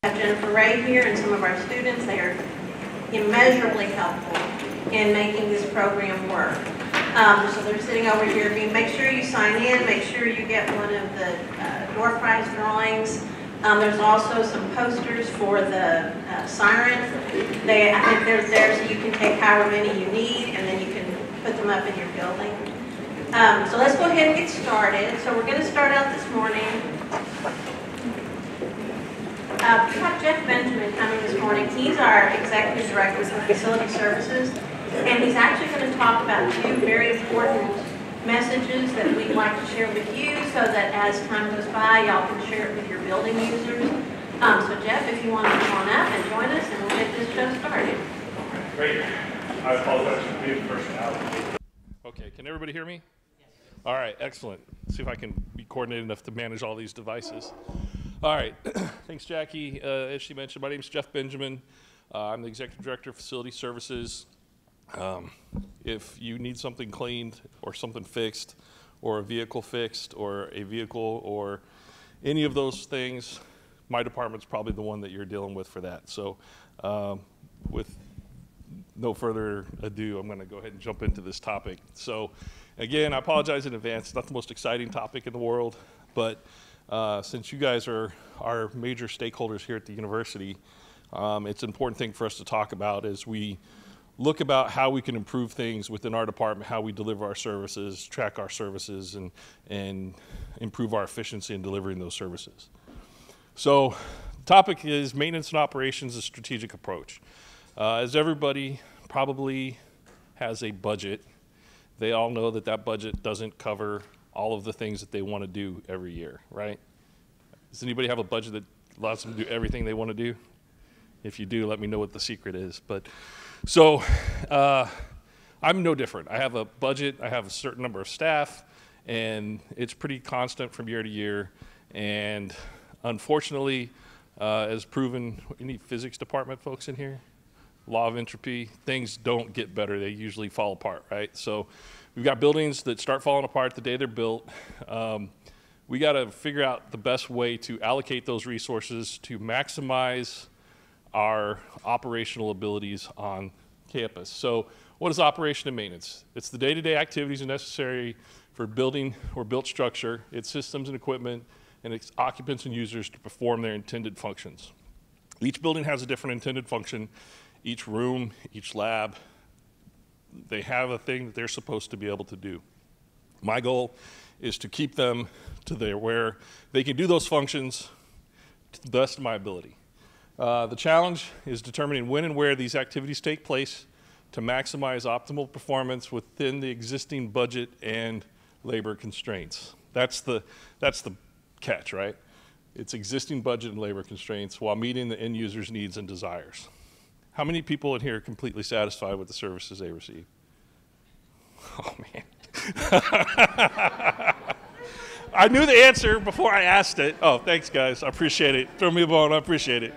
have Jennifer Ray here and some of our students. They are immeasurably helpful in making this program work. So they're sitting over here. Make sure you sign in. Make sure you get one of the door prize drawings. There's also some posters for the siren. I think they're there so you can take however many you need, and then you can put them up in your building. So let's go ahead and get started. So we're going to start out this morning. We have Jeff Benjamin coming this morning. He's our Executive Director for Facility Services, and he's actually going to talk about two very important messages that we'd like to share with you so that as time goes by, y'all can share it with your building users. So Jeff, if you want to come on up and join us, and we'll get this show started. Great. I apologize for being the first out. Okay, can everybody hear me? Yes. All right, excellent. Let's see if I can be coordinated enough to manage all these devices. All right, thanks, Jackie. As she mentioned, my name is Jeff Benjamin. I'm the Executive Director of Facility Services. If you need something cleaned or something fixed or a vehicle fixed or a vehicle or any of those things, my department's probably the one that you're dealing with for that. So with no further ado, I'm going to go ahead and jump into this topic. So again, I apologize in advance. It's not the most exciting topic in the world, but since you guys are our major stakeholders here at the university, it's an important thing for us to talk about as we look about how we can improve things within our department, how we deliver our services, track our services, and improve our efficiency in delivering those services. So the topic is maintenance and operations, a strategic approach. As everybody probably has a budget, they all know that that budget doesn't cover all of the things that they want to do every year, right? Does anybody have a budget that allows them to do everything they want to do? If you do, let me know what the secret is. But so I'm no different. I have a budget, I have a certain number of staff, and it's pretty constant from year to year. And unfortunately, as proven, any physics department folks in here? Law of entropy, things don't get better, they usually fall apart, right? So we've got buildings that start falling apart the day they're built. We got to figure out the best way to allocate those resources to maximize our operational abilities on campus. So what is operation and maintenance? It's the day-to-day activities necessary for building or built structure, its systems and equipment, and its occupants and users to perform their intended functions. Each building has a different intended function. Each room, each lab, they have a thing that they're supposed to be able to do. My goal is to keep them to where they can do those functions to the best of my ability. The challenge is determining when and where these activities take place to maximize optimal performance within the existing budget and labor constraints. That's the catch, right? It's existing budget and labor constraints while meeting the end user's needs and desires. How many people in here are completely satisfied with the services they receive? Oh, man. I knew the answer before I asked it. Oh, thanks, guys. I appreciate it. Throw me a bone. I appreciate it.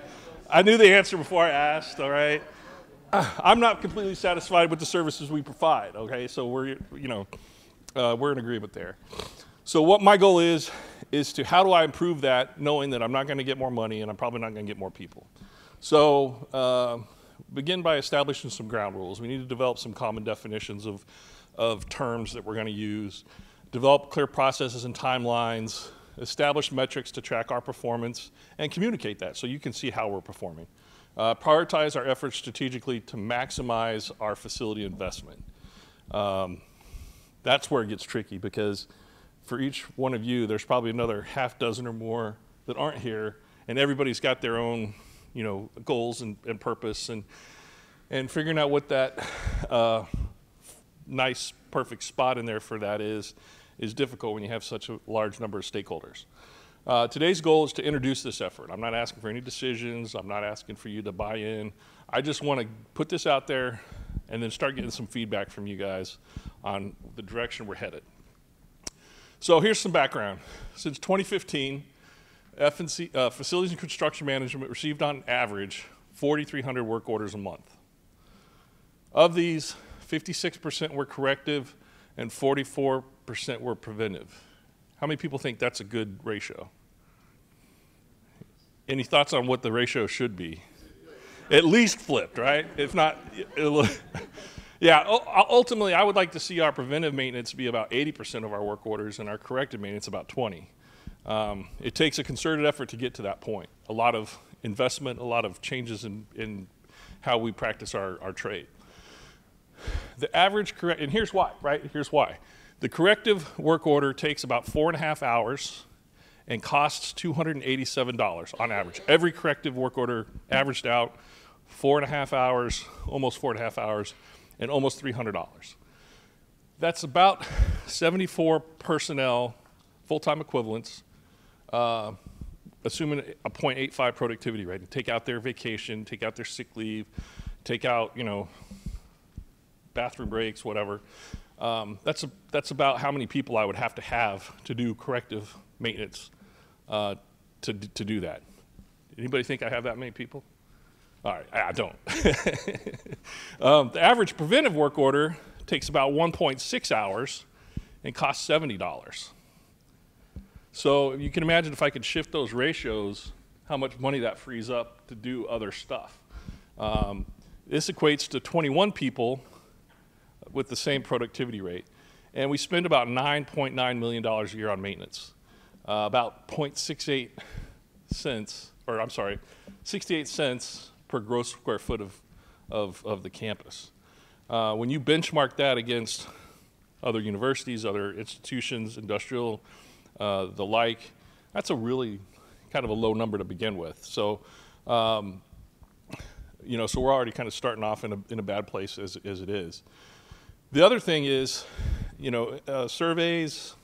I knew the answer before I asked, all right? I'm not completely satisfied with the services we provide, okay? So we're in agreement there. So what my goal is to how do I improve that knowing that I'm not going to get more money and I'm probably not going to get more people. So begin by establishing some ground rules. We need to develop some common definitions of terms that we're going to use, develop clear processes and timelines, establish metrics to track our performance, and communicate that so you can see how we're performing. Prioritize our efforts strategically to maximize our facility investment. That's where it gets tricky because for each one of you, there's probably another half dozen or more that aren't here, and everybody's got their own goals and purpose, and figuring out what that nice, perfect spot in there for that is difficult when you have such a large number of stakeholders. Today's goal is to introduce this effort. I'm not asking for any decisions. I'm not asking for you to buy in. I just want to put this out there and then start getting some feedback from you guys on the direction we're headed. So here's some background. Since 2015, F&C, Facilities and Construction Management received on average 4,300 work orders a month. Of these, 56% were corrective and 44% were preventive. How many people think that's a good ratio? Any thoughts on what the ratio should be? At least flipped, right? If not, yeah, ultimately, I would like to see our preventive maintenance be about 80% of our work orders and our corrective maintenance about 20. It takes a concerted effort to get to that point. A lot of investment, a lot of changes in how we practice our trade. The average and here's why, right? Here's why. The corrective work order takes about 4.5 hours and costs $287 on average. Every corrective work order averaged out 4.5 hours, almost 4.5 hours, and almost $300. That's about 74 personnel, full-time equivalents, assuming a 0.85 productivity rate. Take out their vacation, take out their sick leave, take out, you know, bathroom breaks, whatever. That's about how many people I would have to do corrective maintenance to do that. Anybody think I have that many people? All right, I don't. The average preventive work order takes about 1.6 hours and costs $70. So you can imagine if I could shift those ratios, how much money that frees up to do other stuff. This equates to 21 people with the same productivity rate. And we spend about $9.9 million a year on maintenance. About 0.68 cents, or I'm sorry, 68 cents per gross square foot of the campus. When you benchmark that against other universities, other institutions, industrial, the like, that's a really kind of a low number to begin with. So, you know, so we're already kind of starting off in a bad place as it is. The other thing is, you know, surveys,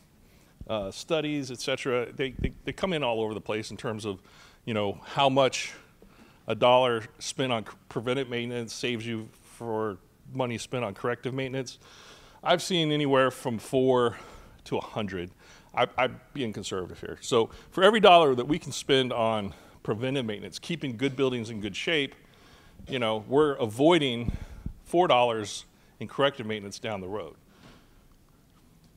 studies, et cetera, they come in all over the place in terms of, you know, how much a dollar spent on preventive maintenance saves you for money spent on corrective maintenance. I've seen anywhere from 4 to 100. I'm being conservative here. So for every dollar that we can spend on preventive maintenance, keeping good buildings in good shape, you know, we're avoiding $4 in corrective maintenance down the road.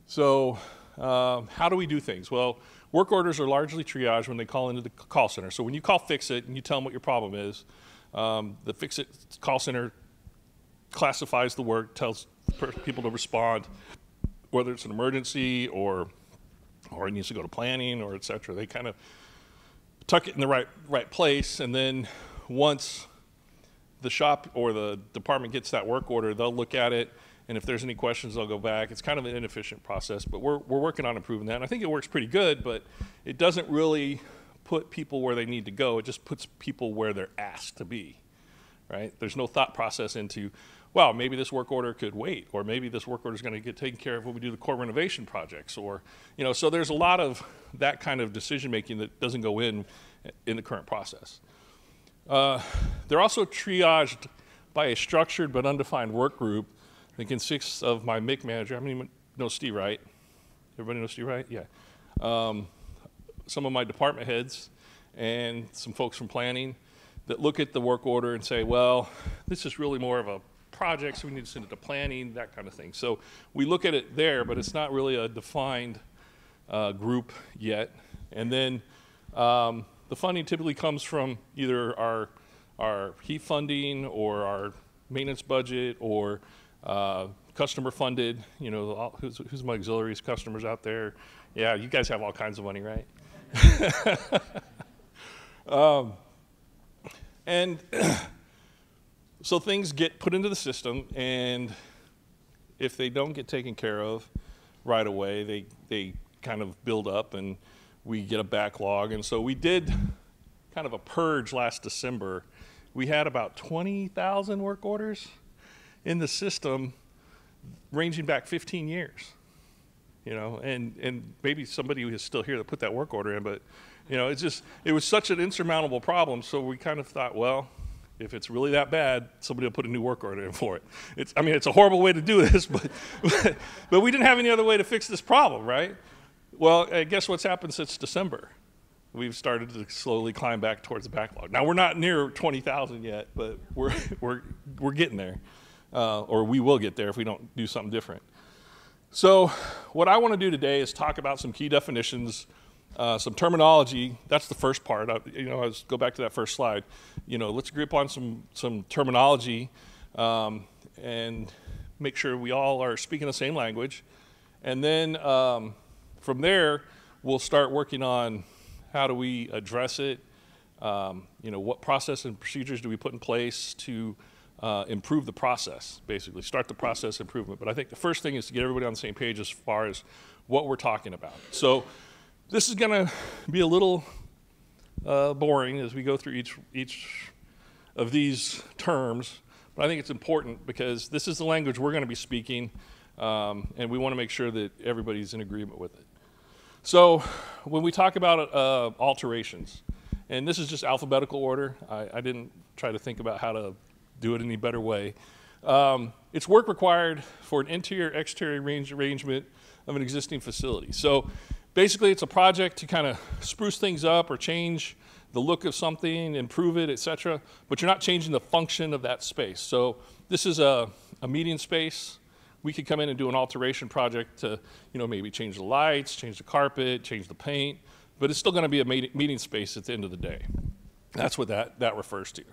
So how do we do things? Well, work orders are largely triaged when they call into the call center. So when you call Fix-It and you tell them what your problem is, the Fix-It call center classifies the work, tells people to respond, whether it's an emergency or it needs to go to planning or et cetera. They kind of tuck it in the right place, and then once the shop or the department gets that work order, they'll look at it, and if there's any questions, they'll go back. It's kind of an inefficient process, but we're working on improving that. And I think it works pretty good, but it doesn't really put people where they need to go. It just puts people where they're asked to be, right? There's no thought process into, well, maybe this work order could wait, or maybe this work order is going to get taken care of when we do the core renovation projects, or, you know, so there's a lot of that kind of decision making that doesn't go in the current process. They're also triaged by a structured but undefined work group that consists of my MIC manager. How many know Steve Wright? Everybody know Steve Wright? Yeah. Some of my department heads and some folks from planning that look at the work order and say, well, this is really more of a project, so we need to send it to planning, that kind of thing. So we look at it there, but it's not really a defined group yet. And then the funding typically comes from either our HEAP funding or our maintenance budget or customer funded. You know, who's my auxiliaries customers out there? Yeah, you guys have all kinds of money, right? And so things get put into the system, and if they don't get taken care of right away, they kind of build up, and we get a backlog. And so we did kind of a purge last December. We had about 20,000 work orders in the system ranging back 15 years. You know, and maybe somebody who is still here that put that work order in, but, you know, it was such an insurmountable problem, so we kind of thought, well, if it's really that bad, somebody will put a new work order in for it. It's a horrible way to do this, but we didn't have any other way to fix this problem, right? Well, guess what's happened since December? We've started to slowly climb back towards the backlog. Now, we're not near 20,000 yet, but we're getting there, or we will get there if we don't do something different. So what I want to do today is talk about some key definitions some terminology. That's the first part. Let's go back to that first slide. Let's agree upon some terminology and make sure we all are speaking the same language. And then from there, we'll start working on how do we address it. What process and procedures do we put in place to improve the process, basically, start the process improvement. But I think the first thing is to get everybody on the same page as far as what we're talking about. So this is going to be a little boring as we go through each of these terms, but I think it's important because this is the language we're going to be speaking, and we want to make sure that everybody's in agreement with it. So when we talk about alterations, and this is just alphabetical order, I didn't try to think about how to do it any better way. It's work required for an interior-exterior arrangement of an existing facility. So basically, it's a project to kind of spruce things up or change the look of something, improve it, et cetera, but you're not changing the function of that space. So this is a meeting space. We could come in and do an alteration project to, maybe change the lights, change the carpet, change the paint, but it's still going to be a meeting space at the end of the day. That's what that refers to.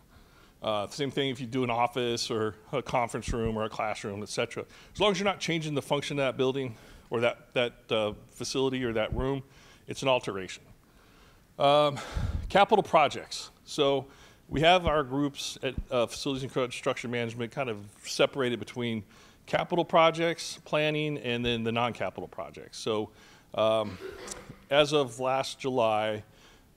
Same thing if you do an office or a conference room or a classroom, et cetera. As long as you're not changing the function of that building or that facility or that room, it's an alteration. Capital projects. So we have our groups at Facilities and Construction Management kind of separated between capital projects, planning, and then the non-capital projects. So as of last July,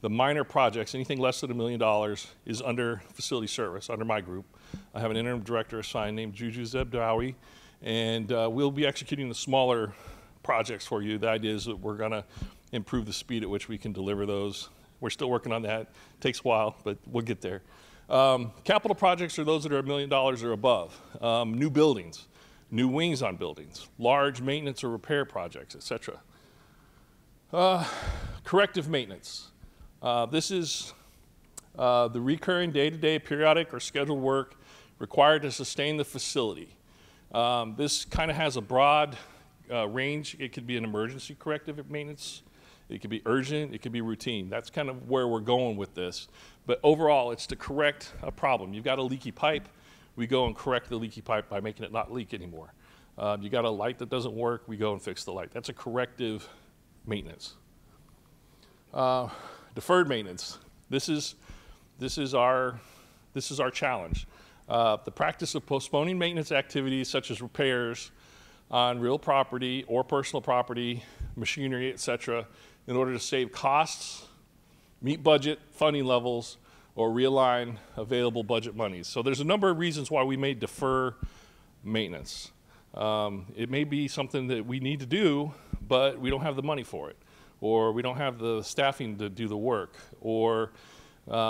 the minor projects, anything less than $1 million, is under facility service, under my group. I have an interim director assigned named Juju Zebdawi, and we'll be executing the smaller projects for you. The idea is that we're going to improve the speed at which we can deliver those. We're still working on that. It takes a while, but we'll get there. Capital projects are those that are $1 million or above. New buildings, new wings on buildings, large maintenance or repair projects, et cetera. Corrective maintenance. This is the recurring day-to-day periodic or scheduled work required to sustain the facility. This kind of has a broad range. It could be an emergency corrective maintenance. It could be urgent. It could be routine. That's kind of where we're going with this. But overall, it's to correct a problem. You've got a leaky pipe. We go and correct the leaky pipe by making it not leak anymore. You got a light that doesn't work. We go and fix the light. That's a corrective maintenance. Deferred maintenance. This is our challenge. The practice of postponing maintenance activities such as repairs on real property or personal property, machinery, et cetera, in order to save costs, meet budget funding levels, or realign available budget monies. So there's a number of reasons why we may defer maintenance. It may be something that we need to do, but we don't have the money for it, or we don't have the staffing to do the work, or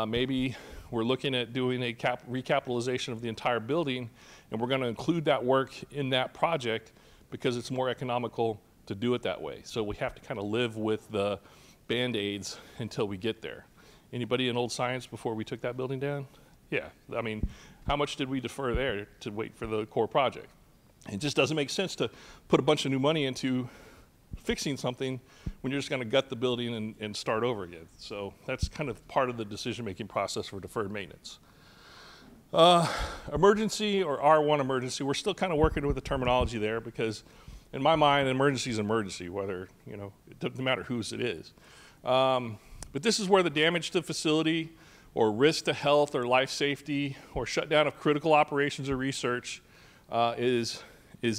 maybe we're looking at doing a recapitalization of the entire building, and we're going to include that work in that project because it's more economical to do it that way. So we have to kind of live with the Band-Aids until we get there. Anybody in old science before we took that building down? Yeah, I mean, how much did we defer there to wait for the core project? It just doesn't make sense to put a bunch of new money into fixing something when you're just going to gut the building and start over again. So that's kind of part of the decision-making process for deferred maintenance. Emergency or R1 emergency, we're still kind of working with the terminology there because in my mind, an emergency is an emergency, whether, it doesn't matter whose it is. But this is where the damage to the facility or risk to health or life safety or shutdown of critical operations or research is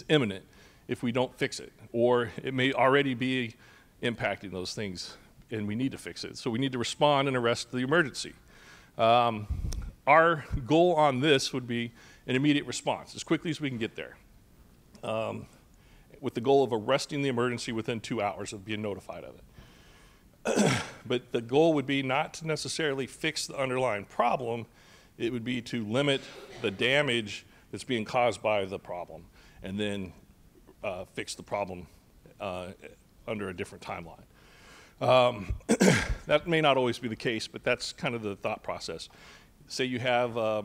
imminent if we don't fix it, or it may already be impacting those things and we need to fix it. So we need to respond and arrest the emergency. Our goal on this would be an immediate response as quickly as we can get there, with the goal of arresting the emergency within 2 hours of being notified of it. But the goal would be not to necessarily fix the underlying problem. It would be to limit the damage that's being caused by the problem and then fix the problem under a different timeline. That may not always be the case, but that's kind of the thought process. Say you have, I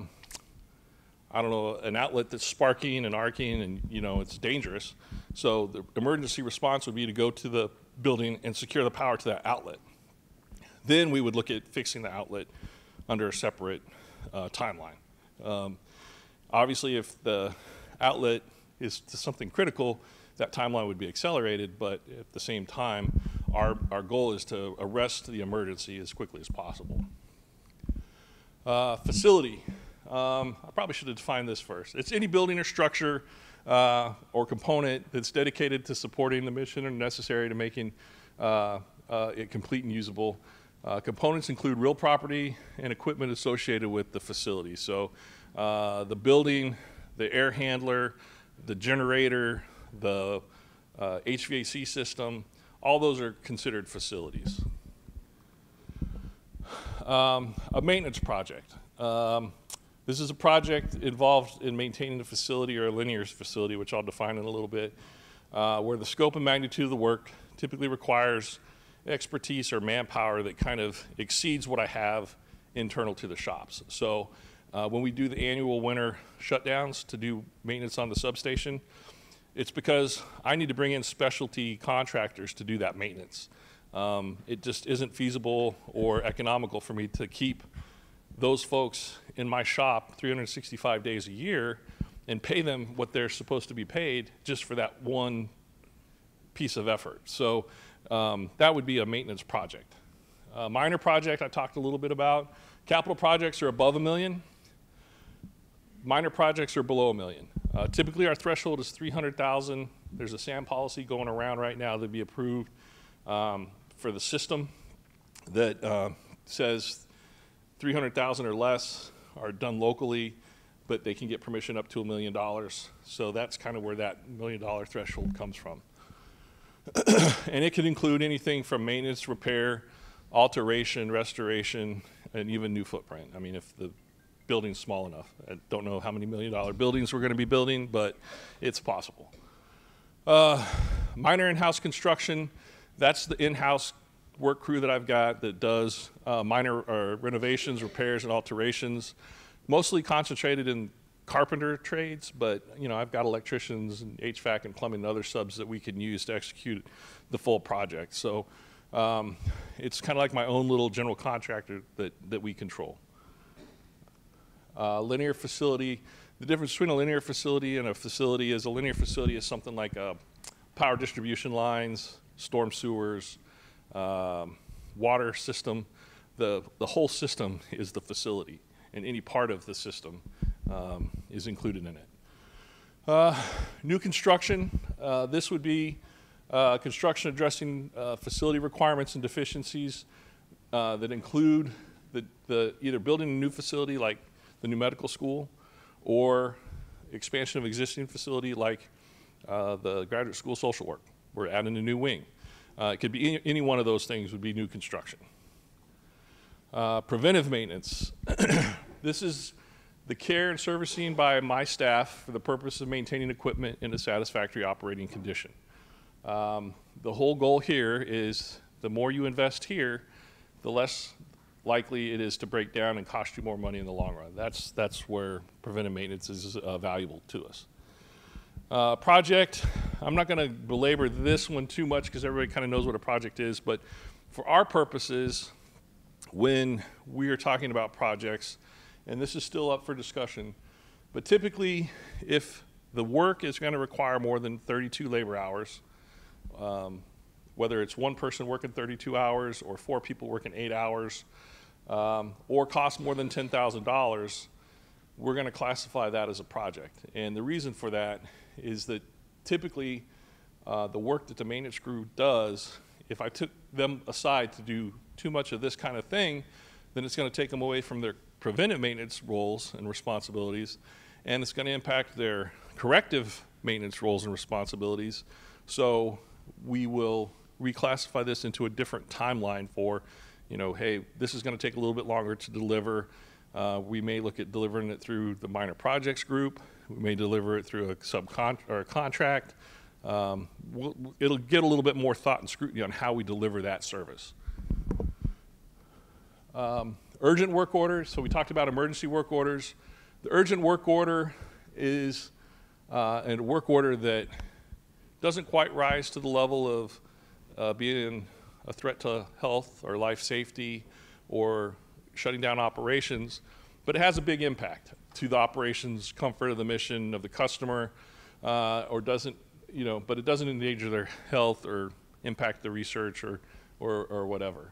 don't know, an outlet that's sparking and arcing and, it's dangerous. So the emergency response would be to go to the building and secure the power to that outlet. then we would look at fixing the outlet under a separate timeline. Obviously, if the outlet is to something critical, that timeline would be accelerated, but at the same time, our goal is to arrest the emergency as quickly as possible. Facility. I probably should have defined this first. It's any building or structure or component that's dedicated to supporting the mission or necessary to making it complete and usable. Components include real property and equipment associated with the facility. So the building, the air handler, the generator, the HVAC system, all those are considered facilities. A maintenance project. This is a project involved in maintaining a facility or a linear facility, which I'll define in a little bit, where the scope and magnitude of the work typically requires expertise or manpower that kind of exceeds what I have internal to the shops. So when we do the annual winter shutdowns to do maintenance on the substation, it's because I need to bring in specialty contractors to do that maintenance. It just isn't feasible or economical for me to keep those folks in my shop 365 days a year and pay them what they're supposed to be paid just for that one piece of effort. So that would be a maintenance project. Minor project I talked a little bit about. Capital projects are above $1 million. Minor projects are below $1 million. Typically our threshold is $300,000. There's a SAM policy going around right now that be approved for the system that says $300,000 or less are done locally, but they can get permission up to $1 million. So that's kind of where that $1 million threshold comes from. And it could include anything from maintenance, repair, alteration, restoration, and even new footprint. I mean, if the building's small enough. I don't know how many $1 million buildings we're going to be building, but it's possible. Minor in-house construction, that's the in-house work crew that I've got that does minor renovations, repairs, and alterations, mostly concentrated in carpenter trades, but I've got electricians and HVAC and plumbing and other subs that we can use to execute the full project. So it's kind of like my own little general contractor that we control. Linear facility, the difference between a linear facility and a facility is a linear facility is something like power distribution lines, storm sewers, water system. The whole system is the facility, and any part of the system is included in it. New construction, this would be construction addressing facility requirements and deficiencies that include either building a new facility like the new medical school or expansion of existing facility like the graduate school of social work. We're adding a new wing. It could be any one of those things would be new construction. Preventive maintenance. This is the care and servicing by my staff for the purpose of maintaining equipment in a satisfactory operating condition. The whole goal here is the more you invest here, the less likely it is to break down and cost you more money in the long run. That's where preventive maintenance is valuable to us. Project, I'm not going to belabor this one too much because everybody kind of knows what a project is, but for our purposes, when we are talking about projects, and this is still up for discussion, but typically if the work is going to require more than 32 labor hours, whether it's one person working 32 hours or 4 people working 8 hours, or cost more than $10,000, we're going to classify that as a project. And the reason for that is that typically the work that the maintenance crew does, if I took them aside to do too much of this kind of thing, then it's going to take them away from their preventive maintenance roles and responsibilities, and it's going to impact their corrective maintenance roles and responsibilities. So we will reclassify this into a different timeline for, hey, this is going to take a little bit longer to deliver. We may look at delivering it through the minor projects group. We may deliver it through a contract. It'll get a little bit more thought and scrutiny on how we deliver that service. Urgent work orders. So we talked about emergency work orders. The urgent work order is a work order that doesn't quite rise to the level of being a threat to health or life safety or shutting down operations, but it has a big impact to the operations, comfort of the mission of the customer, or doesn't, but it doesn't endanger their health or impact the research or whatever.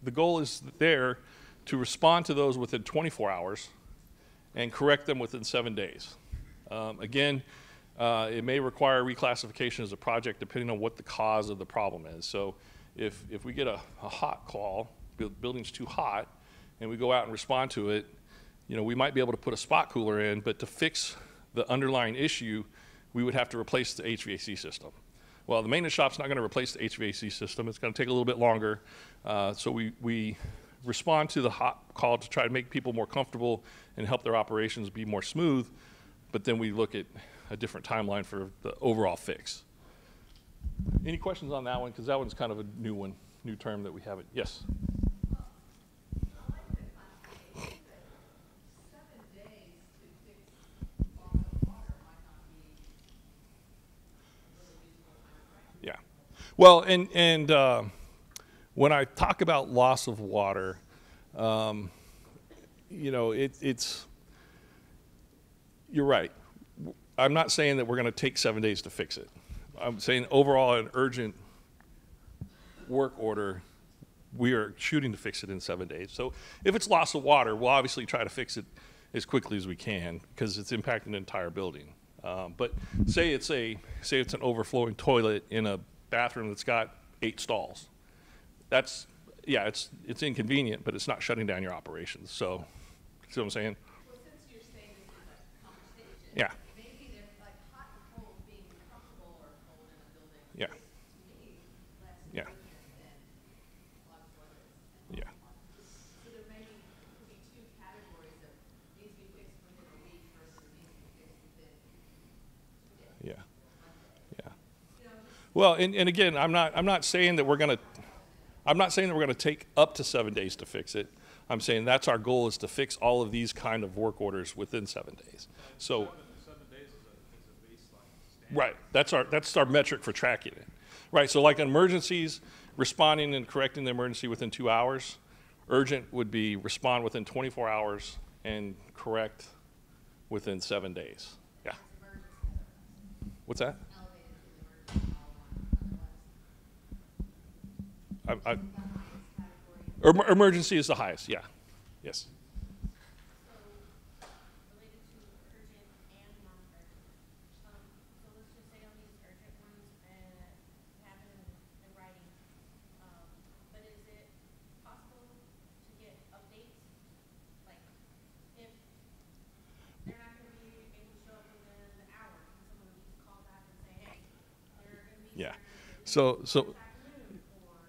The goal is there to respond to those within 24 hours and correct them within 7 days. Again, it may require reclassification as a project depending on what the cause of the problem is. So if we get a hot call, building's too hot, and we go out and respond to it, we might be able to put a spot cooler in, but to fix the underlying issue, we would have to replace the HVAC system. Well, the maintenance shop's not going to replace the HVAC system. It's going to take a little bit longer. So we respond to the hot call to try to make people more comfortable and help their operations be more smooth, but then we look at a different timeline for the overall fix. Any questions on that one? Because that one's kind of a new one, new term that we haven't. Yes? Yeah. Well, and when I talk about loss of water, it's, you're right. I'm not saying that we're going to take 7 days to fix it. I'm saying overall an urgent work order, we are shooting to fix it in 7 days. So if it's loss of water, we'll obviously try to fix it as quickly as we can because it's impacting the entire building. But say it's an overflowing toilet in a bathroom that's got 8 stalls. That's, yeah, it's inconvenient, but it's not shutting down your operations. So, see what I'm saying? Well, since you're saying this is a conversation, Yeah. maybe they're like hot and cold being comfortable or cold in a building. Yeah. Is, to me, less Yeah. urgent than hot toilets. Yeah. So there may be, could be 2 categories of needs to be fixed within a week versus needs to be fixed within 2 days. Yeah. Yeah. You know, Well, and again, I'm not saying that we're going to take up to 7 days to fix it. I'm saying that's our goal, is to fix all of these kind of work orders within 7 days. So, 7 days is a baseline standard. right, that's our metric for tracking it. Right, so like emergencies, responding and correcting the emergency within 2 hours. Urgent would be respond within 24 hours and correct within 7 days. Yeah. What's that? Emergency is the highest, yeah. Yes. So, related to urgent and non-urgent. So let's just say on these urgent ones, have it in writing. But is it possible to get updates? Like, if they're not gonna be able to show up within the hour, can someone just call back and say, hey, they're gonna be Yeah. here So this afternoon, or?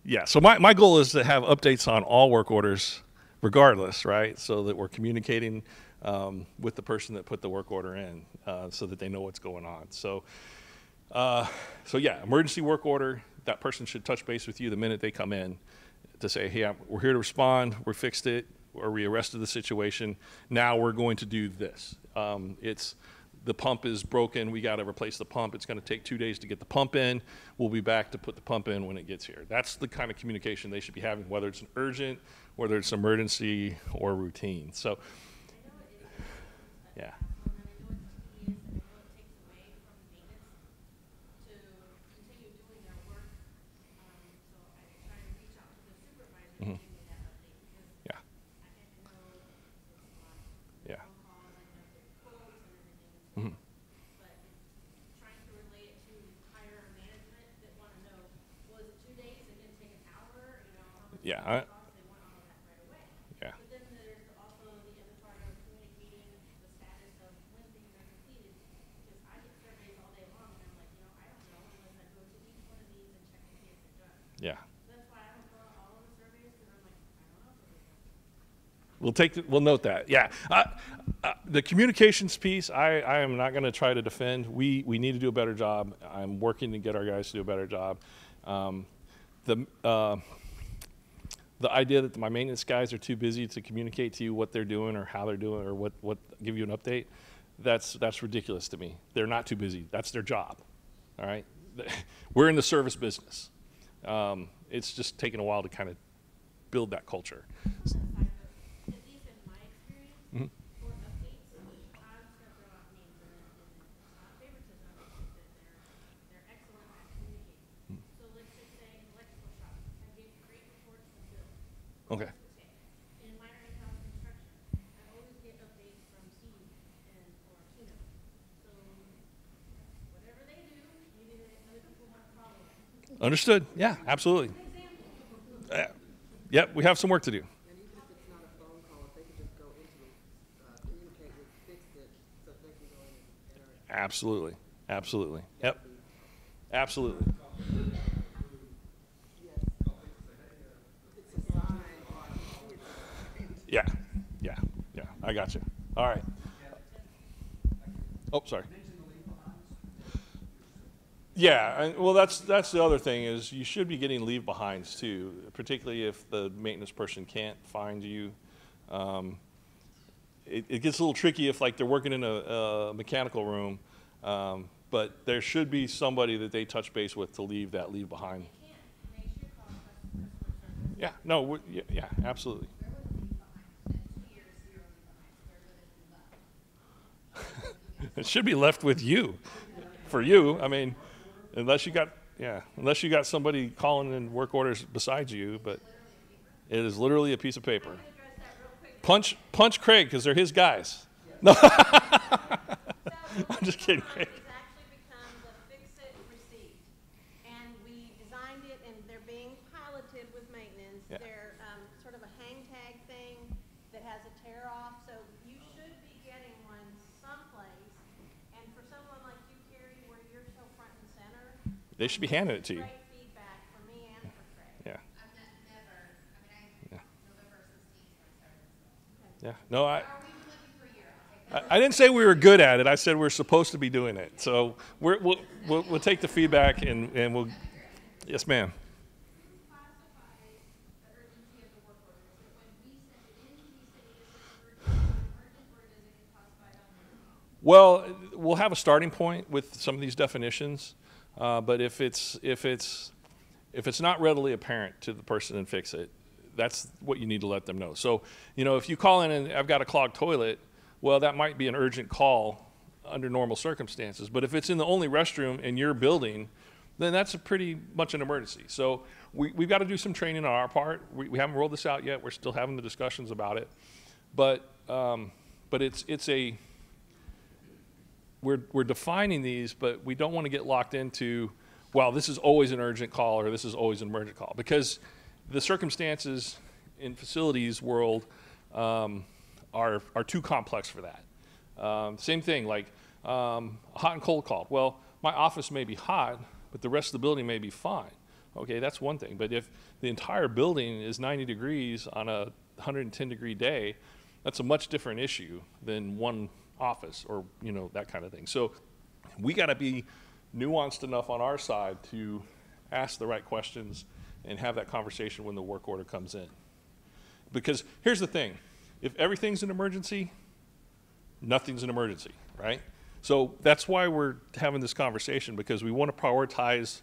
yeah, so my goal is to have updates on all work orders regardless, right? So that we're communicating with the person that put the work order in so that they know what's going on. So yeah, emergency work order, that person should touch base with you the minute they come in to say, hey, we're here to respond, we fixed it, or we arrested the situation, now we're going to do this. The pump is broken, we got to replace the pump. It's going to take 2 days to get the pump in. We'll be back to put the pump in when it gets here. That's the kind of communication they should be having, whether it's an urgent, whether it's emergency or routine. So, yeah. And I know it's tedious, and I know it takes away from maintenance to continue doing their work. So I try to reach out to the supervisor to give me that update, because Yeah. I know it's a lot. Yeah. Phone calls, I know the quotes and everything. Mhm. But it's trying to relate it to higher management that want to know, was it 2 days, it didn't take an hour, how much Yeah, it cost, they want all of that right away. Yeah. But then there's also the other part of communicating the status of when things are completed, because I get surveys all day long, and I'm like, I don't know unless I go to each one of these and check to see if they're done. Yeah. That's why I don't fill out all of the surveys, because I'm like, I don't know if they're done. We'll note that. Yeah. The communications piece, I am not going to try to defend. We need to do a better job. I'm working to get our guys to do a better job. The idea that my maintenance guys are too busy to communicate to you what they're doing or how they're doing or what give you an update, that's ridiculous to me. They're not too busy. That's their job. All right. we're in the service business. It's just taken a while to kind of build that culture. On that side, though, at least in my experience, for updates, I'm just gonna throw out names and not favoritism, it's just that they're excellent at communicating. So let's just say electrical shop, I gave great reports from Bill. Okay. In minor in-house construction, I always get updates from Steve and or Tina. So whatever they do, maybe other people want to follow them. Understood. Yeah, absolutely. Yep, we have some work to do. And even if it's not a phone call, if they could just go into it, communicate with Fix-It, so they can go in and enter. Absolutely. Absolutely. Yep. Absolutely. It's a sign or Yeah. Yeah. Yeah. I got you. All right. Oh, sorry. Yeah, well, that's the other thing is you should be getting leave behinds too, particularly if the maintenance person can't find you. It gets a little tricky if like they're working in a mechanical room, but there should be somebody that they touch base with to leave that leave behind. They should call customer service. Yeah, no, yeah, absolutely. It should be left with you, for you. I mean, unless you got somebody calling in work orders besides you, but it is literally a piece of paper. Punch Craig because they're his guys. No, I'm just kidding, Craig. It's actually become the Fix-It receipt, and we designed it, and they're being piloted with maintenance. Yeah. They're sort of a hang tag thing that has a tear off, so you should be getting one someplace. And for someone like you, Carrie, where you're so front and center, They should be handing it to you. great feedback for me and for Craig. Yeah, I've never, Yeah. November 16th when I started. yeah. No, Are we looking for a year? I'll take that. I didn't say we were good at it. I said we're supposed to be doing it. So we'll take the feedback and we'll. Yes, ma'am. Classify the urgency of the work order. Is it when we send it in, we say this is urgent, or does it get classified on the? Well, we'll have a starting point with some of these definitions, but if it's not readily apparent to the person in Fix-It, that's what you need to let them know. So, if you call in and I've got a clogged toilet, well, that might be an urgent call under normal circumstances. But if it's in the only restroom in your building, then that's a pretty much an emergency. So we've got to do some training on our part. We haven't rolled this out yet. We're still having the discussions about it. But we're defining these, but we don't want to get locked into, well, this is always an urgent call or this is always an emergent call, because the circumstances in facilities world are too complex for that. Same thing, like a hot and cold call. Well, my office may be hot, but the rest of the building may be fine. Okay, that's one thing. But if the entire building is 90 degrees on a 110-degree day, that's a much different issue than one office or that kind of thing. So we got to be nuanced enough on our side to ask the right questions and have that conversation when the work order comes in. Because here's the thing, if everything's an emergency, nothing's an emergency, right? So that's why we're having this conversation, because we want to prioritize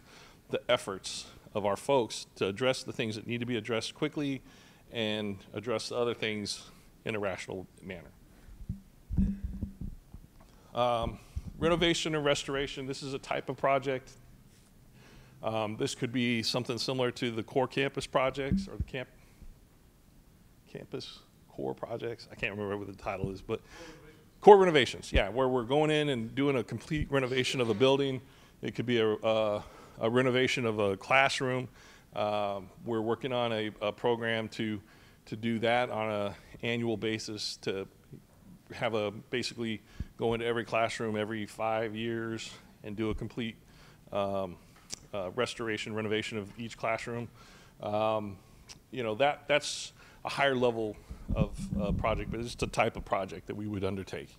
the efforts of our folks to address the things that need to be addressed quickly and address the other things in a rational manner. Renovation and restoration, this is a type of project. This could be something similar to the core campus projects or the campus core projects. I can't remember what the title is, but core renovations, yeah, where we're going in and doing a complete renovation of a building. It could be a renovation of a classroom. We're working on a program to do that on an annual basis, to have basically go into every classroom every 5 years and do a complete restoration, renovation of each classroom. That's a higher level of project, but it's the type of project that we would undertake.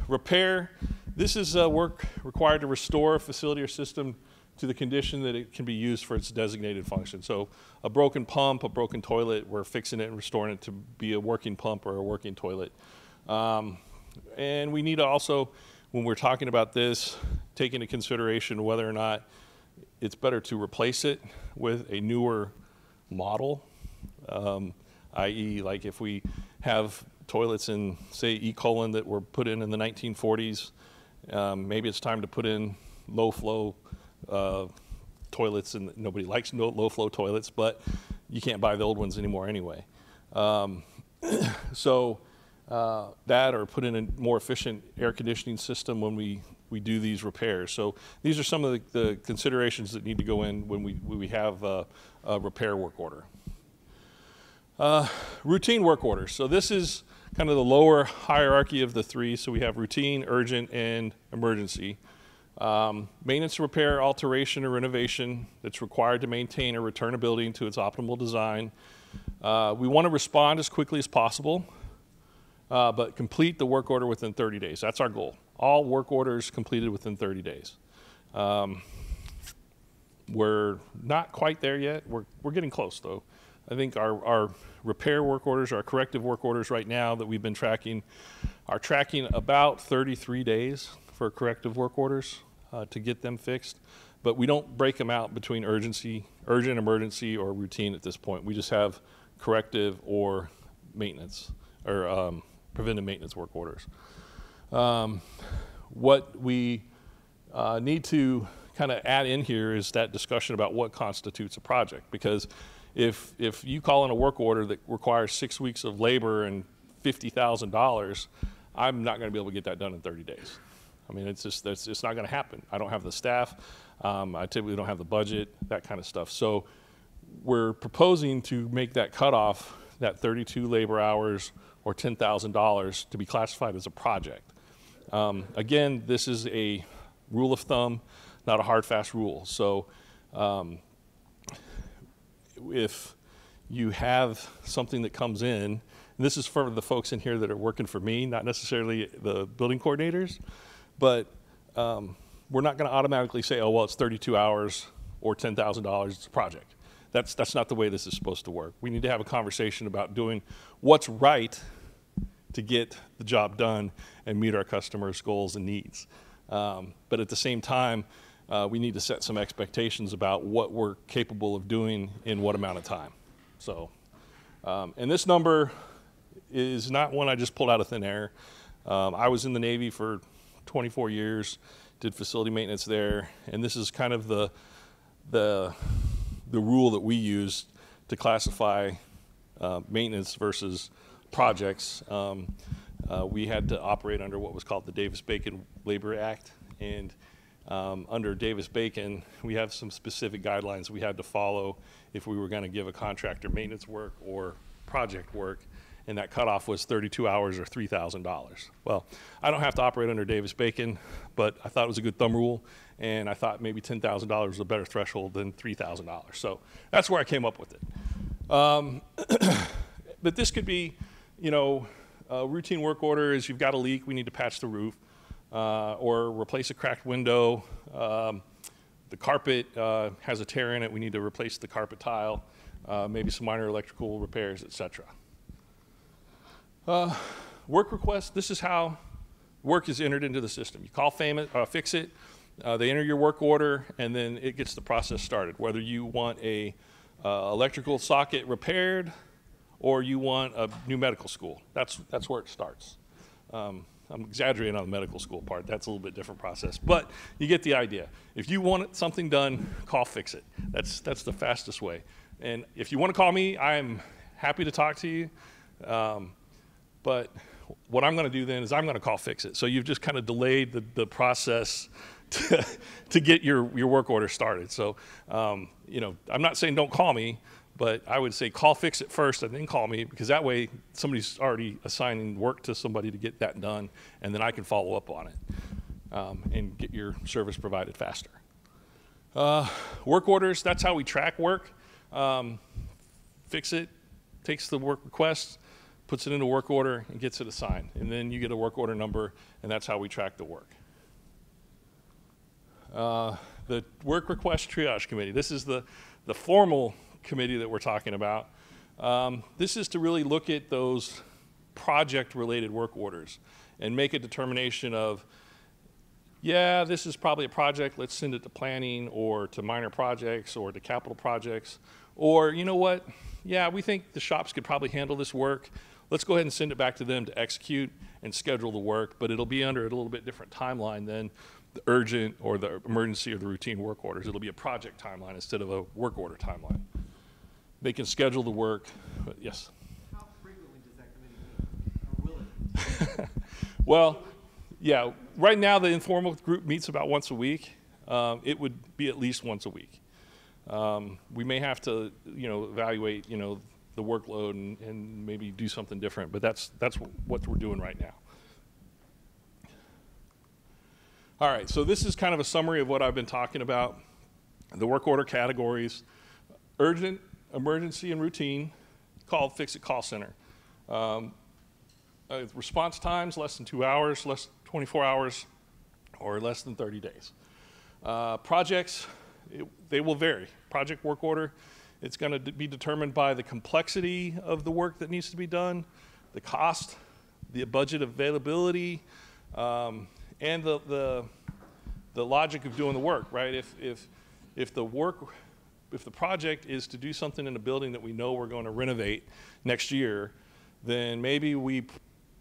Repair, this is work required to restore a facility or system to the condition that it can be used for its designated function. So a broken pump, a broken toilet, we're fixing it and restoring it to be a working pump or a working toilet. And we need to also, when we're talking about this, take into consideration whether or not it's better to replace it with a newer model, i.e. like if we have toilets in, say, E. colon that were put in the 1940s, maybe it's time to put in low-flow toilets, and nobody likes low-flow toilets, but you can't buy the old ones anymore anyway. So that, or put in a more efficient air conditioning system when we do these repairs. So these are some of the considerations that need to go in when we have a repair work order. Routine work orders. So this is kind of the lower hierarchy of the three. So we have routine, urgent, and emergency. Maintenance, repair, alteration, or renovation that's required to maintain or return a building to its optimal design. We want to respond as quickly as possible, but complete the work order within 30 days. That's our goal. All work orders completed within 30 days. We're not quite there yet. We're getting close, though. I think our repair work orders, our corrective work orders right now that we've been tracking are tracking about 33 days for corrective work orders to get them fixed. But we don't break them out between urgent, emergency, or routine at this point. We just have corrective or maintenance, or preventive maintenance work orders. What we need to kind of add in here is that discussion about what constitutes a project, because if you call in a work order that requires 6 weeks of labor and $50,000, I'm not going to be able to get that done in 30 days. I mean, it's not going to happen. I don't have the staff. I typically don't have the budget, that kind of stuff. So we're proposing to make that cutoff, that 32 labor hours or $10,000, to be classified as a project. Again, this is a rule of thumb, not a hard, fast rule. So if you have something that comes in, and this is for the folks in here that are working for me, not necessarily the building coordinators, but we're not going to automatically say, oh, well, it's 32 hours or $10,000, it's a project. That's not the way this is supposed to work. We need to have a conversation about doing what's right to get the job done and meet our customers' goals and needs. But at the same time, we need to set some expectations about what we're capable of doing in what amount of time. So, and this number is not one I just pulled out of thin air. I was in the Navy for 24 years, did facility maintenance there, and this is kind of the rule that we use to classify maintenance versus projects. We had to operate under what was called the Davis-Bacon Labor Act, and under Davis-Bacon, we have some specific guidelines we had to follow if we were going to give a contractor maintenance work or project work, and that cutoff was 32 hours or $3,000. Well, I don't have to operate under Davis-Bacon, but I thought it was a good thumb rule, and I thought maybe $10,000 was a better threshold than $3,000. So that's where I came up with it. But this could be, you know, a routine work order is you've got a leak, we need to patch the roof, or replace a cracked window. The carpet has a tear in it, we need to replace the carpet tile, maybe some minor electrical repairs, etc. Work request, this is how work is entered into the system. You call Fix It, they enter your work order, and then it gets the process started. Whether you want a electrical socket repaired or you want a new medical school, that's where it starts. I'm exaggerating on the medical school part. That's a little bit different process, but you get the idea. If you want something done, call Fix It. That's the fastest way. And if you want to call me, I'm happy to talk to you. But what I'm going to do then is I'm going to call Fix It. So you've just kind of delayed the process to get your work order started. So, you know, I'm not saying don't call me, but I would say call Fix It first and then call me, because that way somebody's already assigning work to somebody to get that done, and then I can follow up on it and get your service provided faster. Work orders, that's how we track work. Fix It takes the work request, puts it into work order, and gets it assigned. And then you get a work order number, and that's how we track the work. The work request triage committee, this is the formal committee that we're talking about. This is to really look at those project-related work orders and make a determination of, yeah, this is probably a project, let's send it to planning or to minor projects or to capital projects. Or, you know what, yeah, we think the shops could probably handle this work. Let's go ahead and send it back to them to execute and schedule the work, but it'll be under a little bit different timeline than the urgent or the emergency or the routine work orders. It'll be a project timeline instead of a work order timeline. They can schedule the work, but yes. How frequently does that committee meet, or will it? Well, yeah, right now the informal group meets about once a week. It would be at least once a week. We may have to, evaluate, the workload and maybe do something different, but that's what we're doing right now. All right, so this is kind of a summary of what I've been talking about. The work order categories: urgent, emergency, and routine, called Fix-It Call Center. Response times, less than 2 hours, less than 24 hours, or less than 30 days. Projects, they will vary. Project work order, it's going to be determined by the complexity of the work that needs to be done, the cost, the budget availability, and the logic of doing the work, right? If the project is to do something in a building that we know we're going to renovate next year, then maybe we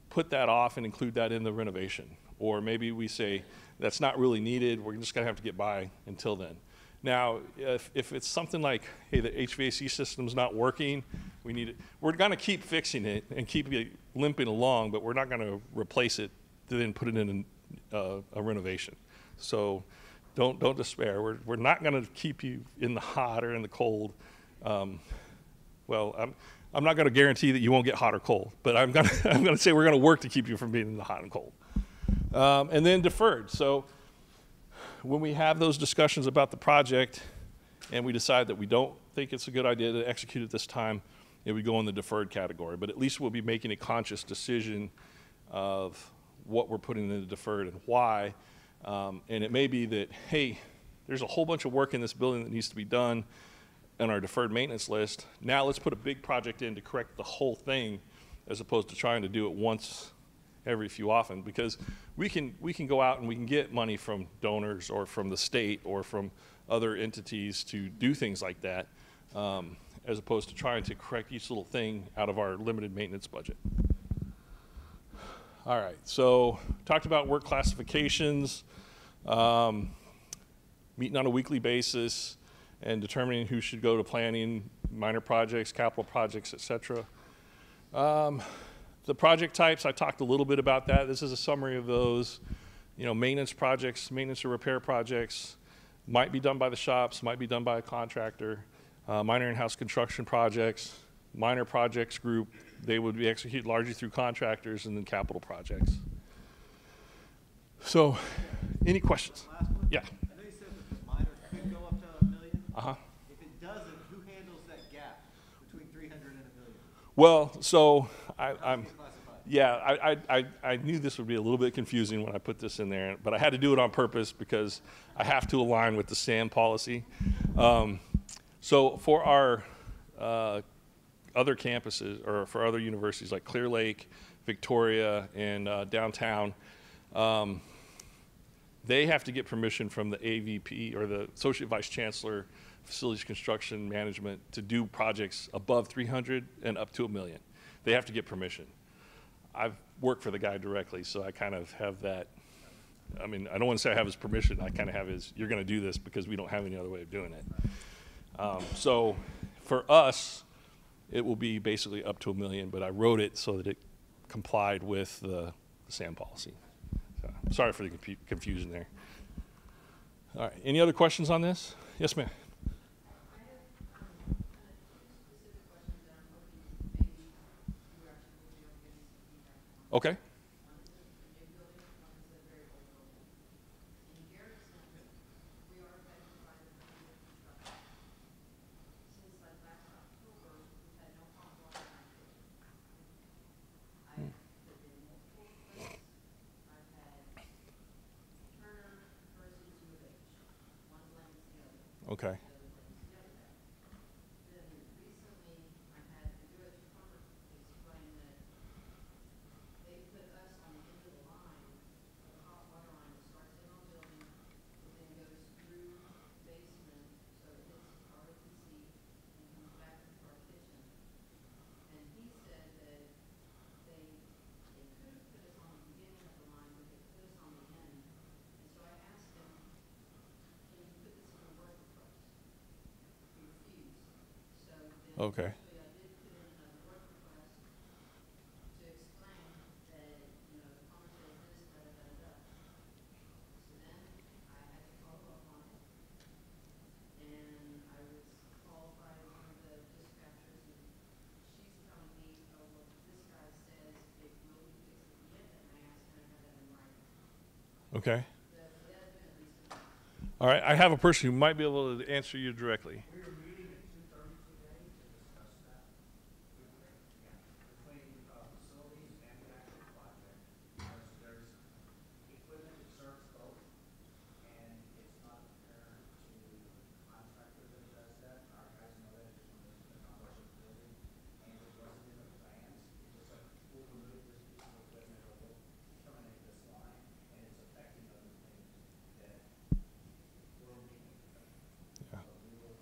put that off and include that in the renovation. Or maybe we say, that's not really needed, we're just gonna have to get by until then. Now, if it's something like, hey, the HVAC system's not working, we need it, we're gonna keep fixing it and keep it limping along, but we're not gonna replace it to then put it in a renovation. So don't despair. We're not gonna keep you in the hot or in the cold. Well, I'm not going to guarantee that you won't get hot or cold, but I'm going to say we're going to work to keep you from being in the hot and cold. And then deferred. So when we have those discussions about the project and we decide that we don't think it's a good idea to execute at this time, it would go in the deferred category. But at least we'll be making a conscious decision of what we're putting in the deferred and why. And it may be that, hey, there's a whole bunch of work in this building that needs to be done on our deferred maintenance list. Now let's put a big project in to correct the whole thing as opposed to trying to do it once every few often, because we can go out and we can get money from donors or from the state or from other entities to do things like that, as opposed to trying to correct each little thing out of our limited maintenance budget. All right, so talked about work classifications, meeting on a weekly basis, and determining who should go to planning, minor projects, capital projects, et cetera. The project types, I talked a little bit about that. This is a summary of those. Maintenance projects, maintenance or repair projects might be done by the shops, might be done by a contractor. Minor in-house construction projects, minor projects group, they would be executed largely through contractors, and then capital projects. So, any questions? Last one? Yeah. I know you said that the minor could go up to $1 million. Uh-huh. If it doesn't, who handles that gap between 300 and $1 million? Well, so I'm Classified. yeah, I knew this would be a little bit confusing when I put this in there, but I had to do it on purpose because I have to align with the SAM policy. So for our other campuses, or for other universities like Clear Lake, Victoria, and downtown, they have to get permission from the AVP, or the Associate Vice Chancellor, Facilities Construction Management, to do projects above 300 and up to $1 million. They have to get permission. I've worked for the guy directly, so I kind of have that. I mean, I don't want to say I have his permission. I kind of have his, you're going to do this because we don't have any other way of doing it. So for us, it will be basically up to $1 million, but I wrote it so that it complied with the SAM policy. So, sorry for the confusion there. All right, any other questions on this? Yes, ma'am. Okay. Okay. Okay. Actually, I did put in another work request to explain that, you know, the farmer says this, da, da, da, da. So then I had to follow up on it, and I was called by one of the dispatchers, and she's telling me, oh, well, this guy says it will be fixed at the end, and I asked, can I have that in writing? Okay. So that's been at least a month. All right. I have a person who might be able to answer you directly. We were meeting at 2:30 today to discuss that. Between facilities and the actual project, because there's equipment that serves both, and it's not apparent to the contractor that does that. Our guys know that just when they accomplish a building, and it wasn't in the plans. It's just like, we'll remove this piece of equipment, or we'll terminate this line, and it's affecting other things that we're meeting. Yeah. So we will,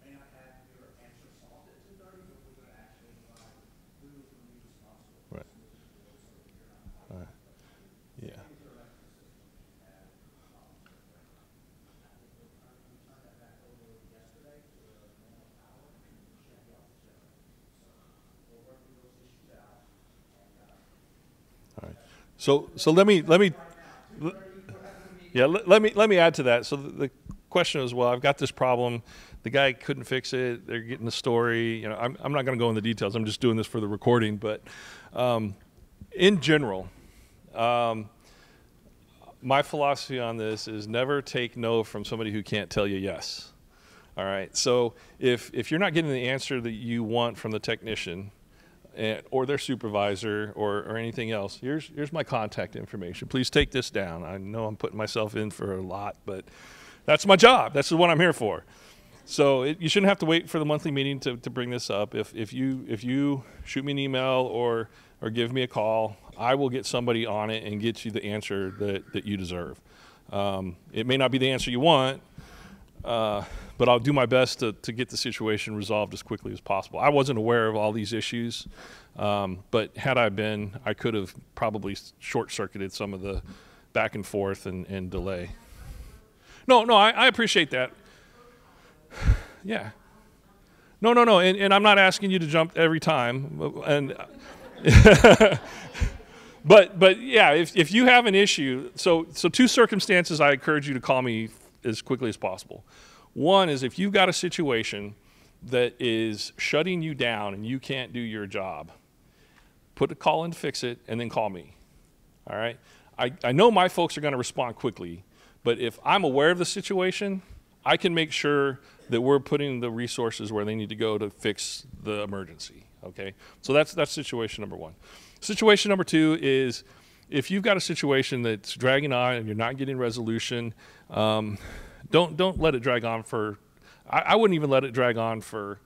may not have your answer solved at 2:30, but we're gonna actually provide who is gonna be responsible for Right. this moving forward, so that you're not. All right. Yeah. These are electrical systems you have problems with right now. I think we turned that back over yesterday to a normal power, and we should be off the generator. So we're working those issues out, and, All right. So let me yeah, let me add to that. So the question is, well, I've got this problem. The guy couldn't fix it. They're getting the story. You know, I'm not going to go into the details. I'm just doing this for the recording. But in general, my philosophy on this is never take no from somebody who can't tell you yes. All right. So if you're not getting the answer that you want from the technician, or their supervisor, or anything else, here's my contact information. Please take this down. I know I'm putting myself in for a lot, but that's my job. That's what I'm here for. So you shouldn't have to wait for the monthly meeting to bring this up. If you shoot me an email or give me a call, I will get somebody on it and get you the answer that you deserve. It may not be the answer you want, but I'll do my best to get the situation resolved as quickly as possible. I wasn't aware of all these issues, but had I been, I could have probably short-circuited some of the back and forth and delay. No, I appreciate that. Yeah. No, and I'm not asking you to jump every time, and but yeah, if you have an issue, so two circumstances I encourage you to call me as quickly as possible. One is if you've got a situation that is shutting you down and you can't do your job, put a call in to fix it and then call me. All right? I know my folks are going to respond quickly, but if I'm aware of the situation, I can make sure that we're putting the resources where they need to go to fix the emergency. Okay? So that's situation number one. Situation number two is if you've got a situation that's dragging on and you're not getting resolution, don't let it drag on for, I wouldn't even let it drag on for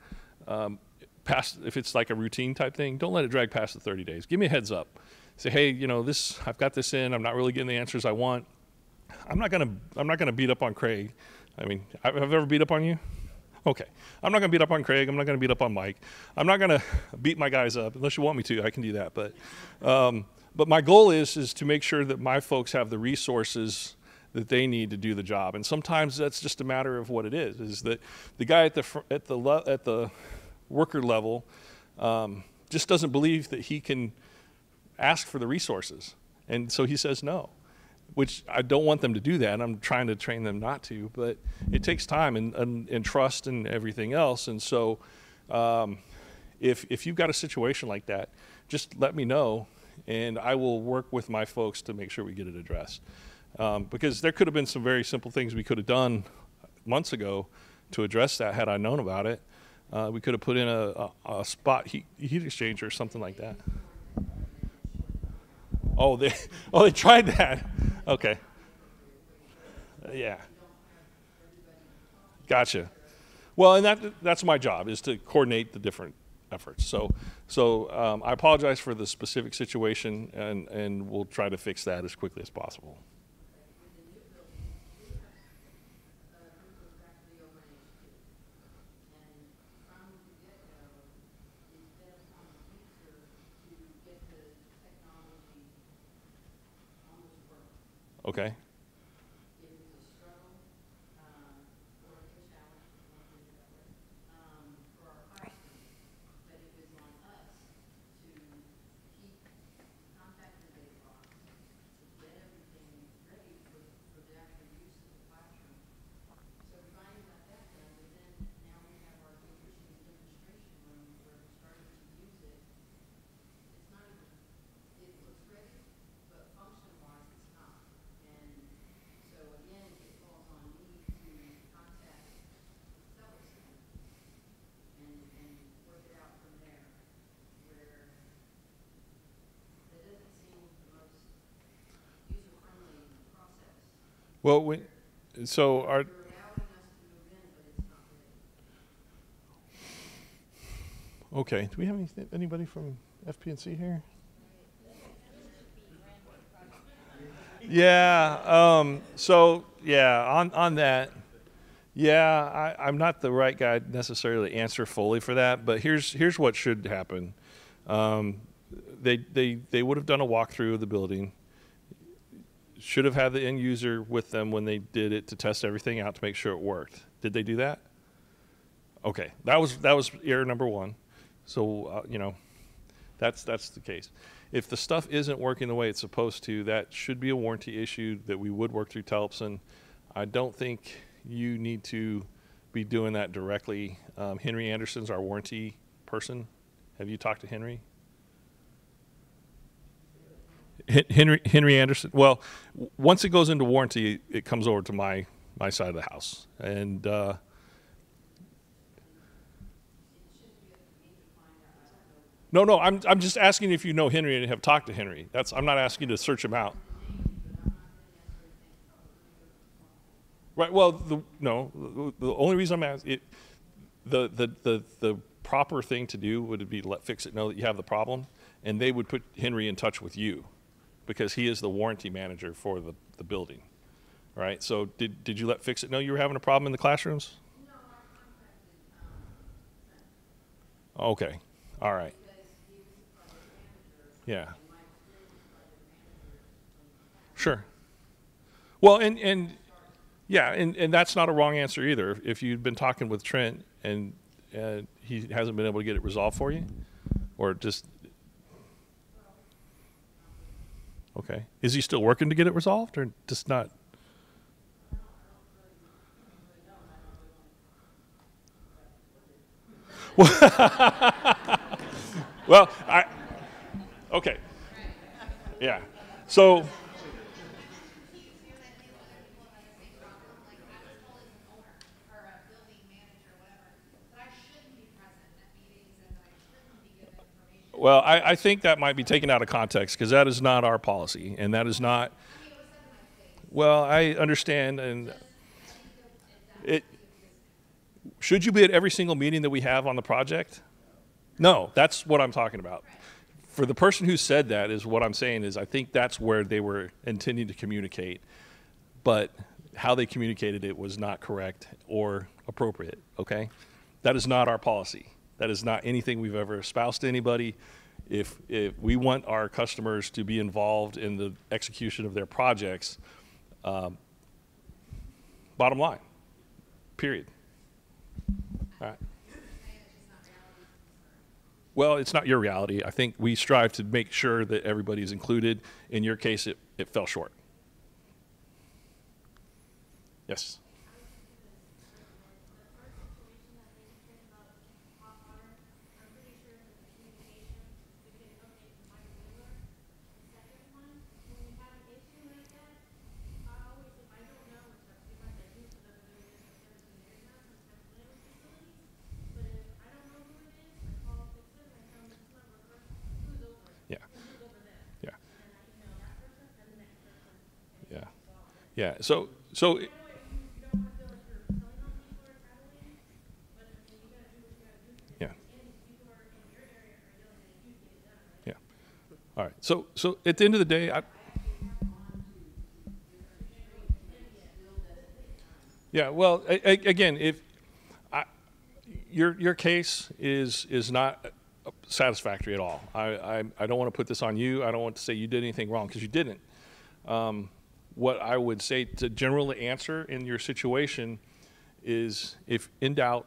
past, if it's like a routine type thing, don't let it drag past the 30 days. Give me a heads up. Say, hey, you know, I've got this in, I'm not really getting the answers I want. I'm not gonna beat up on Craig. I mean, have I ever beat up on you? Okay. I'm not gonna beat up on Craig, I'm not gonna beat up on Mike. I'm not gonna beat my guys up, unless you want me to, I can do that. But my goal is to make sure that my folks have the resources that they need to do the job. And sometimes that's just a matter of what it is that the guy at the worker level just doesn't believe that he can ask for the resources. And so he says no, which I don't want them to do that. I'm trying to train them not to, but it takes time and trust and everything else. And so if you've got a situation like that, just let me know and I will work with my folks to make sure we get it addressed. Because there could have been some very simple things we could have done months ago to address that had I known about it. We could have put in a spot heat exchanger or something like that. Oh, they tried that. Okay. Yeah. Gotcha. Well, and that's my job, is to coordinate the different efforts. So I apologize for the specific situation, and we'll try to fix that as quickly as possible. Okay. It was a struggle, or a challenge, for our high school. Well, so our, You're allowing us to move in, but it's not ready. okay, do we have anybody from FP&C here? Yeah, so, yeah, on that, yeah, I'm not the right guy to necessarily answer fully for that, but here's what should happen. They would have done a walkthrough of the building, should have had the end user with them when they did it to test everything out to make sure it worked. Did they do that? Okay, that was error number one. So, you know, that's the case. If the stuff isn't working the way it's supposed to, that should be a warranty issue that we would work through Telpson. I don't think you need to be doing that directly. Henry Anderson's our warranty person. Have you talked to Henry? Henry Anderson. Well, once it goes into warranty, it comes over to my side of the house, and no, I'm just asking if you know Henry and have talked to Henry. I'm not asking you to search him out. Right. Well, the only reason I'm asking the proper thing to do would be let Fix It know that you have the problem, and they would put Henry in touch with you, because he is the warranty manager for the building. Right. So did you let Fix It know you were having a problem in the classrooms? No, I contacted, Okay. All right. because he was the project manager. Yeah. And my experience with project managers. Sure. Well, and yeah, and that's not a wrong answer either. If you've been talking with Trent and he hasn't been able to get it resolved for you, or just okay, is he still working to get it resolved, or just not? Well, okay, yeah, so. Well, I think that might be taken out of context, because that is not our policy, and that is not. Well, I understand, and should you be at every single meeting that we have on the project? No, that's what I'm talking about. For the person who said that, is what I'm saying is I think that's where they were intending to communicate, but how they communicated it was not correct or appropriate, okay? That is not our policy. That is not anything we've ever espoused to anybody. If we want our customers to be involved in the execution of their projects, bottom line, period. All right. Well, it's not your reality. I think we strive to make sure that everybody's included. In your case, it fell short. Yes. Yeah. Yeah. Yeah. Yeah. So. Yeah. Yeah. All right. So at the end of the day, yeah. Well, again, if your case is not satisfactory at all. I don't want to put this on you. I don't want to say you did anything wrong, because you didn't. What I would say to generally answer in your situation is, if in doubt,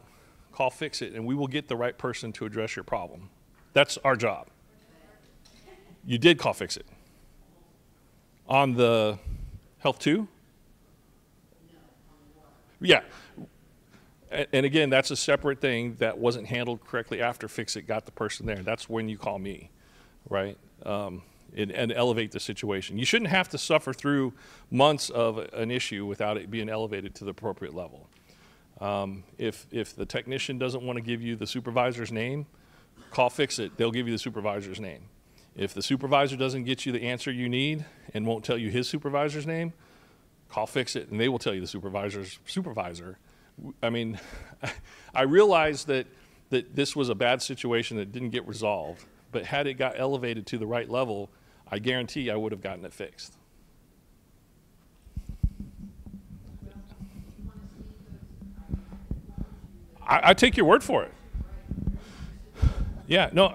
call Fix It, and we will get the right person to address your problem. That's our job. You did call Fix It. On the Health 2? Yeah. And again, that's a separate thing that wasn't handled correctly after Fix It got the person there. That's when you call me, right? And elevate the situation. You shouldn't have to suffer through months of an issue without it being elevated to the appropriate level. If the technician doesn't want to give you the supervisor's name, call Fix It. They'll give you the supervisor's name. If the supervisor doesn't get you the answer you need and won't tell you his supervisor's name, call Fix-It, and they will tell you the supervisor. I mean, I realized that this was a bad situation that didn't get resolved, but had it got elevated to the right level, I guarantee I would have gotten it fixed. I take your word for it. Yeah, no,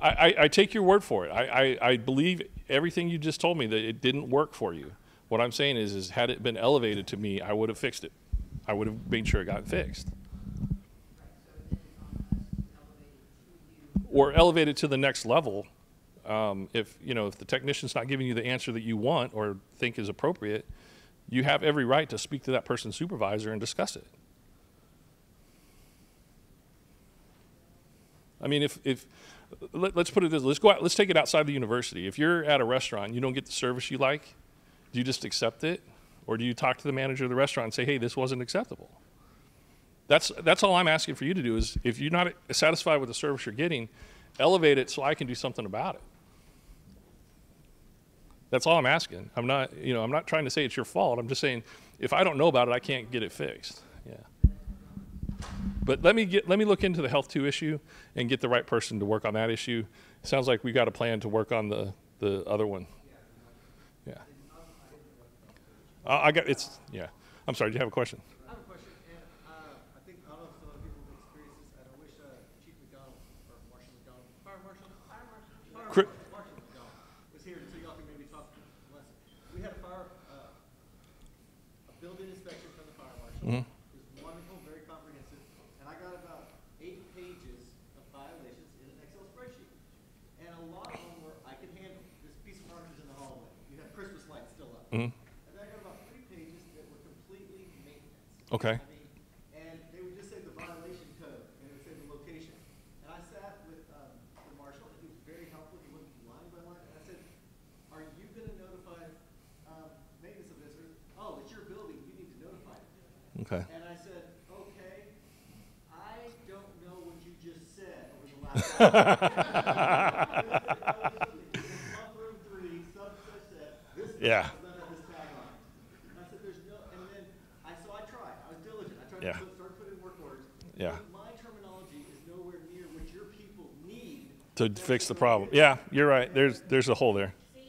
I take your word for it. I believe everything you just told me, that it didn't work for you. What I'm saying is had it been elevated to me, I would have fixed it. I would have made sure it got fixed. Or elevated to the next level. If the technician's not giving you the answer that you want or think is appropriate, you have every right to speak to that person's supervisor and discuss it. I mean, let's put it this, let's take it outside the university. If you're at a restaurant and you don't get the service you like, do you just accept it? Or do you talk to the manager of the restaurant and say, hey, this wasn't acceptable? That's all I'm asking for you to do is, if you're not satisfied with the service you're getting, elevate it so I can do something about it. That's all I'm asking. I'm not trying to say it's your fault. I'm just saying, if I don't know about it, I can't get it fixed. Yeah. But let me look into the Health 2 issue and get the right person to work on that issue. Sounds like we got a plan to work on the other one. Yeah. Yeah. I'm sorry, do you have a question? I have a question, and I think I don't know if some other people have experienced this, and I wish Chief McDonald, or Marshall McDonald, Fire Marshal McDonald was here, so y'all can maybe talk less. We had a building inspection from the fire marshal. Mm-hmm. It was wonderful, very comprehensive, and I got about 8 pages of violations in an Excel spreadsheet. And a lot of them were, I could handle. This piece of furniture in the hallway. You have Christmas lights still up. Mm-hmm. And then I got about 3 pages that were completely maintenance. Okay. I mean, and they would just say the violation code, and it would say the location. And I sat with the marshal, and he was very helpful. He went line by line, and I said, "Are you going to notify maintenance of this?" Or, "Oh, it's your building. You need to notify it." Okay. And I said, "Okay, I don't know what you just said over the last hour." Pump room 3, such that this Yeah. does not have this tag on it. And I said, "There's no," and then I tried. I was diligent. I tried Yeah. to start putting work orders. Yeah. But my terminology is nowhere near what your people need To fix the problem. Yeah, you're right. There's a hole there. See,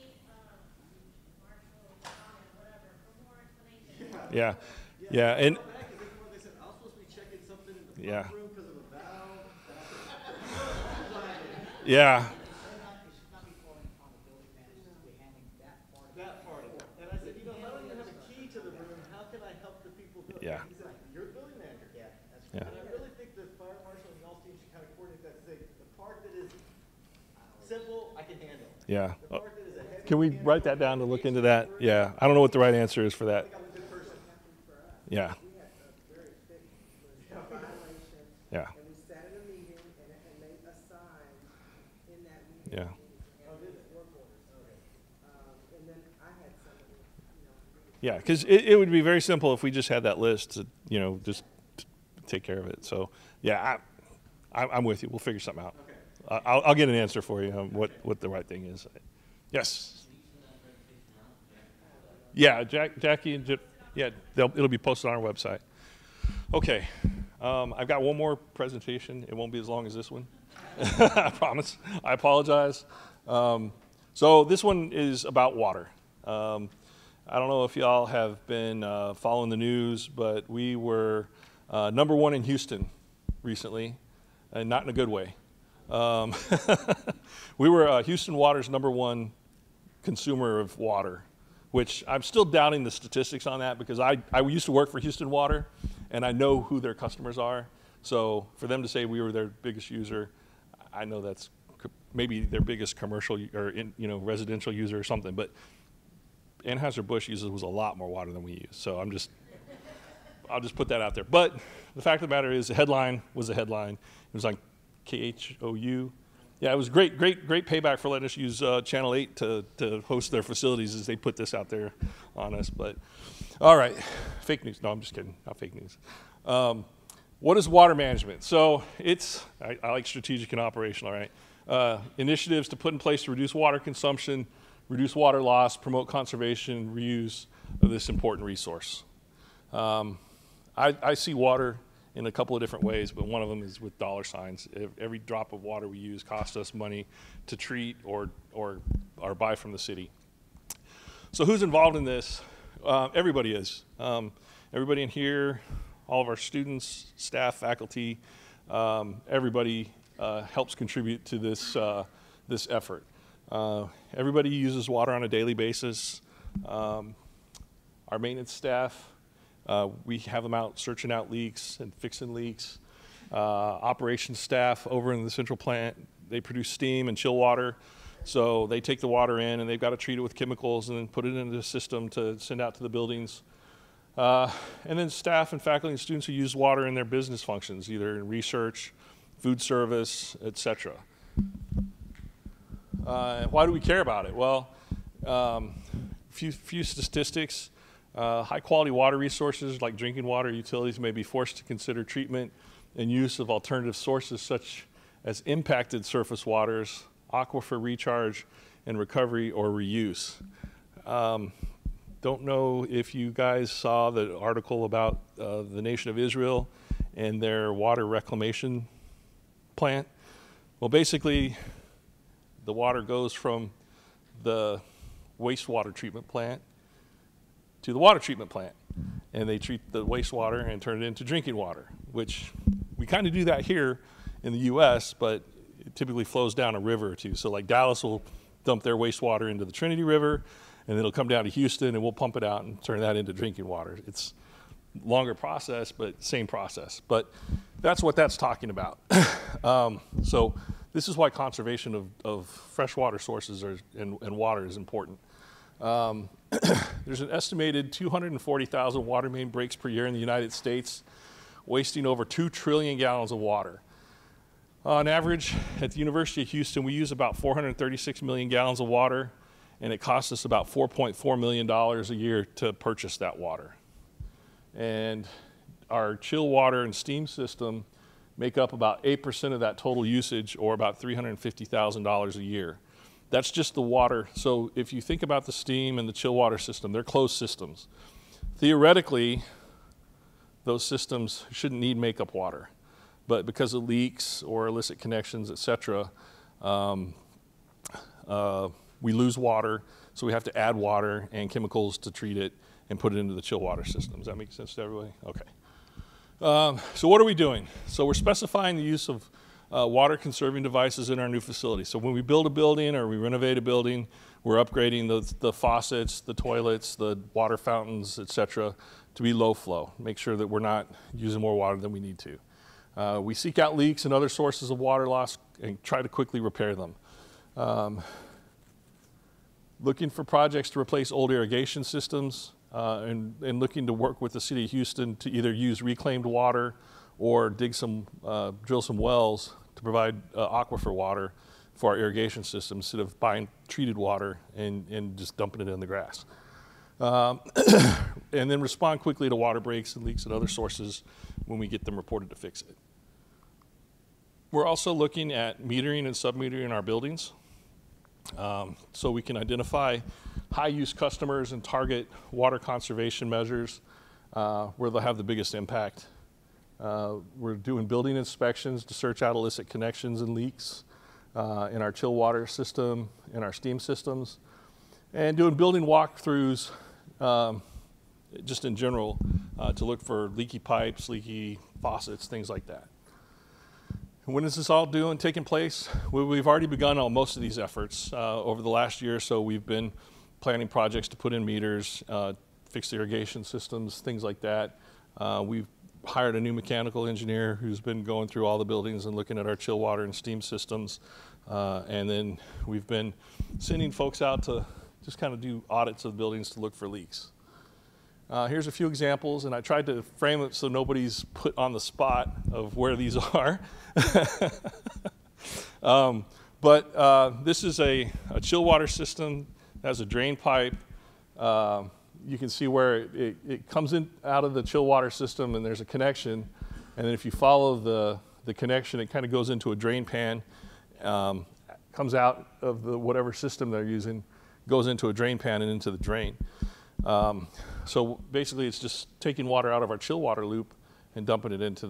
Marshall, comment, whatever, for more explanation. Yeah. Yeah, and Back is before they said, I was supposed to be checking something in the Yeah. pump room because of a valve. yeah. It should not be falling upon the building manager to be handling that part of it. That part of it. And I said, I don't even have a key to the room. How can I help the people do it? Yeah. He said, you're the building manager. Yeah, that's Yeah. And I really think the fire marshal and y'all's team should kind of coordinate that to say, the part that is simple, I can handle. Yeah. The part that is a heavy. Can we write that down to look into that? Yeah. I don't know what the right answer is for that. I'm a good person. Yeah. We had a very thick list of violations, Yeah. and we sat in a meeting, and they assigned in that meeting. Yeah. Work orders. And then I had some of it, Yeah, because it would be very simple if we just had that list to, just take care of it. So, yeah, I'm with you. We'll figure something out. I'll get an answer for you on what the right thing is. Yes. Yeah, Jackie and yeah, it'll be posted on our website. Okay, I've got one more presentation. It won't be as long as this one. I promise. I apologize. So this one is about water. I don't know if y'all have been following the news, but we were #1 in Houston recently, and not in a good way. We were Houston Water's #1 consumer of water, which I'm still doubting the statistics on that because I used to work for Houston Water, and I know who their customers are. So for them to say we were their biggest user, I know that's maybe their biggest commercial or residential user or something. But Anheuser-Busch uses a lot more water than we use. So I'll just put that out there. But the fact of the matter is, the headline was a headline. It was on KHOU. Yeah, it was great payback for letting us use Channel 8 to host their facilities as they put this out there on us. But all right, fake news. No, I'm just kidding. Not fake news. What is water management? So I like strategic and operational, right? Initiatives to put in place to reduce water consumption, reduce water loss, promote conservation, reuse of this important resource. I see water in a couple of different ways, but one of them is with dollar signs. Every drop of water we use costs us money to treat or buy from the city. So who's involved in this? Everybody is. Everybody in here, all of our students, staff, faculty, everybody helps contribute to this, this effort. Everybody uses water on a daily basis. Our maintenance staff, we have them out searching out leaks and fixing leaks. Operations staff over in the central plant, they produce steam and chill water. So they take the water in and they've got to treat it with chemicals and then put it into the system to send out to the buildings. And then staff and faculty and students who use water in their business functions, either in research, food service, etc. Why do we care about it? Well, few statistics. High quality water resources like drinking water utilities may be forced to consider treatment and use of alternative sources such as impacted surface waters, aquifer recharge and recovery or reuse. Don't know if you guys saw the article about the nation of Israel and their water reclamation plant. Well, basically, the water goes from the wastewater treatment plant to the water treatment plant. And they treat the wastewater and turn it into drinking water, which we kind of do that here in the US, but it typically flows down a river or two. So like Dallas will dump their wastewater into the Trinity River, and it'll come down to Houston, and we'll pump it out and turn that into drinking water. It's longer process, but same process. But that's what that's talking about. So this is why conservation of freshwater sources and water is important. There's an estimated 240,000 water main breaks per year in the United States, wasting over 2 trillion gallons of water. On average, at the University of Houston, we use about 436 million gallons of water, and it costs us about $4.4 million a year to purchase that water. And our chill water and steam system make up about 8% of that total usage, or about $350,000 a year. That's just the water. So if you think about the steam and the chill water system, they're closed systems. Theoretically, those systems shouldn't need makeup water. But because of leaks or illicit connections, et cetera, we lose water, so we have to add water and chemicals to treat it and put it into the chill water system. Does that make sense to everybody? Okay. So what are we doing? So we're specifying the use of water conserving devices in our new facility. So when we build a building or we renovate a building, we're upgrading the faucets, the toilets, the water fountains, et cetera, to be low flow. Make sure that we're not using more water than we need to. We seek out leaks and other sources of water loss and try to quickly repair them. Looking for projects to replace old irrigation systems and looking to work with the city of Houston to either use reclaimed water or drill some wells to provide aquifer water for our irrigation system instead of buying treated water and just dumping it in the grass. And then respond quickly to water breaks and leaks and other sources when we get them reported to fix it. We're also looking at metering and sub-metering our buildings. So we can identify high-use customers and target water conservation measures where they'll have the biggest impact. We're doing building inspections to search out illicit connections and leaks in our chill water system, in our steam systems, and doing building walkthroughs just in general to look for leaky pipes, leaky faucets, things like that. When is this all taking place? Well, we've already begun on most of these efforts. Over the last year or so, we've been planning projects to put in meters, fix the irrigation systems, things like that. We've hired a new mechanical engineer who's been going through all the buildings and looking at our chill water and steam systems. And then we've been sending folks out to just kind of do audits of buildings to look for leaks. Here's a few examples, and I tried to frame it so nobody's put on the spot of where these are. But this is a chill water system that has a drain pipe. You can see where it comes in out of the chill water system, and there's a connection. And then if you follow the connection, it kind of goes into a drain pan, comes out of whatever system they're using, goes into a drain pan and into the drain. So basically it's just taking water out of our chill water loop and dumping it into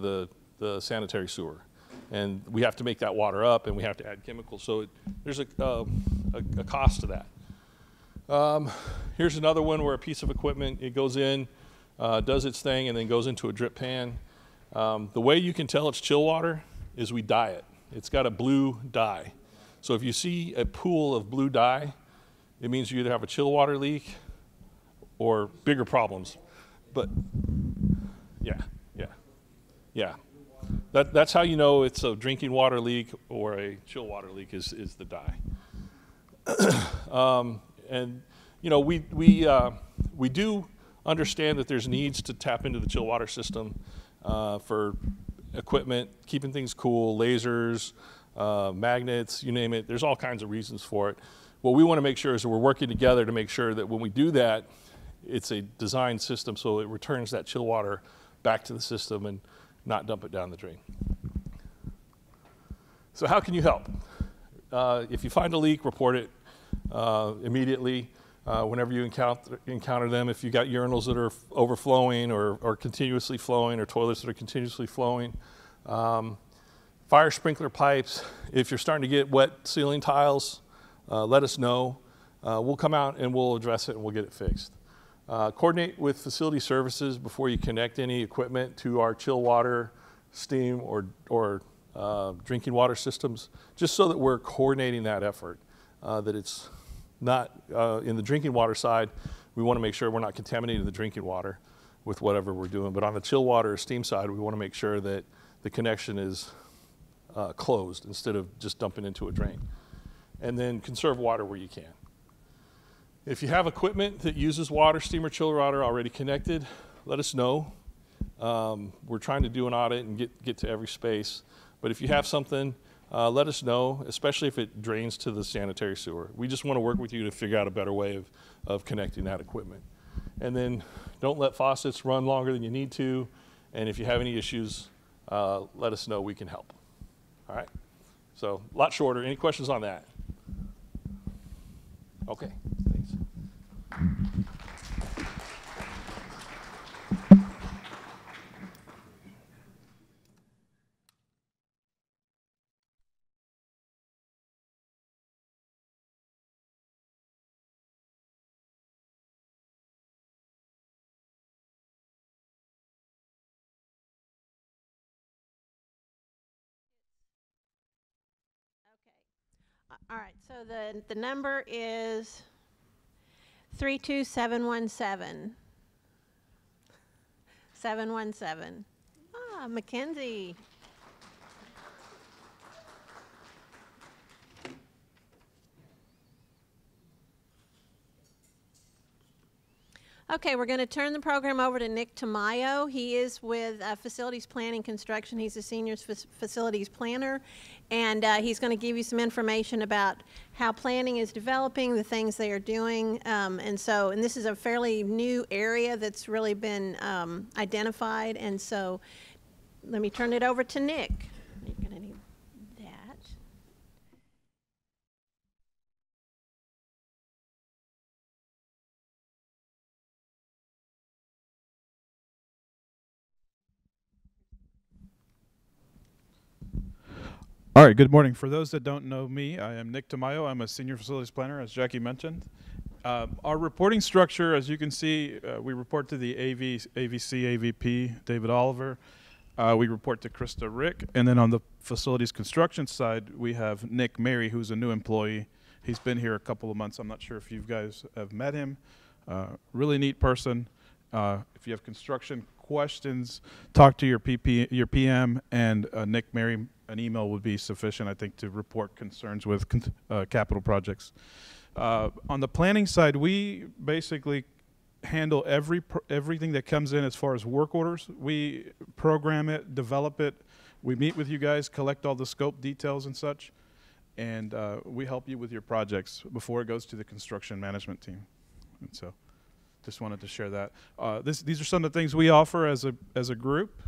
the sanitary sewer. And we have to make that water up, and we have to add chemicals. So there's a cost to that. Here's another one where a piece of equipment, it goes in, does its thing, and then goes into a drip pan. The way you can tell it's chill water is we dye it. It's got a blue dye. So if you see a pool of blue dye, it means you either have a chill water leak or bigger problems. But yeah. That's how you know it's a drinking water leak or a chill water leak is the dye. And you know, we do understand that there's needs to tap into the chill water system for equipment, keeping things cool, lasers, magnets, you name it. There's all kinds of reasons for it. What we want to make sure is that we're working together to make sure that when we do that, it's a designed system so it returns that chill water back to the system and not dump it down the drain. So how can you help? If you find a leak, report it immediately. Whenever you encounter them, if you got urinals that are overflowing or continuously flowing, or toilets that are continuously flowing, fire sprinkler pipes, if you're starting to get wet ceiling tiles, let us know. We'll come out and we'll address it and we'll get it fixed. Coordinate with facility services before you connect any equipment to our chill water, steam, or drinking water systems, just so that we're coordinating that effort, that it's not in the drinking water side. We want to make sure we're not contaminating the drinking water with whatever we're doing. But on the chill water or steam side, we want to make sure that the connection is closed instead of just dumping into a drain. And then conserve water where you can. If you have equipment that uses water, steam or chill water already connected, let us know. We're trying to do an audit and get to every space. But if you have something, let us know, especially if it drains to the sanitary sewer. We just want to work with you to figure out a better way of connecting that equipment. And then don't let faucets run longer than you need to. And if you have any issues, let us know. We can help. All right? So a lot shorter. Any questions on that? Okay. Thanks. All right, so the number is 32717. 717. Ah, Mackenzie. Okay, we're going to turn the program over to Nick Tamayo. He is with Facilities Planning Construction. He's a senior facilities planner, and he's going to give you some information about how planning is developing, the things they are doing, and this is a fairly new area that's really been identified, and so let me turn it over to Nick. You're going to need that. All right, good morning. For those that don't know me, I am Nick Tamayo. I'm a senior facilities planner, as Jackie mentioned. Our reporting structure, as you can see, we report to the AVC AVP, David Oliver. We report to Krista Rick. And then on the facilities construction side, we have Nick Mary, who's a new employee. He's been here a couple of months. I'm not sure if you guys have met him. Really neat person. If you have construction questions, talk to your PM, and Nick Mary. An email would be sufficient, I think, to report concerns with capital projects. On the planning side, we basically handle everything that comes in as far as work orders. We program it, develop it. We meet with you guys, collect all the scope details and such, and we help you with your projects before it goes to the construction management team. And so, just wanted to share that. These are some of the things we offer as a group.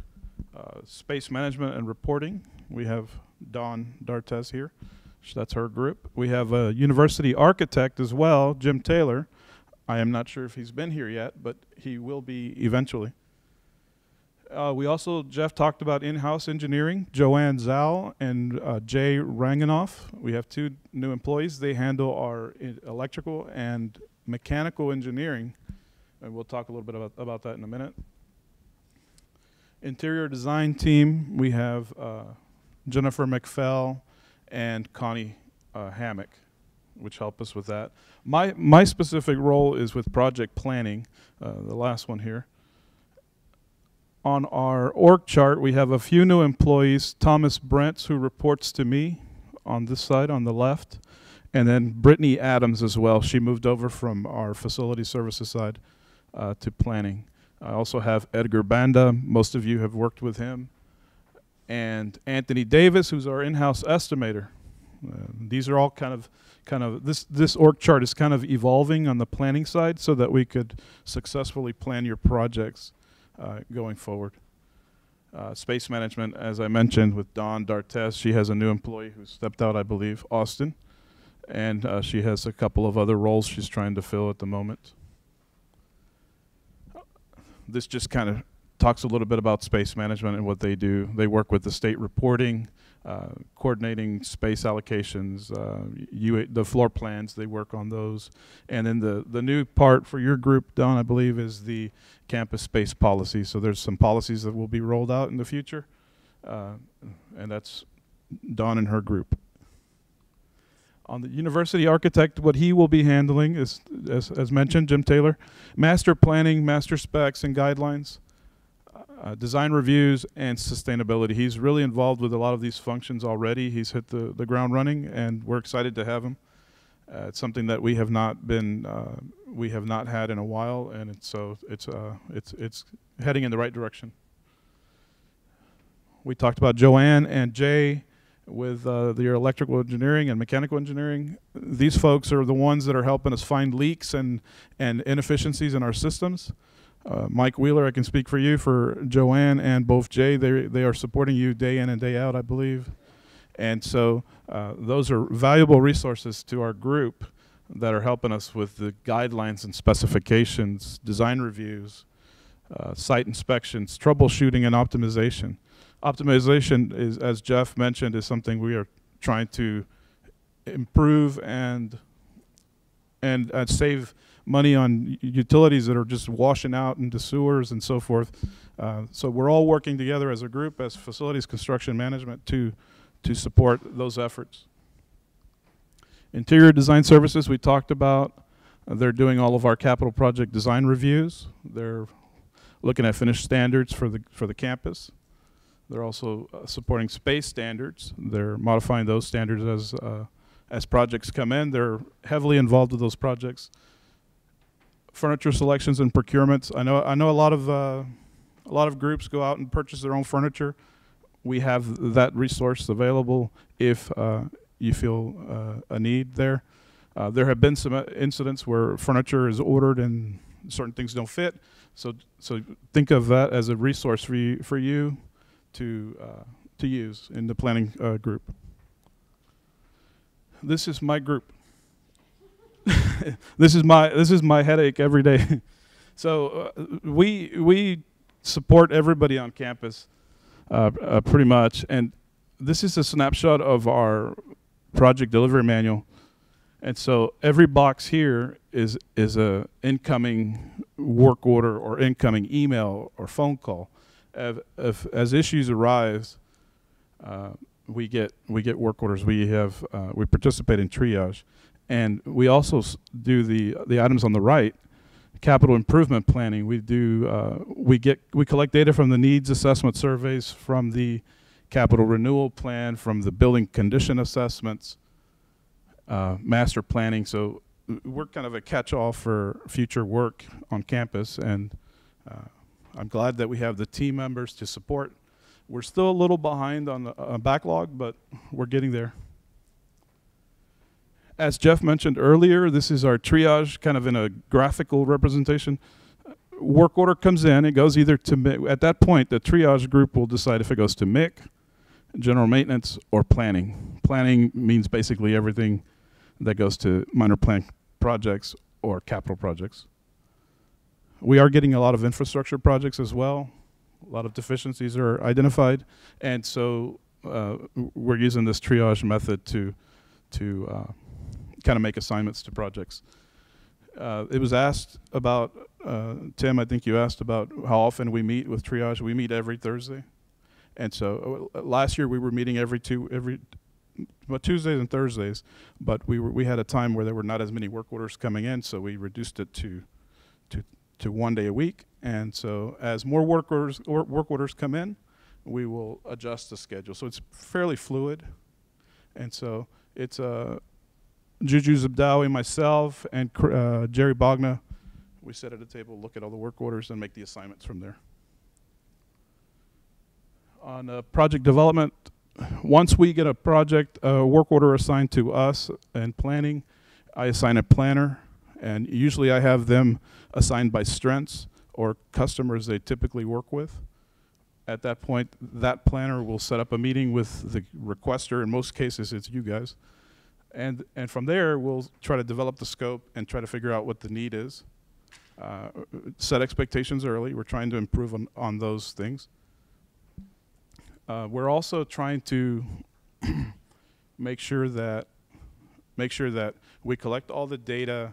Space management and reporting. We have Don D'Artes here. That's her group. We have a university architect as well, Jim Taylor. I am not sure if he's been here yet, but he will be eventually. We also, Jeff talked about in-house engineering, Joanne Zhao and Jay Ranganoff. We have 2 new employees. They handle our electrical and mechanical engineering, and we'll talk a little bit about that in a minute. Interior design team, we have Jennifer McFell and Connie Hammock, which help us with that. My specific role is with project planning, the last one here. On our org chart, we have a few new employees. Thomas Brents, who reports to me on this side on the left, and then Brittany Adams as well. She moved over from our facility services side to planning. I also have Edgar Banda. Most of you have worked with him. And Anthony Davis, who's our in-house estimator. These are all kind of this org chart is kind of evolving on the planning side so that we could successfully plan your projects going forward. Space management, as I mentioned, with Dawn D'Artes, she has a new employee who stepped out, I believe, Austin, and she has a couple of other roles she's trying to fill at the moment. This just kind of talks a little bit about space management and what they do. They work with the state reporting, coordinating space allocations, the floor plans, they work on those. And then the new part for your group, Don, I believe, is the campus space policy. So there's some policies that will be rolled out in the future, and that's Dawn and her group. On the university architect, what he will be handling is, as mentioned, Jim Taylor, master planning, master specs and guidelines, design reviews, and sustainability. He's really involved with a lot of these functions already. He's hit the ground running, and we're excited to have him. It's something that we have not had in a while, and it's heading in the right direction. We talked about Joanne and Jay with their electrical engineering and mechanical engineering. These folks are the ones that are helping us find leaks and inefficiencies in our systems. Mike Wheeler, I can speak for you, for Joanne and both Jay. They are supporting you day in and day out, I believe. And so those are valuable resources to our group that are helping us with the guidelines and specifications, design reviews, site inspections, troubleshooting, and optimization. Optimization is, as Jeff mentioned, is something we are trying to improve and save money on utilities that are just washing out into sewers and so forth. So we're all working together as a group, as facilities construction management, to support those efforts. Interior design services, we talked about. They're doing all of our capital project design reviews. They're looking at finished standards for the campus. They're also supporting space standards. They're modifying those standards as projects come in. They're heavily involved with those projects. Furniture selections and procurements. I know a lot of groups go out and purchase their own furniture. We have that resource available if you feel a need there. There have been some incidents where furniture is ordered and certain things don't fit. So think of that as a resource for you to use in the planning group. This is my group. This is my headache every day. So we support everybody on campus pretty much, and this is a snapshot of our project delivery manual. And so every box here is a incoming work order or incoming email or phone call. As issues arise, we get work orders. We participate in triage, and we also do the items on the right, capital improvement planning. We collect data from the needs assessment surveys, from the capital renewal plan, from the building condition assessments, master planning. So we're kind of a catch-all for future work on campus, and I'm glad that we have the team members to support. We're still a little behind on the backlog, but we're getting there. As Jeff mentioned earlier, this is our triage, kind of in a graphical representation. Work order comes in, it goes either to MIC. At that point, the triage group will decide if it goes to MIC, general maintenance, or planning. Planning means basically everything that goes to minor plan projects or capital projects. We are getting a lot of infrastructure projects as well. A lot of deficiencies are identified, and so we're using this triage method to kind of make assignments to projects. It was asked about, Tim, I think you asked about how often we meet with triage. We meet every Thursday. And so last year we were meeting every Tuesdays and Thursdays, but we had a time where there were not as many work orders coming in, so we reduced it to 1 day a week. And so as more work orders come in, we will adjust the schedule. So it's fairly fluid. And so it's Juju Zabdawi, myself, and Jerry Bogna. We sit at a table, look at all the work orders, and make the assignments from there. On project development, once we get a project work order assigned to us in planning, I assign a planner, and usually I have them assigned by strengths or customers they typically work with. At that point, that planner will set up a meeting with the requester. In most cases, it's you guys. And from there, we'll try to develop the scope and try to figure out what the need is. Set expectations early. We're trying to improve on those things. We're also trying to make sure that we collect all the data.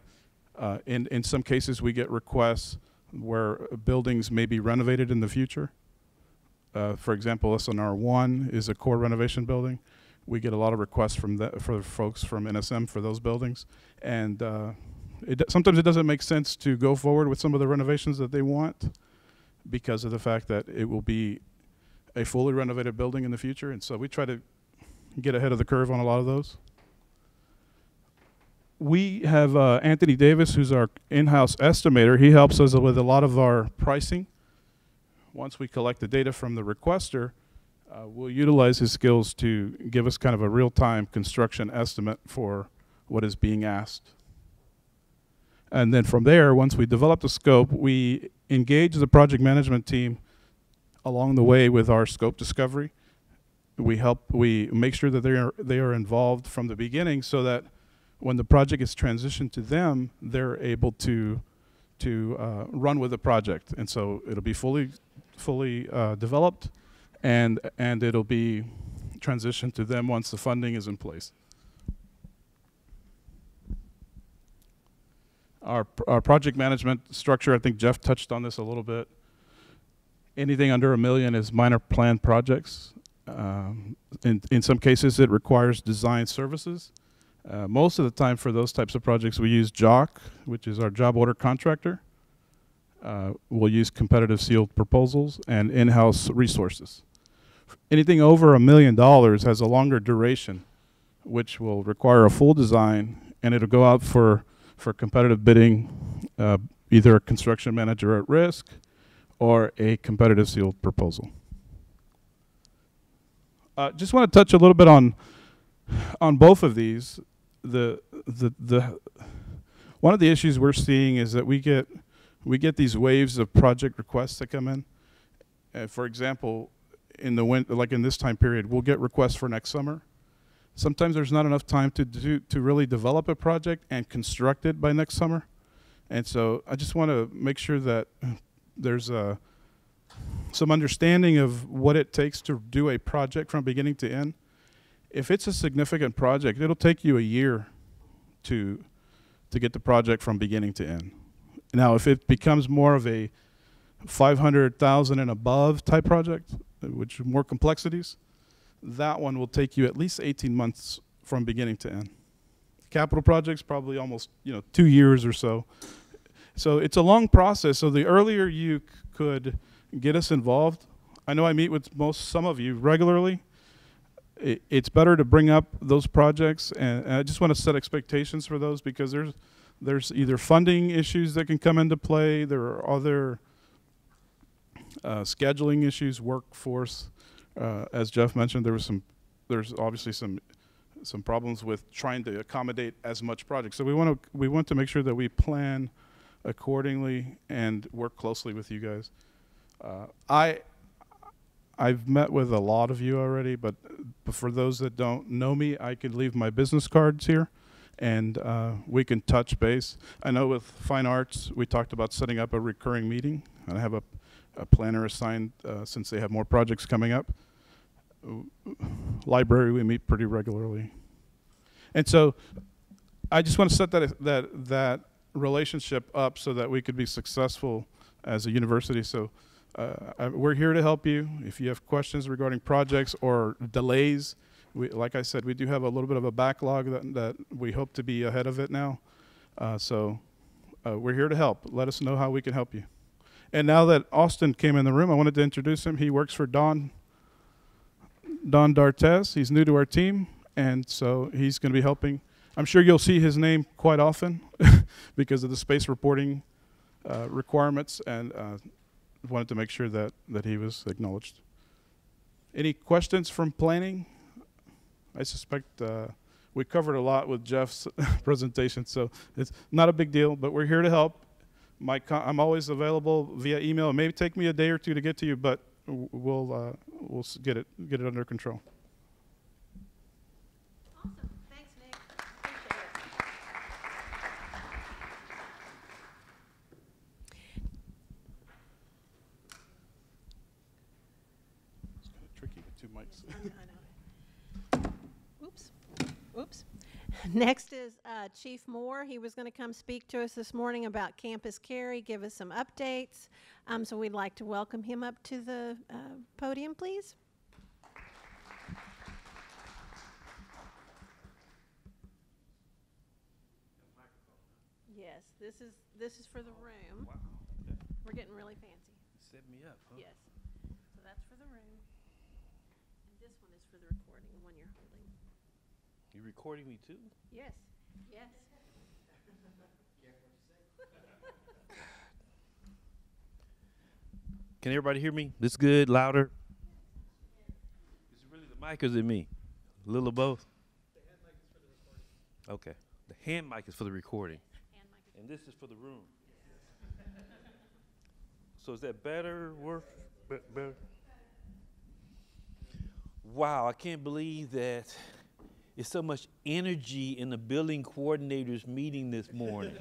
In some cases, we get requests where buildings may be renovated in the future. For example, SNR 1 is a core renovation building. We get a lot of requests for folks from NSM for those buildings, and sometimes it doesn't make sense to go forward with some of the renovations that they want because of the fact that it will be a fully renovated building in the future, and so we try to get ahead of the curve on a lot of those. We have Anthony Davis, who's our in-house estimator. He helps us with a lot of our pricing. Once we collect the data from the requester, we'll utilize his skills to give us kind of a real-time construction estimate for what is being asked. And then from there, once we develop the scope, we engage the project management team along the way with our scope discovery. We make sure that they are involved from the beginning so that when the project is transitioned to them, they're able to run with the project. And so it'll be fully developed, and it'll be transitioned to them once the funding is in place. Our project management structure, I think Jeff touched on this a little bit. Anything under $1 million is minor planned projects. In some cases, it requires design services. Most of the time for those types of projects, we use JOC, which is our job order contractor. We'll use competitive sealed proposals and in-house resources. Anything over $1 million has a longer duration, which will require a full design, and it'll go out for competitive bidding, either a construction manager at risk or a competitive sealed proposal. Just want to touch a little bit on both of these. One of the issues we're seeing is that we get these waves of project requests that come in. For example, in the like in this time period, we'll get requests for next summer. Sometimes there's not enough time to really develop a project and construct it by next summer. And so I just want to make sure that there's some understanding of what it takes to do a project from beginning to end. If it's a significant project, it'll take you a year to get the project from beginning to end. Now, if it becomes more of a 500,000 and above type project, which more complexities, that one will take you at least 18 months from beginning to end. Capital projects, probably almost 2 years or so. So it's a long process. So the earlier you could get us involved, I know I meet with some of you regularly. It's better to bring up those projects, and I just want to set expectations for those because there's either funding issues that can come into play, there are other scheduling issues, workforce. As Jeff mentioned, there's obviously some problems with trying to accommodate as much project. So we want to make sure that we plan accordingly and work closely with you guys. I've met with a lot of you already, but for those that don't know me, I could leave my business cards here, and we can touch base. I know with Fine Arts, we talked about setting up a recurring meeting. I have a planner assigned since they have more projects coming up. Library, we meet pretty regularly. And so I just want to set that relationship up so that we could be successful as a university. So we're here to help you. If you have questions regarding projects or delays, like I said, we do have a little bit of a backlog that we hope to be ahead of it now. So we're here to help. Let us know how we can help you. And now that Austin came in the room, I wanted to introduce him. He works for Don D'Artes. He's new to our team, and so he's going to be helping. I'm sure you'll see his name quite often because of the space reporting requirements, and wanted to make sure that he was acknowledged. Any questions from planning? I suspect we covered a lot with Jeff's presentation, so it's not a big deal, but we're here to help. I'm always available via email. It may take me a day or two to get to you, but we'll get it under control. Awesome. Thanks, Nick. Appreciate it. It's kind of tricky with two mics. I know. Oops. Oops. Next is Chief Moore. He was going to come speak to us this morning about Campus Carry, give us some updates. So we'd like to welcome him up to the podium, please. Yes, this is for the room. Wow. Okay. We're getting really fancy. Set me up, huh? Yes. So that's for the room. And this one is for the recording, the one you're holding. You recording me too? Yes. Yes. Can everybody hear me? This good? Louder? Is it really the mic or is it me? A little of both? The hand mic is for the recording. Okay. The hand mic is for the recording. And this is for the room. So is that better? Worse? Better? Wow, I can't believe that there's so much energy in the building coordinators meeting this morning.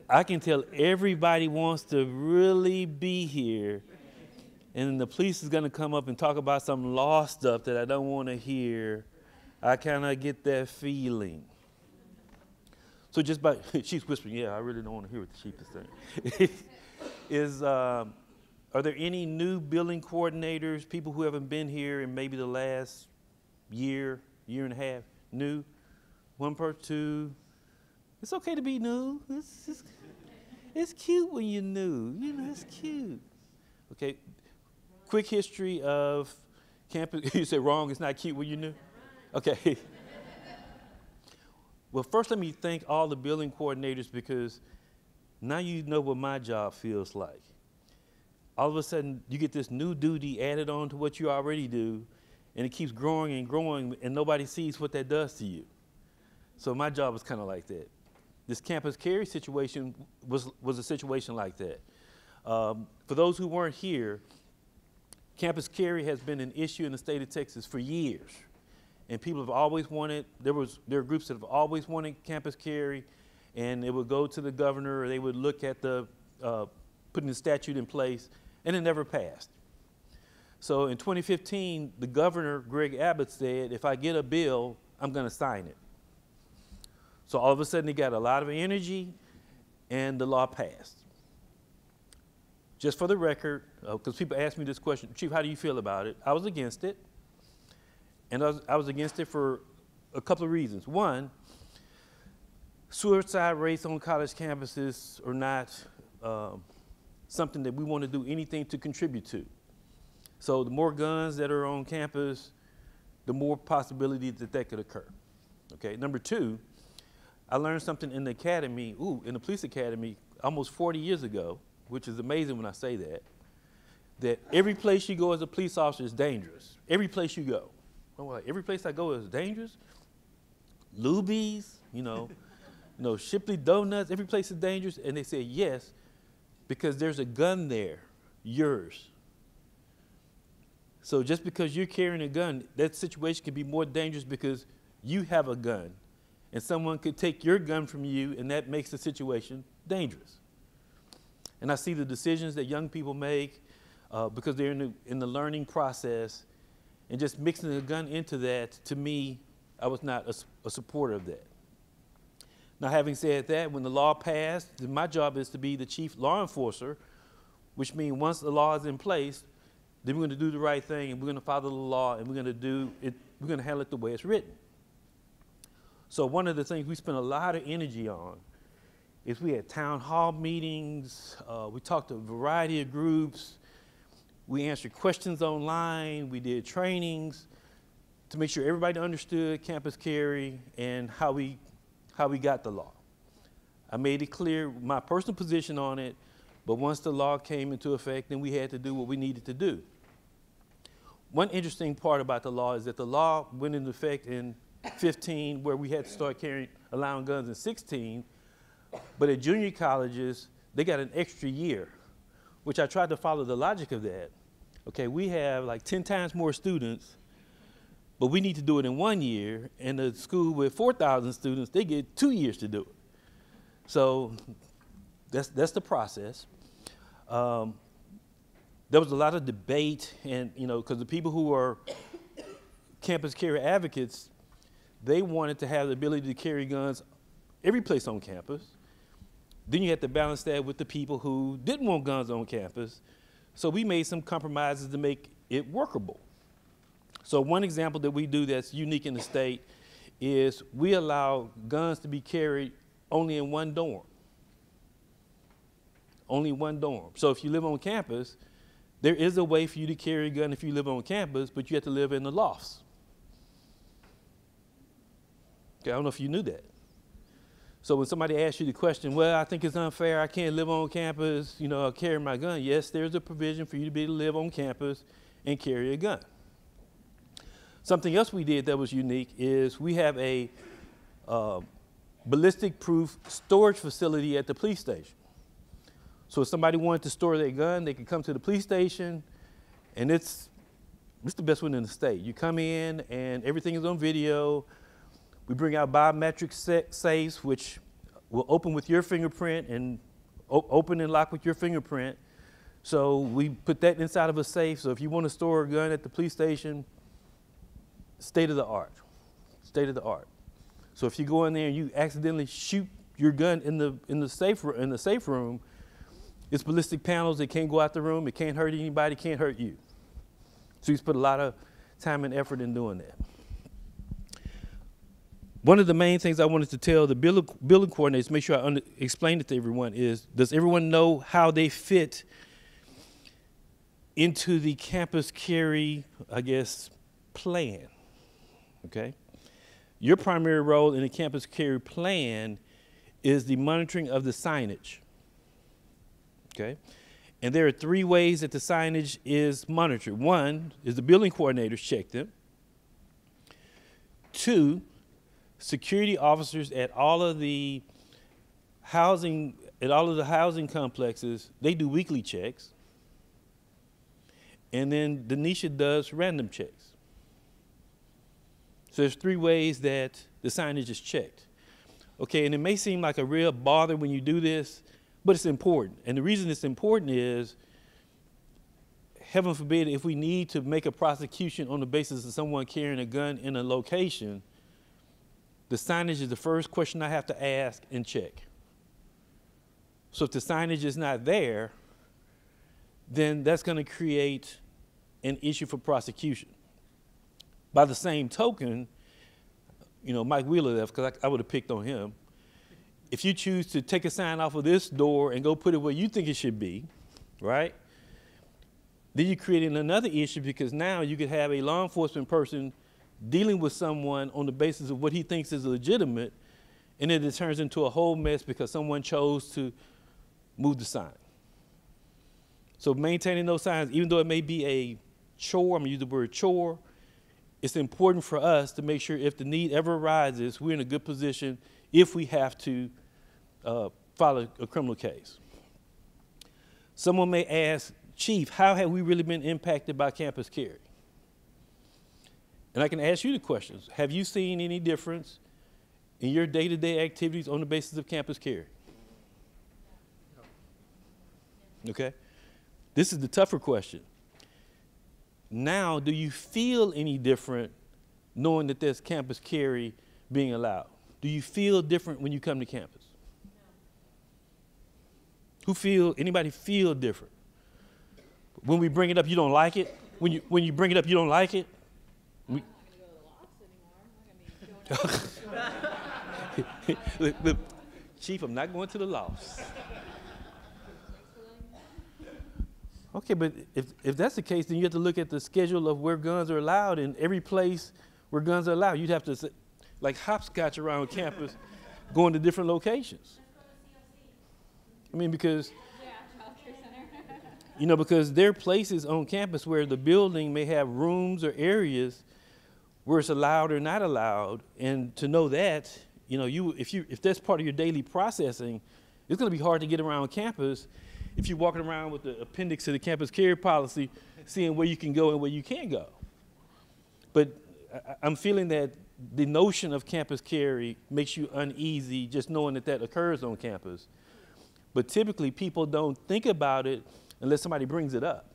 I can tell everybody wants to really be here, and the police is going to come up and talk about some law stuff that I don't want to hear. I kind of get that feeling. So just by, she's whispering, yeah, I really don't want to hear what the chief is saying. Are there any new building coordinators, people who haven't been here in maybe the last year and a half, new? One person, two. It's okay to be new. It's cute when you're new. You know, it's cute. Okay, quick history of campus. You say wrong, it's not cute when you're new? Okay. Well, first let me thank all the building coordinators because now you know what my job feels like. All of a sudden, you get this new duty added on to what you already do, and it keeps growing and growing, and nobody sees what that does to you. So my job was kind of like that. This Campus Carry situation was a situation like that. For those who weren't here, Campus Carry has been an issue in the state of Texas for years. And people have always wanted, there are groups that have always wanted Campus Carry, and it would go to the governor, or they would look at the putting the statute in place, and it never passed. So in 2015, the governor, Greg Abbott, said, if I get a bill, I'm going to sign it. So all of a sudden, he got a lot of energy, and the law passed. Just for the record, because people ask me this question, Chief, how do you feel about it? I was against it, and I was against it for a couple of reasons. One, suicide rates on college campuses are not something that we want to do anything to contribute to. So the more guns that are on campus, the more possibility that could occur. Okay, number two, I learned something in the academy, in the police academy, almost 40 years ago, which is amazing when I say that every place you go as a police officer is dangerous. Every place you go. I'm like, every place I go is dangerous? Luby's, Shipley Donuts, every place is dangerous? And they say yes, because there's a gun there yours. So just because you're carrying a gun, that situation can be more dangerous because you have a gun. And someone could take your gun from you, and that makes the situation dangerous. And I see the decisions that young people make because they're in the learning process, and just mixing a gun into that, to me, I was not a supporter of that. Now, having said that, when the law passed, then my job is to be the chief law enforcer, which means once the law is in place, then we're going to do the right thing, and we're going to follow the law, and we're going to handle it the way it's written. So one of the things we spent a lot of energy on is we had town hall meetings, we talked to a variety of groups, we answered questions online, we did trainings to make sure everybody understood campus carry and how we got the law. I made it clear my personal position on it, but once the law came into effect, then we had to do what we needed to do. One interesting part about the law is that the law went into effect in 15, where we had to start allowing guns in 16, but at junior colleges, they got an extra year, which I tried to follow the logic of that. Okay, we have like 10 times more students, but we need to do it in 1 year, and a school with 4,000 students, they get 2 years to do it. So that's the process. There was a lot of debate, and because the people who are campus carry advocates, they wanted to have the ability to carry guns every place on campus. Then you had to balance that with the people who didn't want guns on campus. So we made some compromises to make it workable. So one example that we do that's unique in the state is we allow guns to be carried only in one dorm. Only one dorm. So if you live on campus, there is a way for you to carry a gun if you live on campus, but you have to live in the lofts. Okay, I don't know if you knew that. So when somebody asks you the question, well, I think it's unfair, I can't live on campus, I'll carry my gun. Yes, there's a provision for you to be able to live on campus and carry a gun. Something else we did that was unique is we have a ballistic-proof storage facility at the police station. So if somebody wanted to store their gun, they could come to the police station, and it's the best one in the state. You come in, and everything is on video. We bring out biometric safes, which will open with your fingerprint and open and lock with your fingerprint. So we put that inside of a safe. So if you want to store a gun at the police station, state of the art, state of the art. So if you go in there and you accidentally shoot your gun in the safe room, it's ballistic panels. It can't go out the room. It can't hurt anybody. It can't hurt you. So he's put a lot of time and effort in doing that. One of the main things I wanted to tell the building coordinators, make sure I explain it to everyone, is does everyone know how they fit into the campus carry, plan? Okay? Your primary role in the campus carry plan is the monitoring of the signage. Okay? And there are 3 ways that the signage is monitored. 1 is the building coordinators check them. 2, security officers at all of the housing complexes, they do weekly checks. And then Denisha does random checks. So there's 3 ways that the signage is checked. Okay, and it may seem like a real bother when you do this, but it's important. And the reason it's important is, heaven forbid, if we need to make a prosecution on the basis of someone carrying a gun in a location, the signage is the first question I have to ask and check. So if the signage is not there, then that's going to create an issue for prosecution. By the same token, Mike Wheeler left because I would have picked on him. If you choose to take a sign off of this door and go put it where you think it should be, right? Then you're creating another issue because now you could have a law enforcement person dealing with someone on the basis of what he thinks is legitimate, and then it turns into a whole mess because someone chose to move the sign. So maintaining those signs, even though it may be a chore, I'm gonna use the word chore, it's important for us to make sure if the need ever arises, we're in a good position if we have to file a criminal case. Someone may ask, Chief, how have we really been impacted by campus carry? And I can ask you the questions. Have you seen any difference in your day-to-day activities on the basis of campus carry? Okay? This is the tougher question. Now, do you feel any different knowing that there's campus carry being allowed? Do you feel different when you come to campus? Anybody feel different? When we bring it up, you don't like it? When you bring it up, you don't like it? I'm not gonna go to the lofts anymore. I'm not gonna be going Look, Chief, I'm not going to the lofts. Okay, but if that's the case, then you have to look at the schedule of where guns are allowed, and every place where guns are allowed, you'd have to, like, hopscotch around campus, going to different locations. I mean, because, you know, because there are places on campus where the building may have rooms or areas where it's allowed or not allowed, and to know that, you know, if that's part of your daily processing, it's going to be hard to get around campus if you're walking around with the appendix to the campus carry policy, seeing where you can go and where you can't go. But I'm feeling that the notion of campus carry makes you uneasy just knowing that that occurs on campus. But typically, people don't think about it unless somebody brings it up.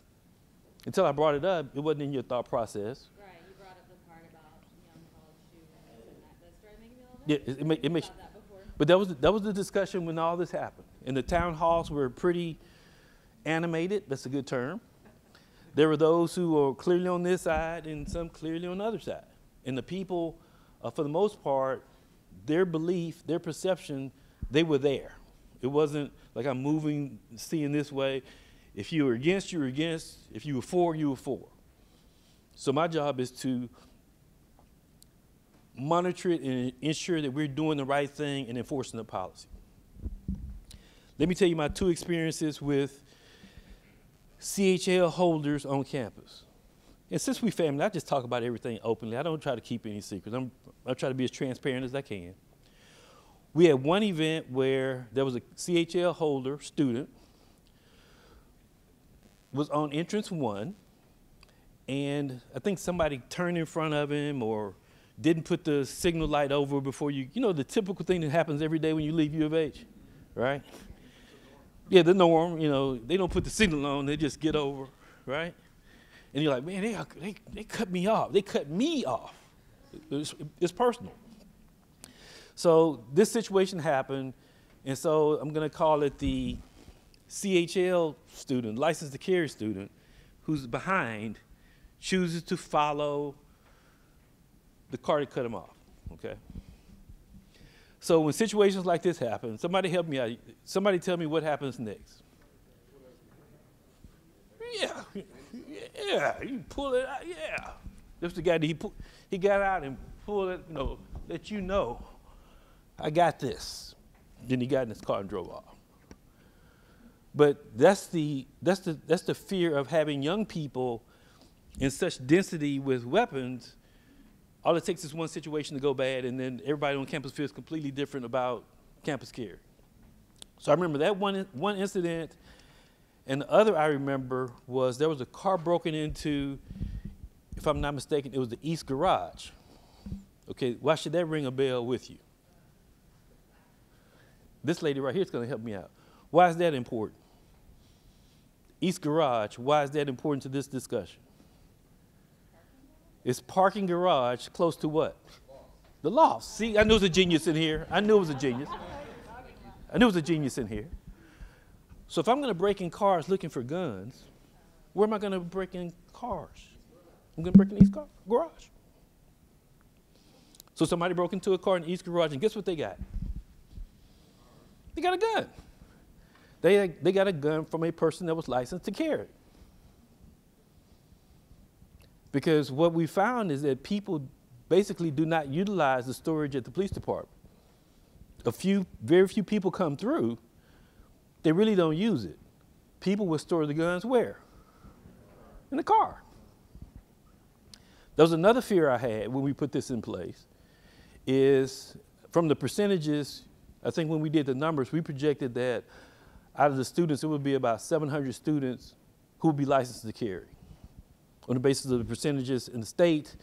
Until I brought it up, it wasn't in your thought process. Right, you brought up the part about young college students and that started making me a little bit. Yeah, it makes. That before. But that was the discussion when all this happened. And the town halls were pretty animated. That's a good term. There were those who were clearly on this side and some clearly on the other side. And the people, for the most part, their belief, their perception, they were there. It wasn't like I'm moving, seeing this way. If you were against, you were against. If you were for, you were for. So my job is to monitor it and ensure that we're doing the right thing and enforcing the policy. Let me tell you my two experiences with CHL holders on campus. And since we family, I just talk about everything openly. I don't try to keep any secrets. I try to be as transparent as I can. We had one event where there was a CHL holder student was on entrance 1, and I think somebody turned in front of him or didn't put the signal light over before you know, the typical thing that happens every day when you leave U of H, right? Yeah, the norm, you know, they don't put the signal on, they just get over, right? And you're like, man, they cut me off. They cut me off. It's personal. So this situation happened, and so I'm going to call it the CHL student, licensed to carry student, who's behind, chooses to follow the car that cut him off, okay? So when situations like this happen, somebody help me out. Somebody tell me what happens next. Yeah, you pull it out, yeah. This was the guy that he got out and pulled it, you know, let you know, I got this. Then he got in his car and drove off. But that's the fear of having young people in such density with weapons. All it takes is one situation to go bad, and then everybody on campus feels completely different about campus carry. So I remember that one incident, and the other I remember was there was a car broken into, if I'm not mistaken, it was the East Garage. Okay, why should that ring a bell with you? This lady right here is going to help me out. Why is that important? East Garage, why is that important to this discussion? It's parking garage close to what? The loft. See, I knew it was a genius in here. I knew it was a genius. I knew it was a genius in here. So if I'm going to break in cars looking for guns, where am I going to break in cars? I'm going to break in East Garage. So somebody broke into a car in East Garage, and guess what they got? They got a gun. They got a gun from a person that was licensed to carry. Because what we found is that people basically do not utilize the storage at the police department. Very few people come through, they really don't use it. People will store the guns where? In the car. There was another fear I had when we put this in place, is from the percentages, I think when we did the numbers, we projected that out of the students, it would be about 700 students who will be licensed to carry. On the basis of the percentages in the state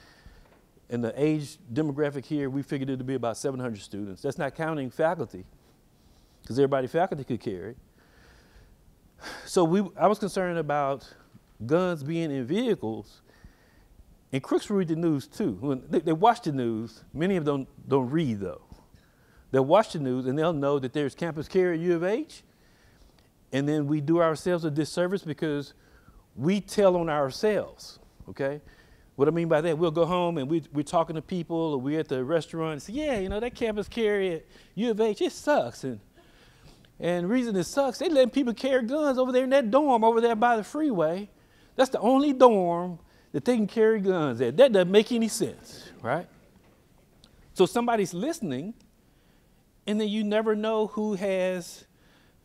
and the age demographic here, we figured it to be about 700 students. That's not counting faculty, because everybody faculty could carry. So I was concerned about guns being in vehicles, and crooks read the news too. When they watch the news, many of them don't read though. They'll watch the news and they'll know that there's campus carry at U of H, and then we do ourselves a disservice because we tell on ourselves, okay? What I mean by that, we'll go home and we're talking to people, or we're at the restaurant and say, yeah, you know, that campus carry at U of H, it sucks. And the reason it sucks, they letting people carry guns over there in that dorm over there by the freeway. That's the only dorm that they can carry guns at. That doesn't make any sense, right? So somebody's listening, and then you never know who has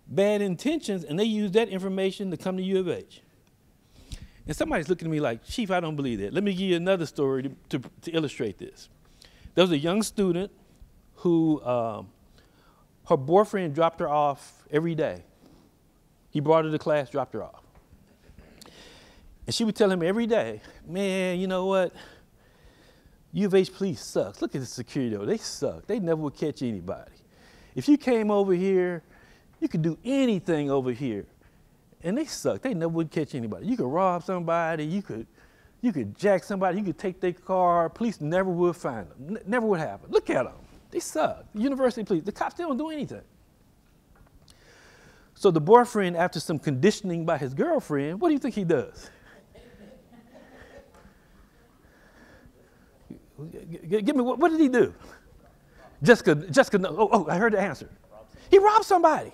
bad intentions, and they use that information to come to U of H. And somebody's looking at me like, Chief, I don't believe that. Let me give you another story to illustrate this. There was a young student who, her boyfriend dropped her off every day. He brought her to class, dropped her off. And she would tell him every day, man, you know what? U of H police sucks. Look at the security though, they suck. They never would catch anybody. If you came over here, you could do anything over here. And they suck. They never would catch anybody. You could rob somebody. You could jack somebody. You could take their car. Police never would find them. Never would happen. Look at them. They suck. University police. The cops, they don't do anything. So the boyfriend, after some conditioning by his girlfriend, what do you think he does? Give me, what did he do? Jessica, oh, I heard the answer. He robbed somebody.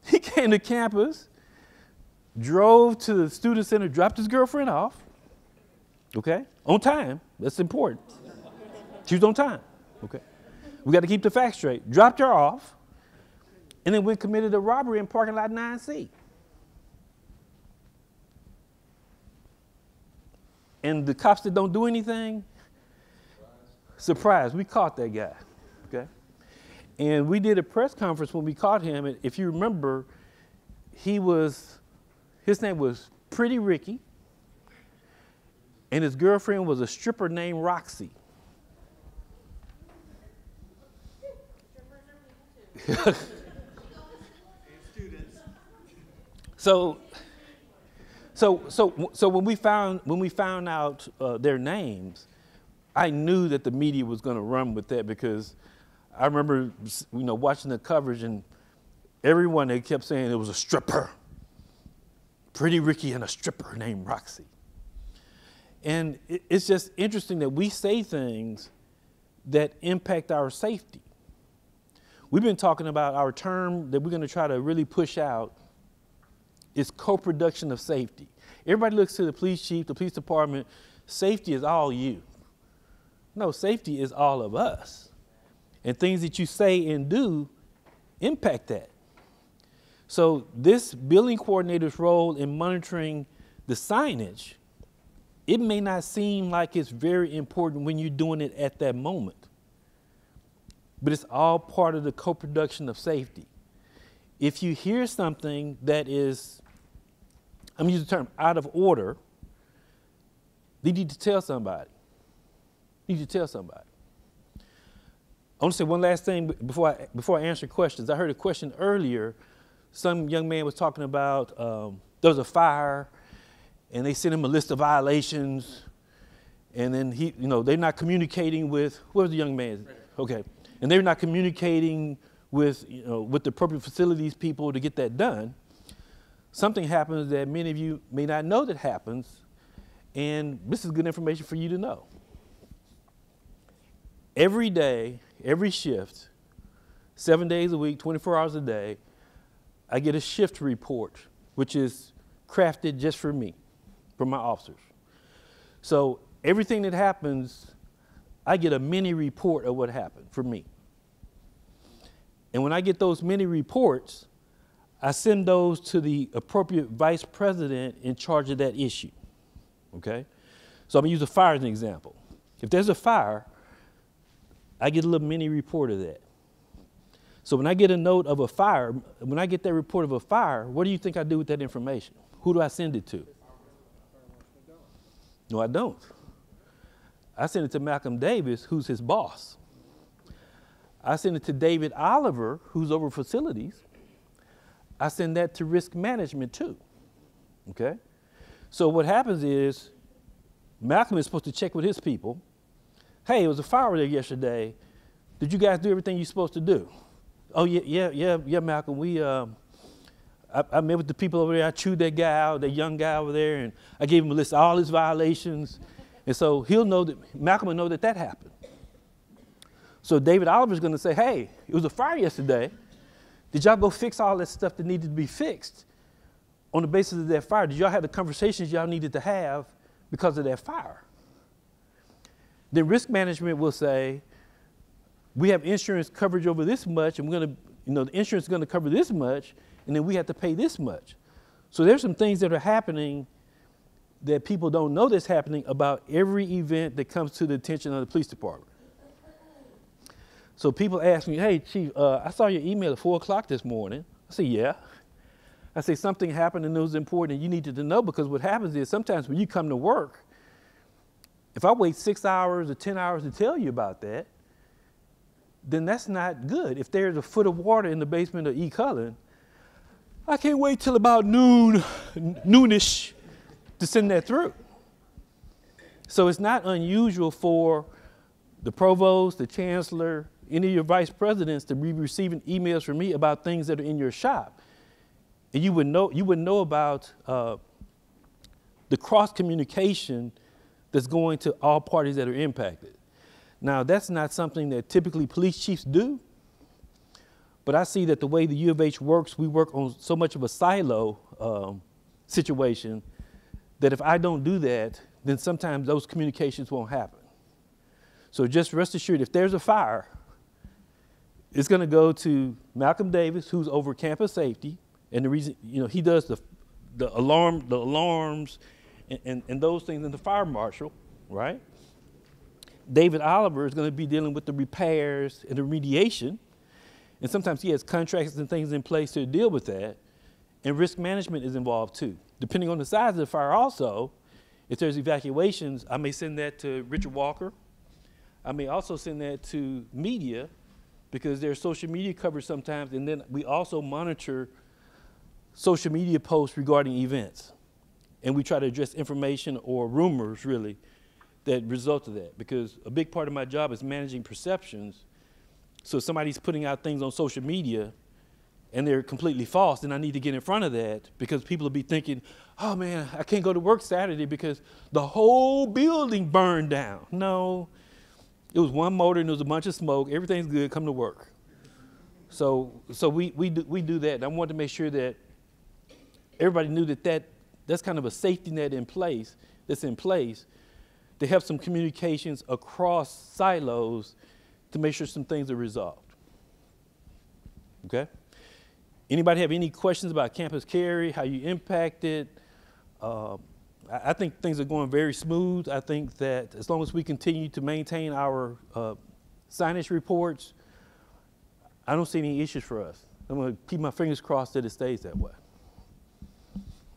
He came to campus, drove to the student center, dropped his girlfriend off, okay? On time, that's important. She was on time, okay? We got to keep the facts straight. Dropped her off, and then went committed a robbery in parking lot 9C. And the cops that don't do anything, surprise, we caught that guy, okay? And we did a press conference when we caught him. And if you remember, his name was Pretty Ricky, and his girlfriend was a stripper named Roxy. So when we found out their names, I knew that the media was going to run with that, because I remember, watching the coverage, and everyone, they kept saying it was a stripper. Pretty Ricky and a stripper named Roxy. And it's just interesting that we say things that impact our safety. We've been talking about our term that we're going to try to really push out is co-production of safety. Everybody looks to the police chief, the police department. Safety is all you. No, safety is all of us. And things that you say and do impact that. So this building coordinator's role in monitoring the signage, it may not seem like it's very important when you're doing it at that moment, but it's all part of the co-production of safety. If you hear something that is, I'm using the term out of order, you need to tell somebody. You need to tell somebody. I want to say one last thing before I answer questions. I heard a question earlier. Some young man was talking about there was a fire, and they sent him a list of violations, and then they're not communicating with, what was the young man? Okay, and they're not communicating with the appropriate facilities people to get that done. Something happens that many of you may not know that happens, and this is good information for you to know. Every day, every shift, 7 days a week, 24 hours a day, I get a shift report, which is crafted just for me, from my officers. So everything that happens, I get a mini report of what happened for me. And when I get those mini reports, I send those to the appropriate vice president in charge of that issue, okay? So I'm gonna use a fire as an example. If there's a fire, I get a little mini report of that. So when I get a note of a fire, when I get that report of a fire, what do you think I do with that information? Who do I send it to? No, I don't. I send it to Malcolm Davis, who's his boss. I send it to David Oliver, who's over facilities. I send that to risk management too, okay? So what happens is Malcolm is supposed to check with his people. Hey, it was a fire there yesterday. Did you guys do everything you're supposed to do? Oh, yeah, Malcolm, I met with the people over there. I chewed that guy out, that young guy over there, and I gave him a list of all his violations. And so he'll know that, Malcolm will know that that happened. So David Oliver's gonna say, hey, it was a fire yesterday. Did y'all go fix all that stuff that needed to be fixed on the basis of that fire? Did y'all have the conversations y'all needed to have because of that fire? Then risk management will say, we have insurance coverage over this much, and we're gonna, the insurance is gonna cover this much, and then we have to pay this much. So there's some things that are happening that people don't know that's happening about every event that comes to the attention of the police department. So people ask me, hey, Chief, I saw your email at 4 o'clock this morning. I say, yeah. I say, something happened and it was important and you needed to know, because what happens is sometimes when you come to work, if I wait 6 hours or 10 hours to tell you about that, then that's not good. If there's a foot of water in the basement of E. Cullen, I can't wait till about noonish to send that through. So it's not unusual for the provost, the chancellor, any of your vice presidents to be receiving emails from me about things that are in your shop. And you would know about the cross communication that's going to all parties that are impacted. Now, that's not something that typically police chiefs do, but I see that the way the U of H works, we work on so much of a silo situation that if I don't do that, then sometimes those communications won't happen. So just rest assured, if there's a fire, it's going to go to Malcolm Davis, who's over campus safety, and the reason, he does the alarms and those things, and the fire marshal, right? David Oliver is going to be dealing with the repairs and the remediation, and sometimes he has contracts and things in place to deal with that, and risk management is involved too. Depending on the size of the fire also, if there's evacuations, I may send that to Richard Walker. I may also send that to media, because there's social media coverage sometimes, and then we also monitor social media posts regarding events. And we try to address information or rumors, really, that result of that, because a big part of my job is managing perceptions. So if somebody's putting out things on social media and they're completely false, then I need to get in front of that, because people will be thinking, oh man, I can't go to work Saturday because the whole building burned down. No, it was one motor and there was a bunch of smoke. Everything's good, come to work. So we do that. And I wanted to make sure that everybody knew that's kind of a safety net that's in place to have some communications across silos to make sure some things are resolved. Okay? Anybody have any questions about Campus Carry, how you impact it? I think things are going very smooth. I think that as long as we continue to maintain our signage reports, I don't see any issues for us. I'm going to keep my fingers crossed that it stays that way.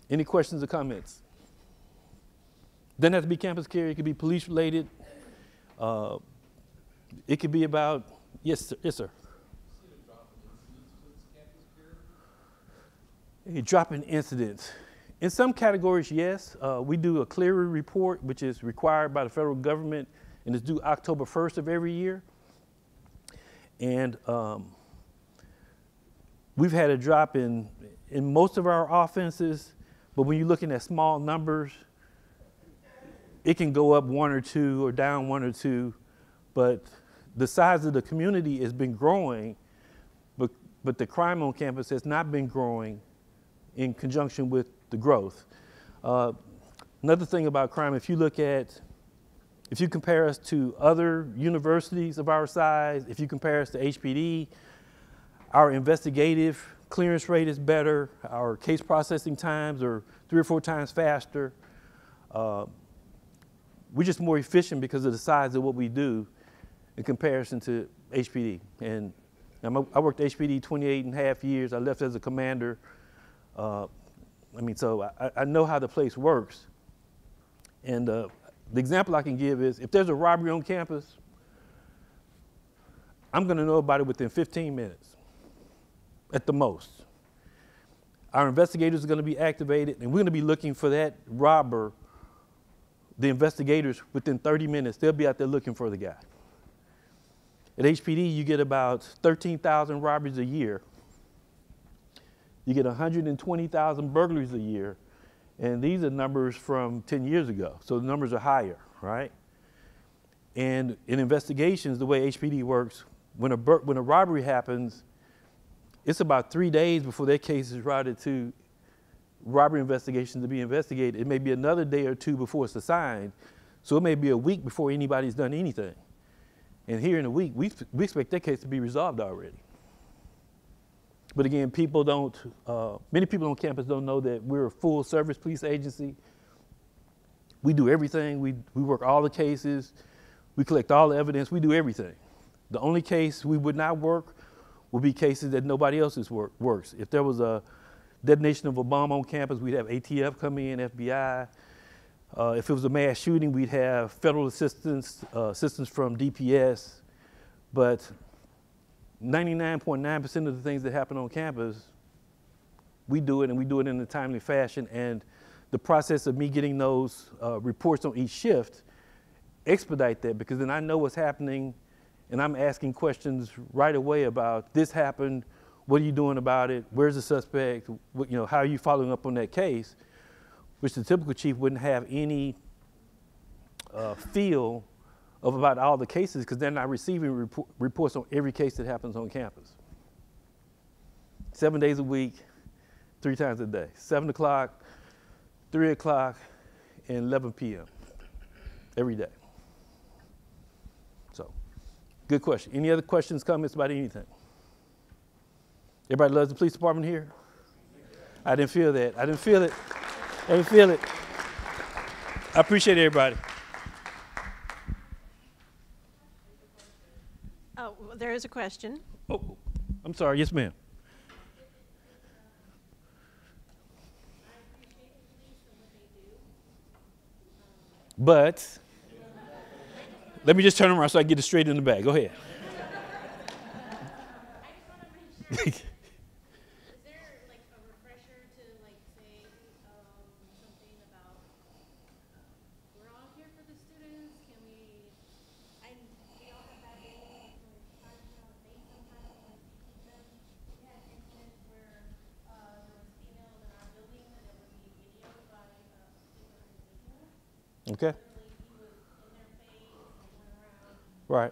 Any questions or comments? Doesn't have to be Campus Carry. It could be police related. It could be about, yes, sir. A drop in incidents. In some categories, yes. We do a Clery report, which is required by the federal government, and it's due October 1st of every year. And we've had a drop in most of our offenses, but when you're looking at small numbers, it can go up 1 or 2 or down 1 or 2, but the size of the community has been growing, but the crime on campus has not been growing in conjunction with the growth. Another thing about crime, if you compare us to other universities of our size, if you compare us to HPD, our investigative clearance rate is better, our case processing times are 3 or 4 times faster. We're just more efficient because of the size of what we do in comparison to HPD. And I worked HPD 28 and a half years. I left as a commander. So I know how the place works. And the example I can give is if there's a robbery on campus, I'm going to know about it within 15 minutes at the most. Our investigators are going to be activated, and we're going to be looking for that robber, the investigators, within 30 minutes. They'll be out there looking for the guy. At HPD, you get about 13,000 robberies a year. You get 120,000 burglaries a year. And these are numbers from 10 years ago. So the numbers are higher, right? And in investigations, the way HPD works, when a robbery happens, it's about 3 days before that case is routed to robbery investigation to be investigated. It may be another day or two before it's assigned. So it may be a week before anybody's done anything. And here in a week, we expect that case to be resolved already. But again, many people on campus don't know that we're a full service police agency. We do everything. We work all the cases. We collect all the evidence. We do everything. The only case we would not work would be cases that nobody else works. If there was a detonation of a bomb on campus, we'd have ATF come in, FBI. If it was a mass shooting, we'd have federal assistance from DPS. But 99.9% of the things that happen on campus, we do it, and we do it in a timely fashion. And the process of me getting those reports on each shift expedite that, because then I know what's happening, and I'm asking questions right away about this happened, what are you doing about it, where's the suspect, how are you following up on that case, which the typical chief wouldn't have any feel of about all the cases, because they're not receiving reports on every case that happens on campus. 7 days a week, 3 times a day, 7 o'clock, 3 o'clock, and 11 p.m. every day. So, good question. Any other questions, comments about anything? Everybody loves the police department here? I didn't feel that. I didn't feel it. I didn't feel it. I appreciate everybody. Oh, well, there is a question. Oh, I'm sorry. Yes, ma'am. But let me just turn around so I can get it straight in the bag. Go ahead. Is there like a refresher to like say something about we're all here for the students? Can we? We all have that day when it's time to they sometimes when we keep them. We had incidents where there was females in our building and it would be videoed by a particular individual. Okay. Literally, he was in their face and went around. Right.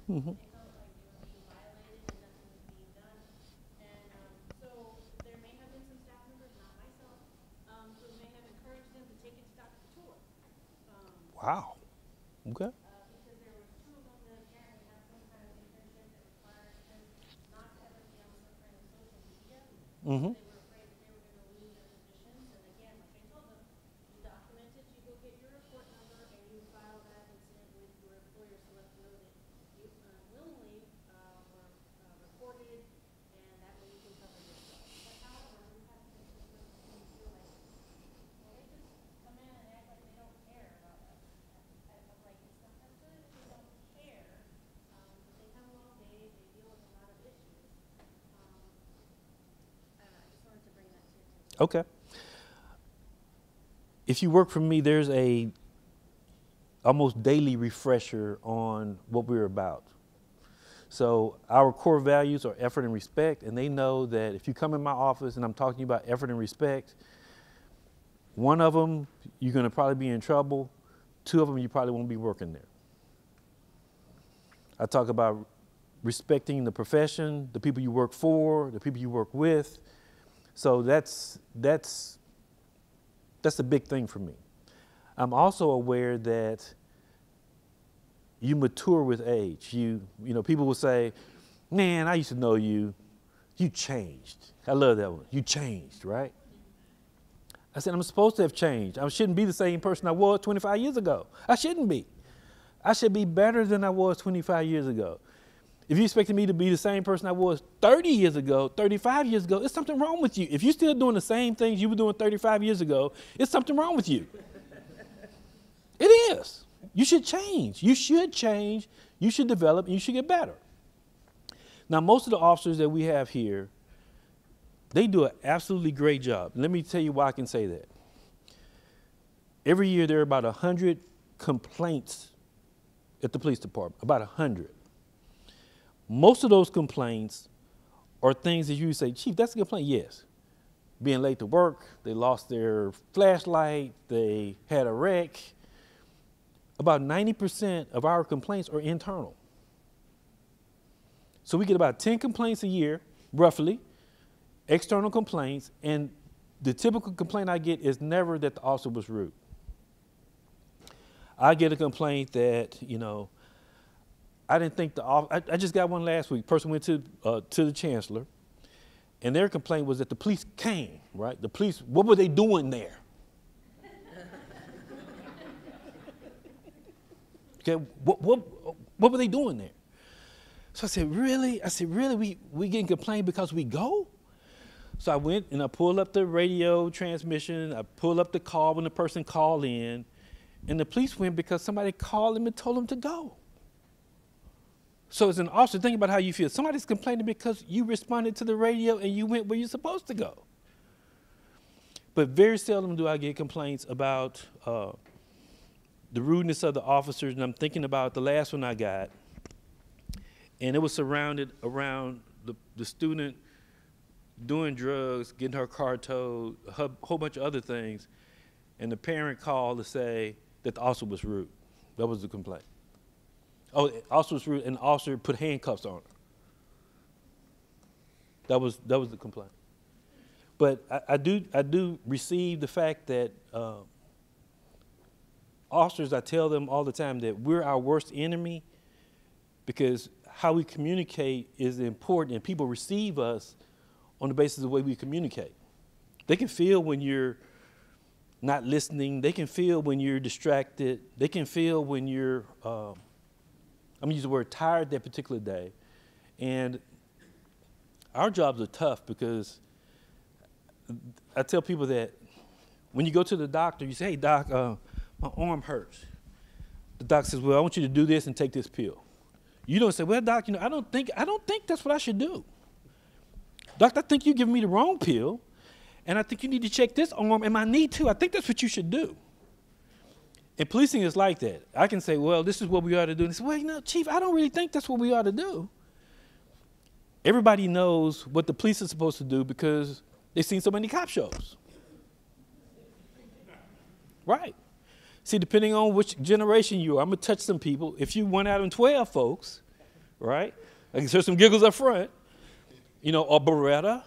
Mm-hmm. They felt like they were being violated and nothing was being done. And so there may have been some staff members, not myself, who may have encouraged them to take it to Dr. Couture. Wow. Okay. Because there were 2 of them that apparently have some kind of internship that required them not to ever be on some kind of social media. Mm-hmm. They were afraid that they were going to lose their positions. And again, like I told them, you document it, you go get your report number, and you file that incident with your employer so let them know that you willingly were reported, and that way you can cover yourself. But however, we have to make sure that we feel like, well, they just come in and act like they don't care about us. I'm like, it's not necessarily that they don't care, but they have a long day, they deal with a lot of issues. I don't know, I just wanted to bring that to your attention. Okay. If you work for me, there's a almost daily refresher on what we're about. So our core values are effort and respect, and they know that if you come in my office and I'm talking to you about effort and respect, 1 of them, you're going to probably be in trouble. 2 of them, you probably won't be working there. I talk about respecting the profession, the people you work for, the people you work with. So that's a big thing for me. I'm also aware that you mature with age. You know, people will say, man, I used to know you. You changed. I love that one. You changed, right? I said, I'm supposed to have changed. I shouldn't be the same person I was 25 years ago. I shouldn't be. I should be better than I was 25 years ago. If you expected me to be the same person I was 30 years ago, 35 years ago, it's something wrong with you. If you're still doing the same things you were doing 35 years ago, it's something wrong with you. It is. You should change. You should change. You should develop, and you should get better. Now, most of the officers that we have here, they do an absolutely great job. Let me tell you why I can say that. Every year there are about 100 complaints at the police department, about 100. Most of those complaints are things that you say, Chief, that's a complaint. Yes. Being late to work, they lost their flashlight, they had a wreck. About 90% of our complaints are internal. So we get about 10 complaints a year, roughly, external complaints, and the typical complaint I get is never that the officer was rude. I get a complaint that, I didn't think I just got one last week. Person went to the chancellor, and their complaint was that the police came, right? The police, what were they doing there? Okay, what were they doing there? So I said, really? We getting complained because we go? So I went and I pulled up the radio transmission. I pulled up the call when the person called in. And the police went because somebody called him and told him to go. So as an officer, think about how you feel. Somebody's complaining because you responded to the radio and you went where you're supposed to go. But very seldom do I get complaints about the rudeness of the officers. And I'm thinking about the last one I got. And it was surrounded around the student doing drugs, getting her car towed, a whole bunch of other things. And the parent called to say that the officer was rude. That was the complaint. Oh, the officer was rude, and the officer put handcuffs on her. That was the complaint. But I do receive the fact that officers, I tell them all the time that we're our worst enemy, because how we communicate is important, and people receive us on the basis of the way we communicate. They can feel when you're not listening. They can feel when you're distracted. They can feel when you're, I'm going to use the word tired that particular day. And our jobs are tough because I tell people that when you go to the doctor, you say, hey, doc, my arm hurts. The doc says, well, I want you to do this and take this pill. You don't say, well, doc, I don't think that's what I should do. Doctor, I think you're giving me the wrong pill, and I think you need to check this arm and my knee too. I think that's what you should do. And policing is like that. I can say, well, this is what we ought to do. And they say, well, Chief, I don't really think that's what we ought to do. Everybody knows what the police are supposed to do because they've seen so many cop shows. Right. See, depending on which generation you are, I'm going to touch some people. If you 1 out of 12 folks, right, I can hear some giggles up front, or Beretta,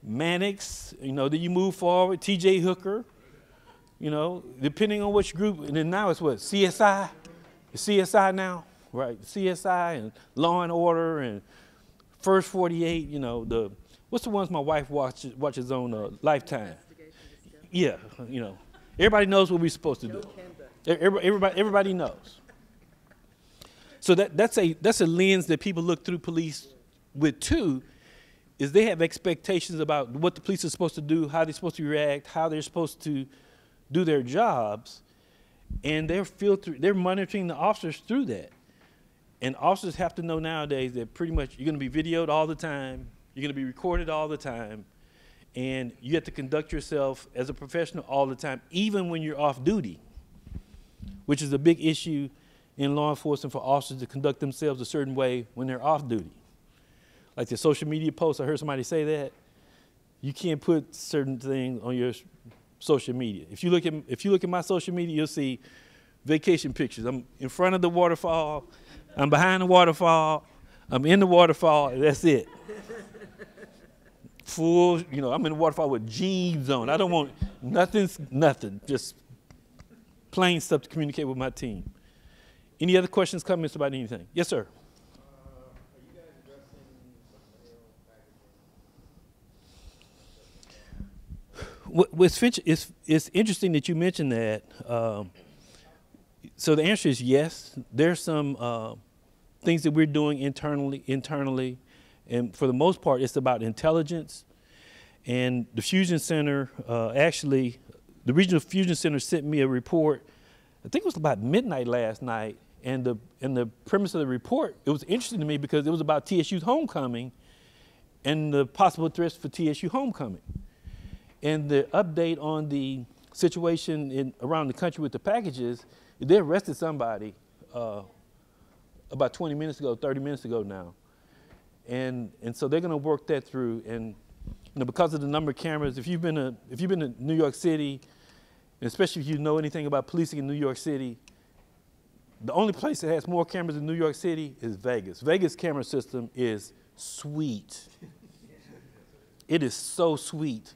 Mannix, then you move forward, TJ Hooker, depending on which group. And then now it's what, CSI? It's CSI now, right? CSI and Law and Order and First 48, what's the ones my wife watches on Lifetime? Yeah, everybody knows what we're supposed to do. Everybody knows. So that's a lens that people look through police with too, is they have expectations about what the police are supposed to do, how they're supposed to react, how they're supposed to do their jobs, and they're monitoring the officers through that. And officers have to know nowadays that pretty much you're going to be videoed all the time, you're going to be recorded all the time, and you have to conduct yourself as a professional all the time, even when you're off duty, which is a big issue in law enforcement for officers to conduct themselves a certain way when they're off duty. Like the social media posts, I heard somebody say that. You can't put certain things on your social media. If you look at my social media, you'll see vacation pictures. I'm in front of the waterfall, I'm behind the waterfall, I'm in the waterfall, and that's it. full, you know, I'm in the waterfall with jeans on. I don't want nothing, just plain stuff to communicate with my team. Any other questions, comments about anything? Yes, sir. Are you guys addressing mail packaging? It's interesting that you mentioned that. So the answer is yes. There's some things that we're doing internally, and for the most part, it's about intelligence. And the Fusion Center, actually, the Regional Fusion Center sent me a report. I think it was about midnight last night, and the premise of the report, it was interesting to me because it was about TSU's homecoming and the possible threats for TSU homecoming. And the update on the situation around the country with the packages, they arrested somebody about 20 minutes ago, 30 minutes ago now. And so they're going to work that through. And you know, because of the number of cameras, if you've been to New York City, and especially if you know anything about policing in New York City, the only place that has more cameras in New York City is Vegas. Vegas camera system is sweet. It is so sweet.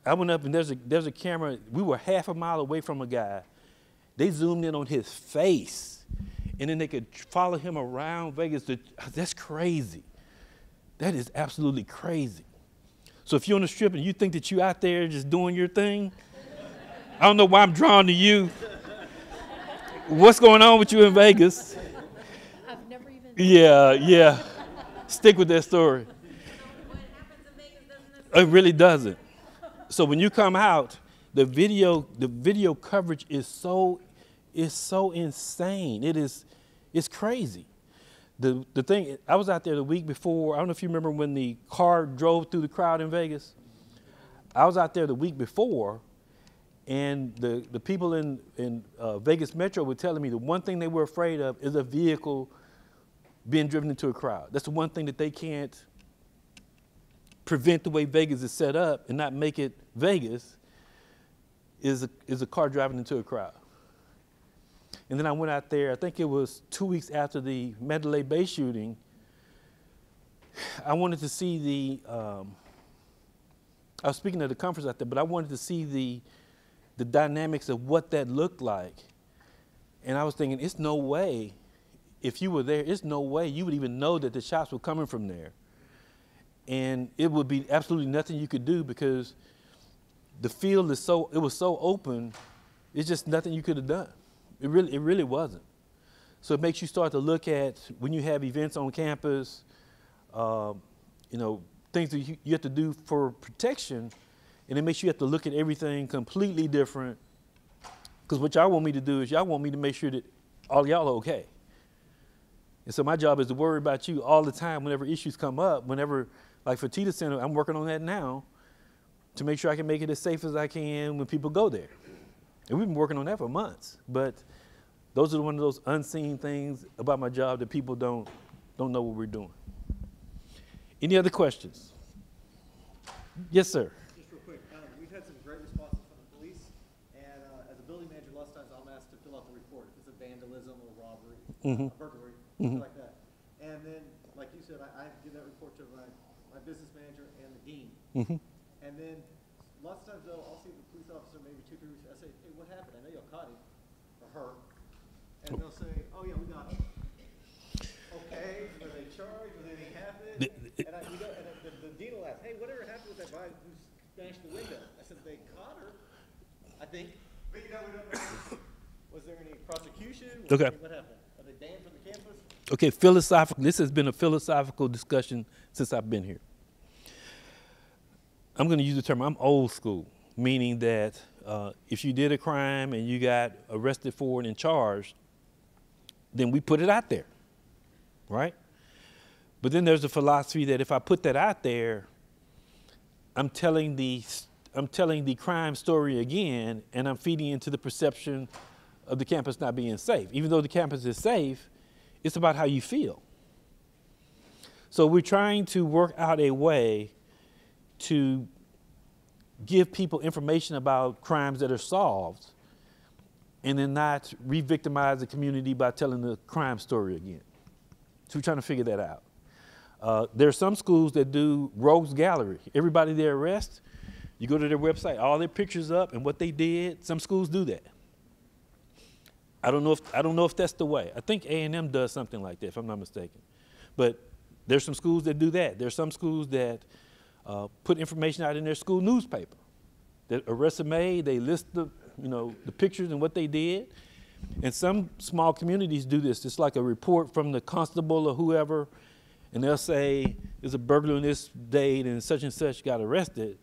I went up and there's a camera. We were half a mile away from a guy. They zoomed in on his face, and then they could follow him around Vegas. That's crazy. That is absolutely crazy. So if you're on the strip and you think that you're out there just doing your thing, I don't know why I'm drawn to you. What's going on with you in Vegas? I've never even. Yeah. Stick with that story. What happens in Vegas doesn't It really doesn't. So when you come out, the video coverage is so insane. It's crazy. The thing, I was out there the week before. I don't know if you remember when the car drove through the crowd in Vegas. I was out there the week before, and the people in Vegas Metro were telling me the one thing they were afraid of is a vehicle being driven into a crowd. That's the one thing that they can't prevent the way Vegas is set up and not make it Vegas is a car driving into a crowd. And then I went out there, I think it was 2 weeks after the Mandalay Bay shooting. I wanted to see I was speaking at a conference out there, but I wanted to see the dynamics of what that looked like. And I was thinking, it's no way, if you were there, it's no way you would even know that the shots were coming from there. And it would be absolutely nothing you could do because the field is it was so open, it's just nothing you could have done. It really wasn't. So it makes you start to look at when you have events on campus, things that you have to do for protection, and it makes you have to look at everything completely different. Because what y'all want me to do is y'all want me to make sure that all y'all are okay. And so my job is to worry about you all the time whenever issues come up, like for Tita Center, I'm working on that now to make sure I can make it as safe as I can when people go there. And we've been working on that for months, but those are one of those unseen things about my job that people don't know what we're doing. Any other questions? Yes, sir. Just real quick, we've had some great responses from the police, and as a building manager, lots of times I'm asked to fill out the report if it's a vandalism or robbery, burglary, something like that. And then, like you said, I give that report to my business manager and the dean. And then lots of times, though, I'll see the police officer maybe 2, 3 weeks. I say, hey, what happened? I know y'all caught him or her. And they'll say, oh, yeah, we got him. Okay, were they charged? Was anything happened? And the dean will ask, hey, whatever happened with that guy who smashed the window? I said, they caught her, I think. But we don't know. Was there any prosecution? Okay. What happened? Are they banned from the campus? Okay, philosophical. This has been a philosophical discussion since I've been here. I'm going to use the term, I'm old school, meaning that if you did a crime and you got arrested for it and charged, then we put it out there, right? But then there's a philosophy that if I put that out there, I'm telling the crime story again, and I'm feeding into the perception of the campus not being safe. Even though the campus is safe, it's about how you feel. So we're trying to work out a way to give people information about crimes that are solved and then not re-victimize the community by telling the crime story again. So we're trying to figure that out. There are some schools that do rogues gallery. Everybody they arrest, you go to their website, all their pictures up and what they did. Some schools do that. I don't know if that's the way. I think A&M does something like that, if I'm not mistaken. But there's some schools that do that. There's some schools that put information out in their school newspaper. That arrests are made, they list the pictures and what they did. And some small communities do this. It's like a report from the constable or whoever, and they'll say there's a burglar on this date and such got arrested.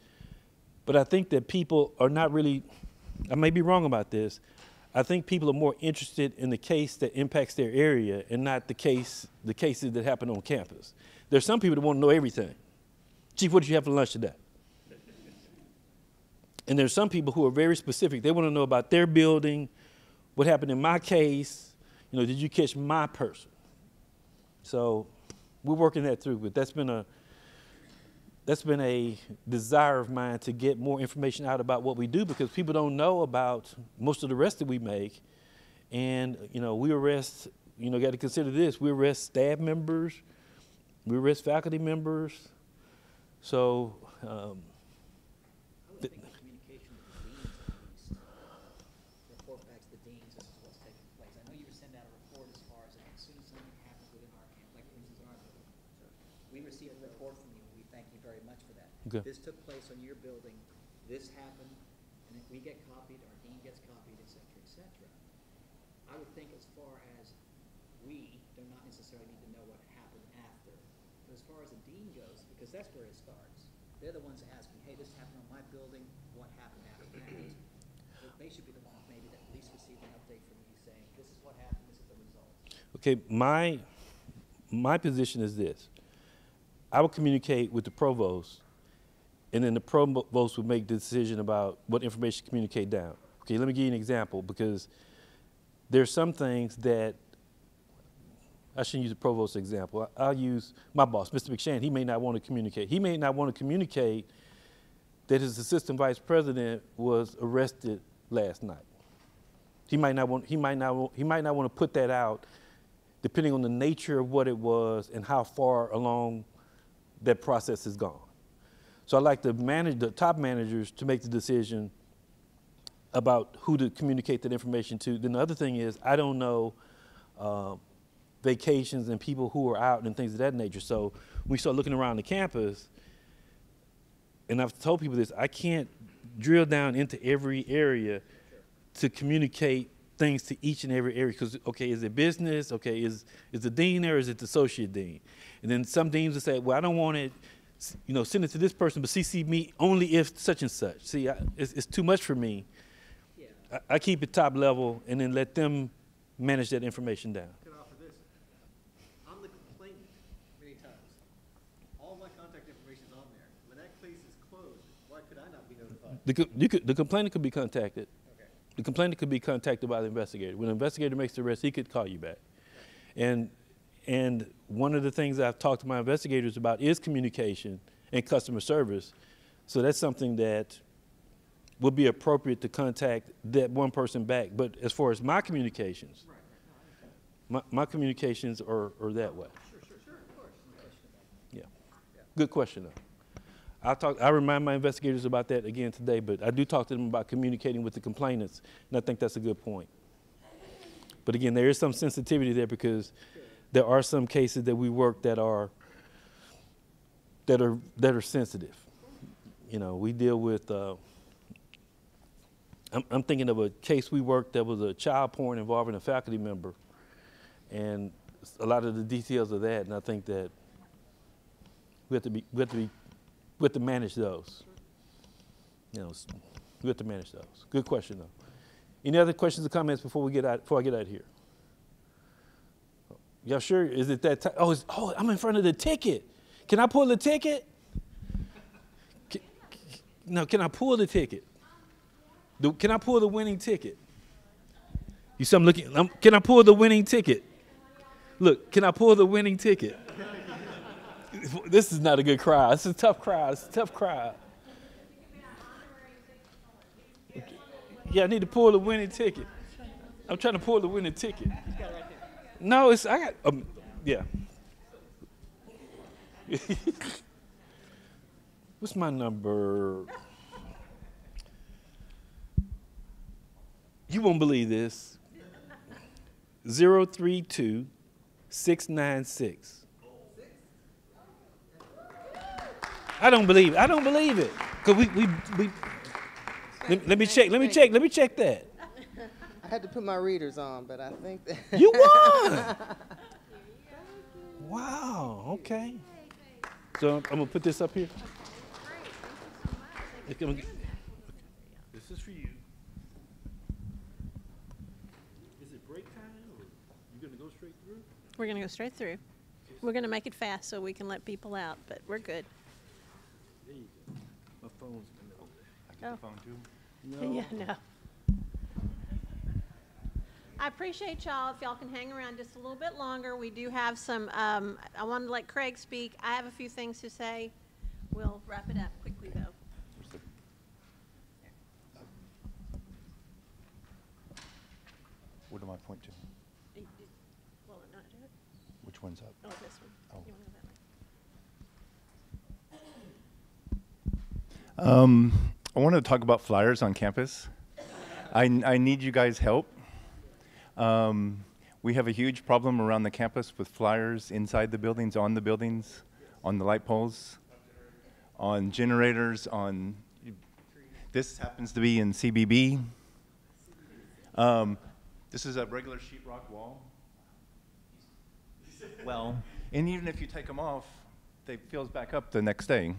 But I think that people are not really, I may be wrong about this, I think people are more interested in the case that impacts their area and not the cases that happen on campus. There's some people that want to know everything. Chief, what did you have for lunch today? And there's some people who are very specific. They want to know about their building, what happened in my case, did you catch my person? So we're working that through, but that's been a desire of mine to get more information out about what we do, because people don't know about most of the arrests that we make. And, we arrest, got to consider this, we arrest staff members, we arrest faculty members. So, I would think the communication with the deans at least, report back to the deans, this is what's taking place. I know you would send out a report as far as soon as something happens within our camp, like for instance our building. We received a report from you, we thank you very much for that. Okay. This took place on your building, this happened, and if we get copied, our dean gets copied, et cetera, et cetera. I would think as far as we do not necessarily need to know what happened after, but as far as the dean goes, because that's where it starts. They're the ones asking, hey, this happened on my building, what happened after that? So they should be the ones maybe that at least receive an update from you saying, this is what happened, this is the result. Okay, my position is this. I will communicate with the provost, and then the provost will make the decision about what information to communicate down. Okay, let me give you an example, because there's some things that, I shouldn't use the provost example. I'll use my boss, Mr. McShann. He may not want to communicate. He may not want to communicate that his assistant vice president was arrested last night. He might not want to put that out, depending on the nature of what it was and how far along that process has gone. So I like the top managers to make the decision about who to communicate that information to. Then the other thing is, I don't know vacations and people who are out and things of that nature. So we start looking around the campus, and I've told people this, I can't drill down into every area to communicate things to each and every area, because, okay, is it business? Okay, is the dean there, or is it the associate dean? And then some deans will say, well, I don't want it, send it to this person, but CC me only if such and such. See, it's too much for me. Yeah. I keep it top level and then let them manage that information down. Can I offer this? I'm the complainant many times. All my contact information's on there. When that case is closed, why could I not be notified? The complainant could be contacted. Okay. The complainant could be contacted by the investigator. When the investigator makes the arrest, he could call you back. And one of the things I've talked to my investigators about is communication and customer service. So that's something that would be appropriate to contact that one person back. But as far as my communications, my communications are that way. Sure, of course. Yeah. Good question, though. I remind my investigators about that again today, but I do talk to them about communicating with the complainants, and I think that's a good point. But again, there is some sensitivity there, because there are some cases that we work that are sensitive. We deal with, I'm thinking of a case we worked that was a child porn involving a faculty member, and a lot of the details of that, and I think that we have to manage those. We have to manage those. Good question, though. Any other questions or comments before I get out of here? Y'all sure? Is it that time? Oh, I'm in front of the ticket. Can I pull the ticket? Can I pull the ticket? Can I pull the winning ticket? You see, I'm looking. Can I pull the winning ticket? Look, can I pull the winning ticket? This is not a good crowd. It's a tough crowd. Yeah, I need to pull the winning ticket. I'm trying to pull the winning ticket. No, I got, yeah. What's my number? You won't believe this. 032696. I don't believe it. Cause let me check that. I had to put my readers on, but I think that. You won. Wow. Okay. So I'm gonna put this up here. This is for you. Is it break time, or you gonna go straight through? We're going to go straight through. We're going to make it fast so we can let people out, but we're good. There you go. My phone's in the I got the phone too. No. Yeah, no. I appreciate y'all. If y'all can hang around just a little bit longer, we do have some, I wanted to let Craig speak. I have a few things to say. We'll wrap it up quickly, though. What do I point to? Will it not do it? Which one's up? Oh, this one. Oh. You wanna go that way? I want to talk about flyers on campus. I need you guys' help. We have a huge problem around the campus with flyers inside the buildings, on the light poles, on generators, this happens to be in CBB. This is a regular sheetrock wall. Well, and even if you take them off, they fills back up the next day.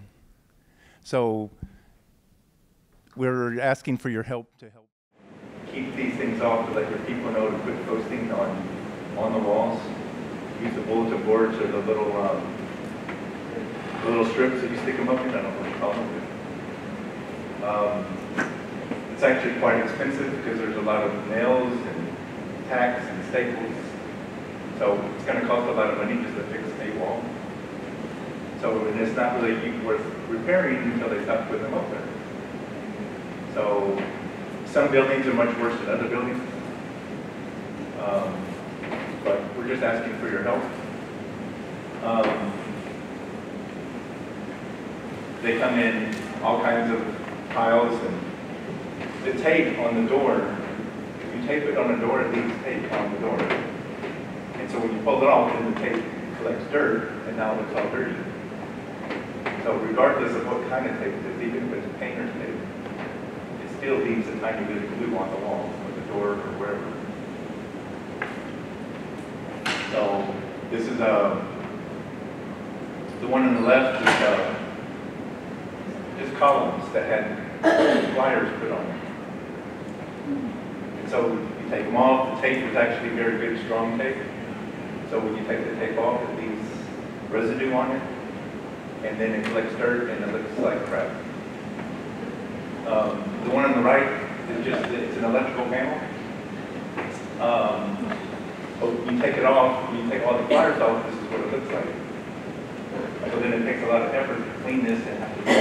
So we're asking for your help to help keep these things off, to let your people know to quit posting on the walls. Use the bulletin boards or the little strips that you stick them up in. I don't know what you call them. It's actually quite expensive because there's a lot of nails and tacks and staples. So it's going to cost a lot of money just to fix a wall. So, and it's not really worth repairing until they stop putting them up there. So some buildings are much worse than other buildings. But we're just asking for your help. They come in all kinds of piles, and the tape on the door, if you tape it on the door, it leaves tape on the door. And so when you pull it off, then the tape collects dirt, and now it's all dirty. So regardless of what kind of tape it is, even if it's painter's tape, it still leaves a tiny bit of glue on the wall, or the door, or wherever. So this is the one on the left is just columns that had flyers put on them. And so you take them off. The tape is actually very good, strong tape. So when you take the tape off, it leaves residue on it, and then it collects dirt, and it looks like crap. The one on the right is it's an electrical panel. But when you take it off, when you take all the flyers off, this is what it looks like. So then it takes a lot of effort to clean this and have to do that.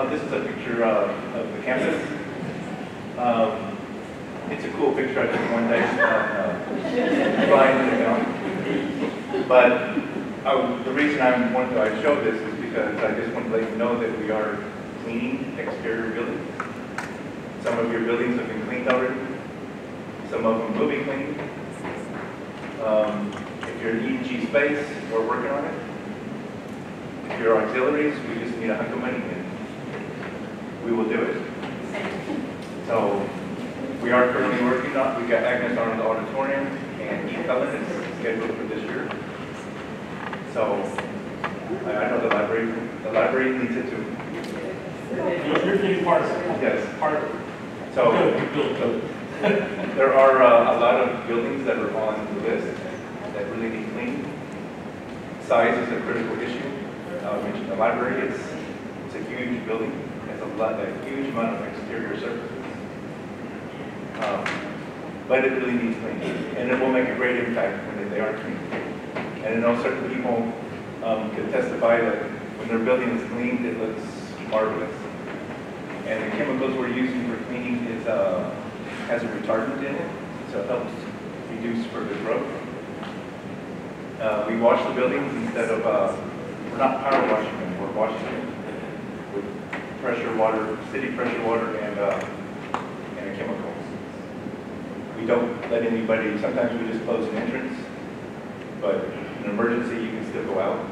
This is a picture of the campus. It's a cool picture. I took one day flying in the down. But the reason I wanted to show this is because I just want to let you know that we are cleaning exterior buildings. Some of your buildings have been cleaned already. Some of them will be cleaned. If you're in E&G space, we're working on it. If you're auxiliaries, we just need a hunk of money and we will do it. So we are currently working on, we got Agnes Arnold Auditorium and East Ellen is scheduled for this year. So I know the library needs it too. You're being part of it. Yes. Part of it. So there are a lot of buildings that are on the list that really need cleaning. Size is a critical issue. I mentioned the library. It's a huge building. It's a huge amount of exterior surfaces. But it really needs cleaning, and it will make a great impact when they are cleaned. And I know certain people can testify that when their building is cleaned, it looks marvelous. And the chemicals we're using for cleaning has a retardant in it, so it helps reduce further growth. We wash the buildings instead of, we're not power washing them, we're washing them with pressure water, city pressure water and a chemical. We don't let anybody, sometimes we just close an entrance, but in an emergency you can still go out.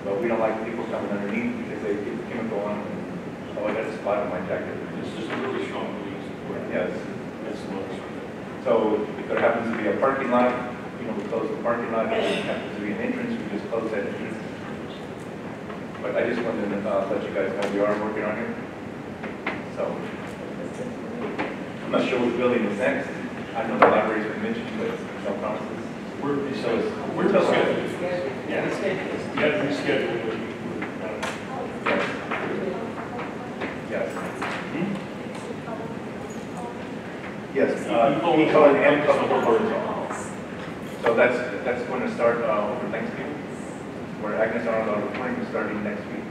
But we don't like people coming underneath because they get the chemical on and, oh, I got a spot on my jacket. It's just a really strong police support. Yes. That's the most. So if there happens to be a parking lot, you know, we close the parking lot. If there happens to be an entrance, we just close that entrance. But I just wanted to let you guys know we are working on it. So I'm not sure what building is next. I know the library's been mentioned, but no promises. We're rescheduled. Yeah, we had to reschedule, but Yes. Yes, Eco and Public Works. So that's going to start over Thanksgiving, where Agnes Arnold Auditorium is starting next week.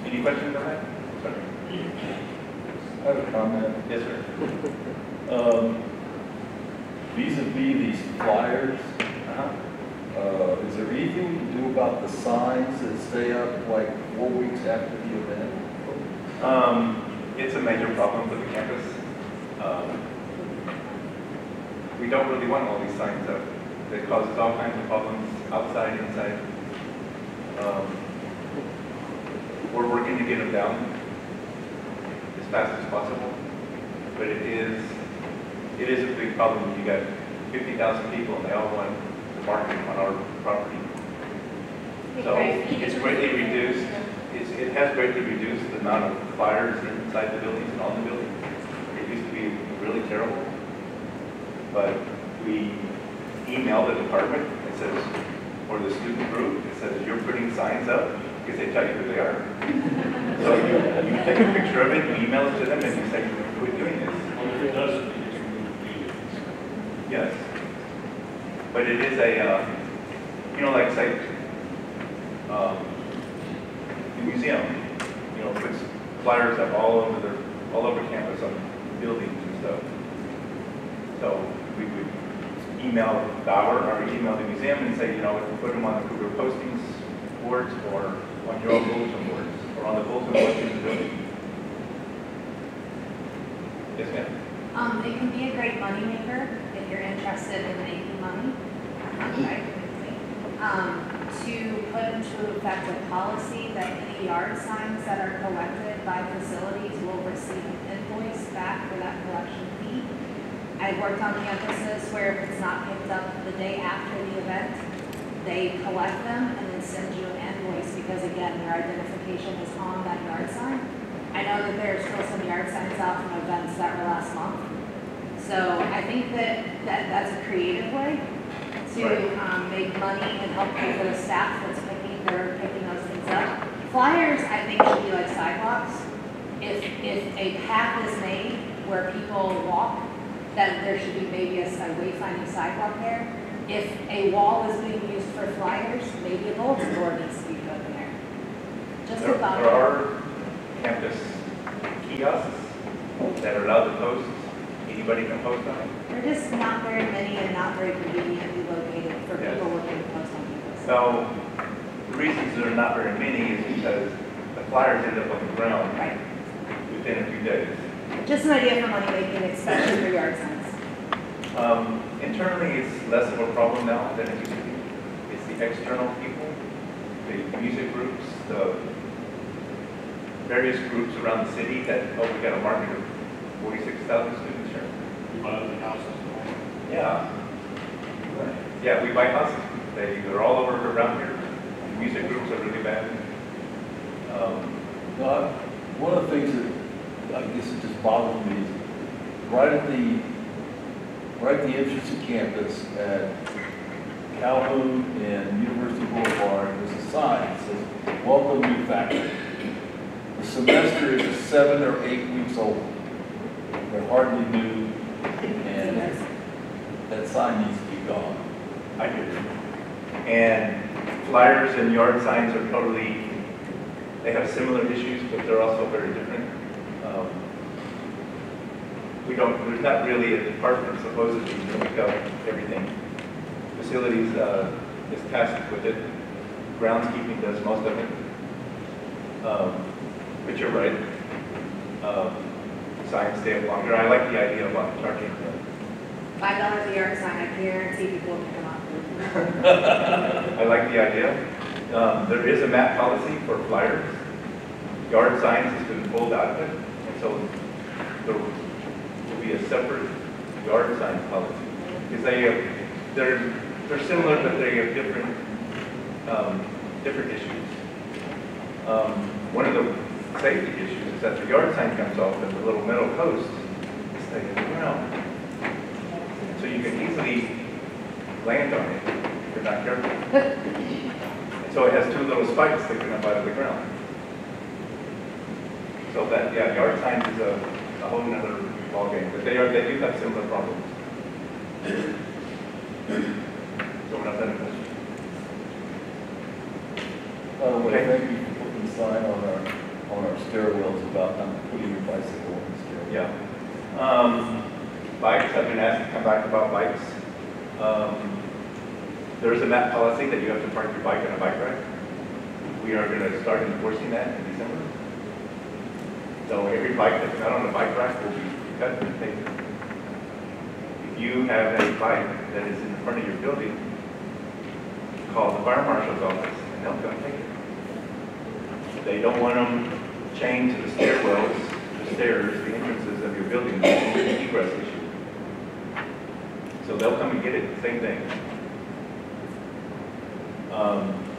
Any questions on that? Sorry. I have a comment. Yes, sir. Vis-a-vis these flyers, is there anything we can do about the signs that stay up like 4 weeks after the event? It's a major problem for the campus. We don't really want all these signs up. It causes all kinds of problems outside, inside. We're working to get them down as fast as possible, but it is a big problem when you got 50,000 people and they all want to market on our property. So it's greatly reduced. It has greatly reduced the amount of flyers inside the buildings and on the buildings. It used to be really terrible, but we email the department. It says, or the student group, it says you're putting signs up because they tell you who they are. So you take a picture of it, you email it to them, and you say, quit doing this. if it doesn't, you just remove the Yes. But it is a, you know, like say, the museum, you know, puts flyers up all over campus on buildings and stuff. So we would email or email the museum and say, you know, put them on the Cougar postings boards or on your own bulletin boards or on the bulletin boards in the building. Yes, ma'am. It can be a great moneymaker if you're interested in making money. To put into effect a policy that any yard signs that are collected by facilities will receive an invoice back for that collection fee. I've worked on campuses where if it's not picked up the day after the event, they collect them and then send you an invoice because again, your identification is on that yard sign. I know that there are still some yard signs out from events that were last month. So I think that's a creative way to make money and help pay for the staff that's picking those things up. Flyers, I think, should be like sidewalks. If a path is made where people walk, then there should be maybe a wayfinding sidewalk there. If a wall is being used for flyers, maybe a bulletin board needs to be put in there. Just There about. are campus kiosks that are allowed to post. Anybody can post on it. They're just not very many and not very conveniently located for people looking to post on campus. So the reasons there are not very many is because the flyers end up on the ground within a few days. Just an idea for money making, especially for yard signs. Internally, it's less of a problem now than it used to be. It's the external people, the music groups, the various groups around the city that, oh, we got a market of 46,000 students here. We buy the houses. Yeah. Yeah, we buy houses. They're all over around here. The music groups are really bad. One of the things that I guess it just bothers me is right at the entrance to campus at Calhoun and University Boulevard, there's a sign that says, "Welcome New Faculty." The semester is 7 or 8 weeks old. They're hardly new, and that sign needs to be gone. I do. And flyers and yard signs are totally, they have similar issues, but they're also very different. there's not really a department supposedly to pick up everything. Facilities is tasked with it. Groundskeeping does most of it. But you're right. Signs stay up longer. I like the idea about charging. $5 a yard sign, I guarantee people will come up. I like the idea. There is a MAP policy for flyers. Yard signs has been pulled out of it, and so there will be a separate yard sign policy. Because they're similar, but they have different issues. One of the safety issues is that the yard sign comes off and the little metal post is taken around. So you can easily land on it if you're not careful. And so it has two little spikes sticking up out of the ground. So that, yeah, yard signs is a whole nother ballgame, but they do have similar problems. Someone else had a question? Okay. Thank you for putting the sign on our stairwells about not putting your bicycle on the stairwell. Yeah. Bikes, I've been asked to come back about bikes. There is a MAP policy that you have to park your bike on a bike rack. We are going to start enforcing that in December. So every bike that's not on a bike rack will be cut and taken. If you have a bike that is in front of your building, call the fire marshal's office and they'll come take it. They don't want them chained to the stairwells, the stairs, the entrances of your building. It's an egress issue. So they'll come and get it, same thing.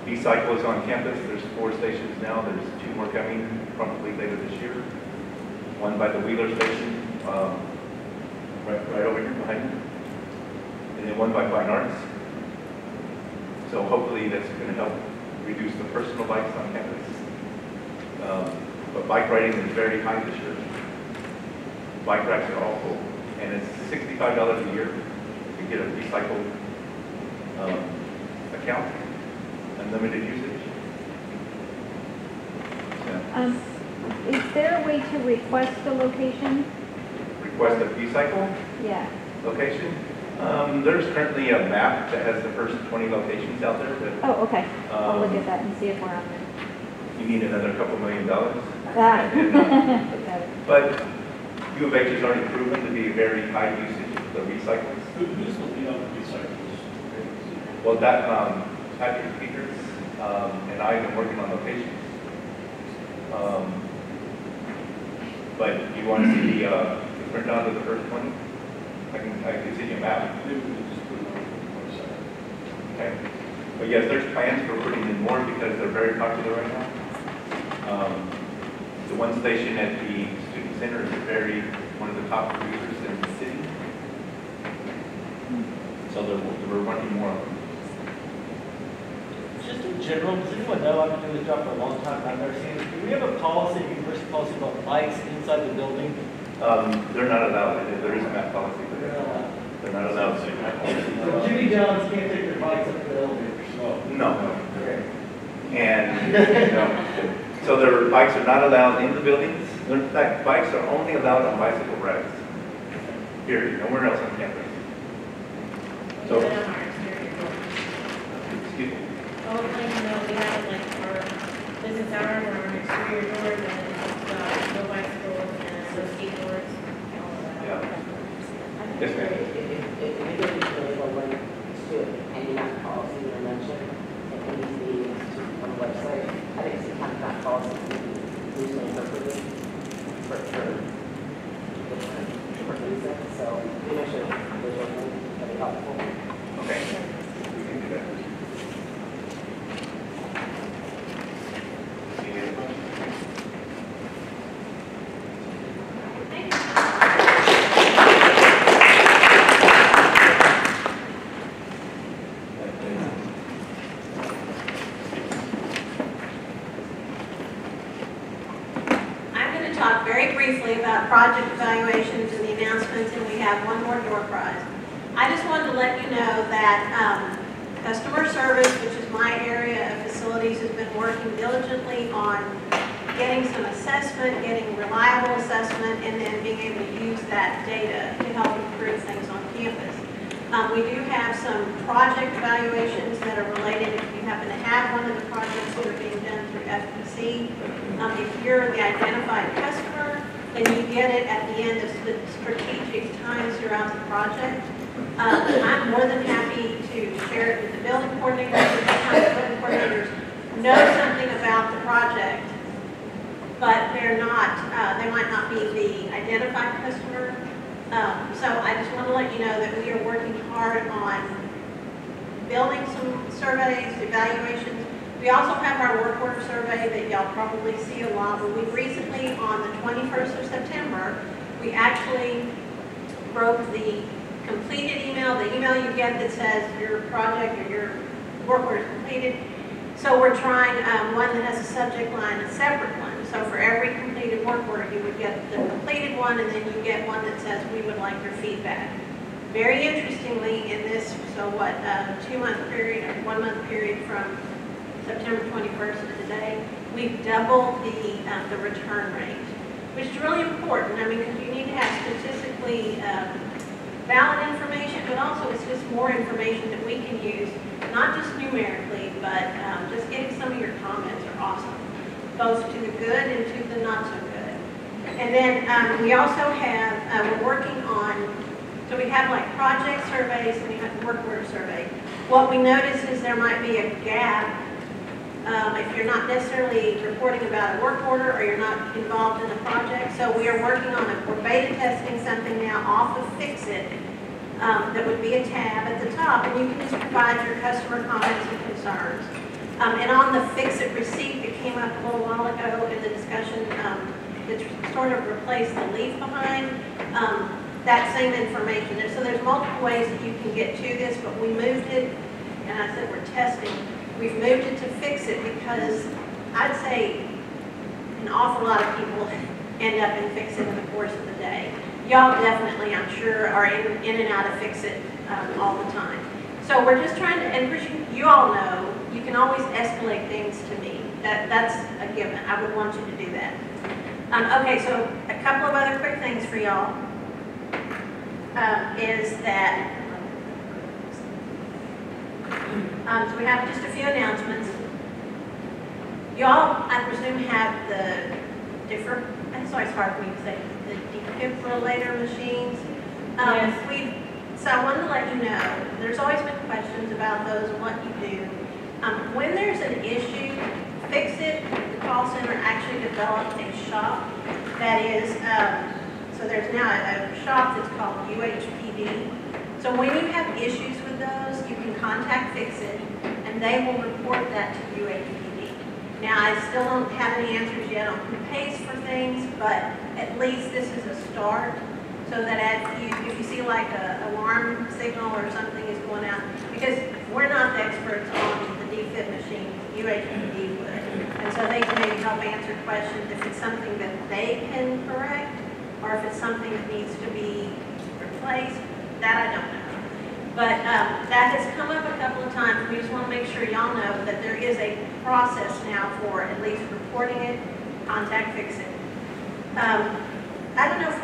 B-Cycle is on campus. There's 4 stations now. There's 2 more coming probably later this year. One by the Wheeler station, right over here behind me. And then one by Fine Arts. So hopefully that's going to help reduce the personal bikes on campus. But bike riding is very high this year. Bike racks are all full. And it's $65 a year to get a B-Cycle account. Unlimited usage. Yeah. Is there a way to request a location? Request a B-Cycle Yeah. location? There's currently a map that has the first 20 locations out there. But, Oh, okay. I'll look at that and see if we're on there. you need another couple $1 million. Ah. But U of H has already proven to be very high usage of the recycles. Who's looking up recycles? Well, that Patrick Peters and I have been working on locations. But you want to see the print out of the first 20? I can see your map. Maybe we can just put it on the website. Okay. But yes, there's plans for putting in more because they're very popular right now. The one station at the student center is one of the top producers in the city. So we're running more of them. Just in general, does anyone know, I've been doing this job for a long time, I've never seen it. Do we have a policy, a university policy about bikes inside the building? They're not allowed. There is a MAP policy for that. They're not allowed to. So Jimmy John's can't take their bikes up the elevators? No. And no. So their bikes are not allowed in the buildings. In fact, bikes are only allowed on bicycle racks. Period. Nowhere else on campus. So, excuse me. Oh, like, you know, we have like our business hours or our exterior doors and no bicycles and no skateboards and all of that. Yeah. Yes, ma'am. If you're going to go one to any MAP policy you mentioned, it needs to be on the website. I think it's kind of MAP policy to be loosely interpreted for different reasons. So we make sure visual things are very helpful. Okay. We can do that. Any other questions? I'm going to talk very briefly about project evaluations and the announcements, and we have one more door prize. I just wanted to let you know that customer service, which is my area of facilities, has been working diligently on getting some assessment, getting reliable assessment, and then being able to use that data to help improve things on campus. We do have some project evaluations that are related. If you happen to have one of the projects that are being done through FPC, if you're the identified customer, then you get it at the end of the strategic times throughout the project. I'm more than happy to share it with the building coordinators. Sometimes the building coordinators know something about the project, but they're not, they might not be the identified customer. So I just want to let you know that we are working hard on building some surveys, evaluations. We also have our work order survey that y'all probably see a lot. But we recently, on the 21st of September, we actually broke the completed email, the email you get that says your project or your work order is completed. So we're trying one that has a subject line, a separate one. So for every completed work order, you would get the completed one, and then you get one that says, we would like your feedback. Very interestingly, in this, so what, 2-month period or 1-month period from September 21st to today, we've doubled the return rate, which is really important. I mean, because you need to have statistically valid information, but also it's just more information that we can use, not just numerically, but just getting some of your comments are awesome, both to the good and to the not so good. And then we also have, we're working on, so we have like project surveys and we have the work order survey. What we notice is there might be a gap if you're not necessarily reporting about a work order or you're not involved in a project. So we are working on it. We're beta testing something now off of Fix-It that would be a tab at the top, and you can just provide your customer comments and concerns. And on the Fix-It receipt that came up a little while ago in the discussion that sort of replaced the leave behind, that same information. And so there's multiple ways that you can get to this, but we moved it, and I said we're testing. We've moved it to Fix-It because I'd say an awful lot of people end up in Fix-It in the course of the day. Y'all definitely, I'm sure, are in and out of Fix-It all the time. So we're just trying to, and you all know, you can always escalate things to me. That's a given. I would want you to do that. Okay, so a couple of other quick things for y'all is that so we have just a few announcements. Y'all, I presume, have the different, it's always hard for me to say, the defibrillator machines. So I wanted to let you know, there's always been questions about those and what you do. When there's an issue, Fix-It, the call center actually developed a shop that is, so there's now a shop that's called UHPD. So when you have issues with those, you can contact Fix-It, and they will report that to UHPD. Now, I still don't have any answers yet on who pays for things, but at least this is a start, so that if you see like an alarm signal or something is going out, because we're not the experts on the defib machine, UHPD would, and so they can maybe help answer questions if it's something that they can correct, or if it's something that needs to be replaced. That I don't know. But that has come up a couple of times. We just want to make sure y'all know that there is a process now for at least reporting it, contact Fix-It. I don't know if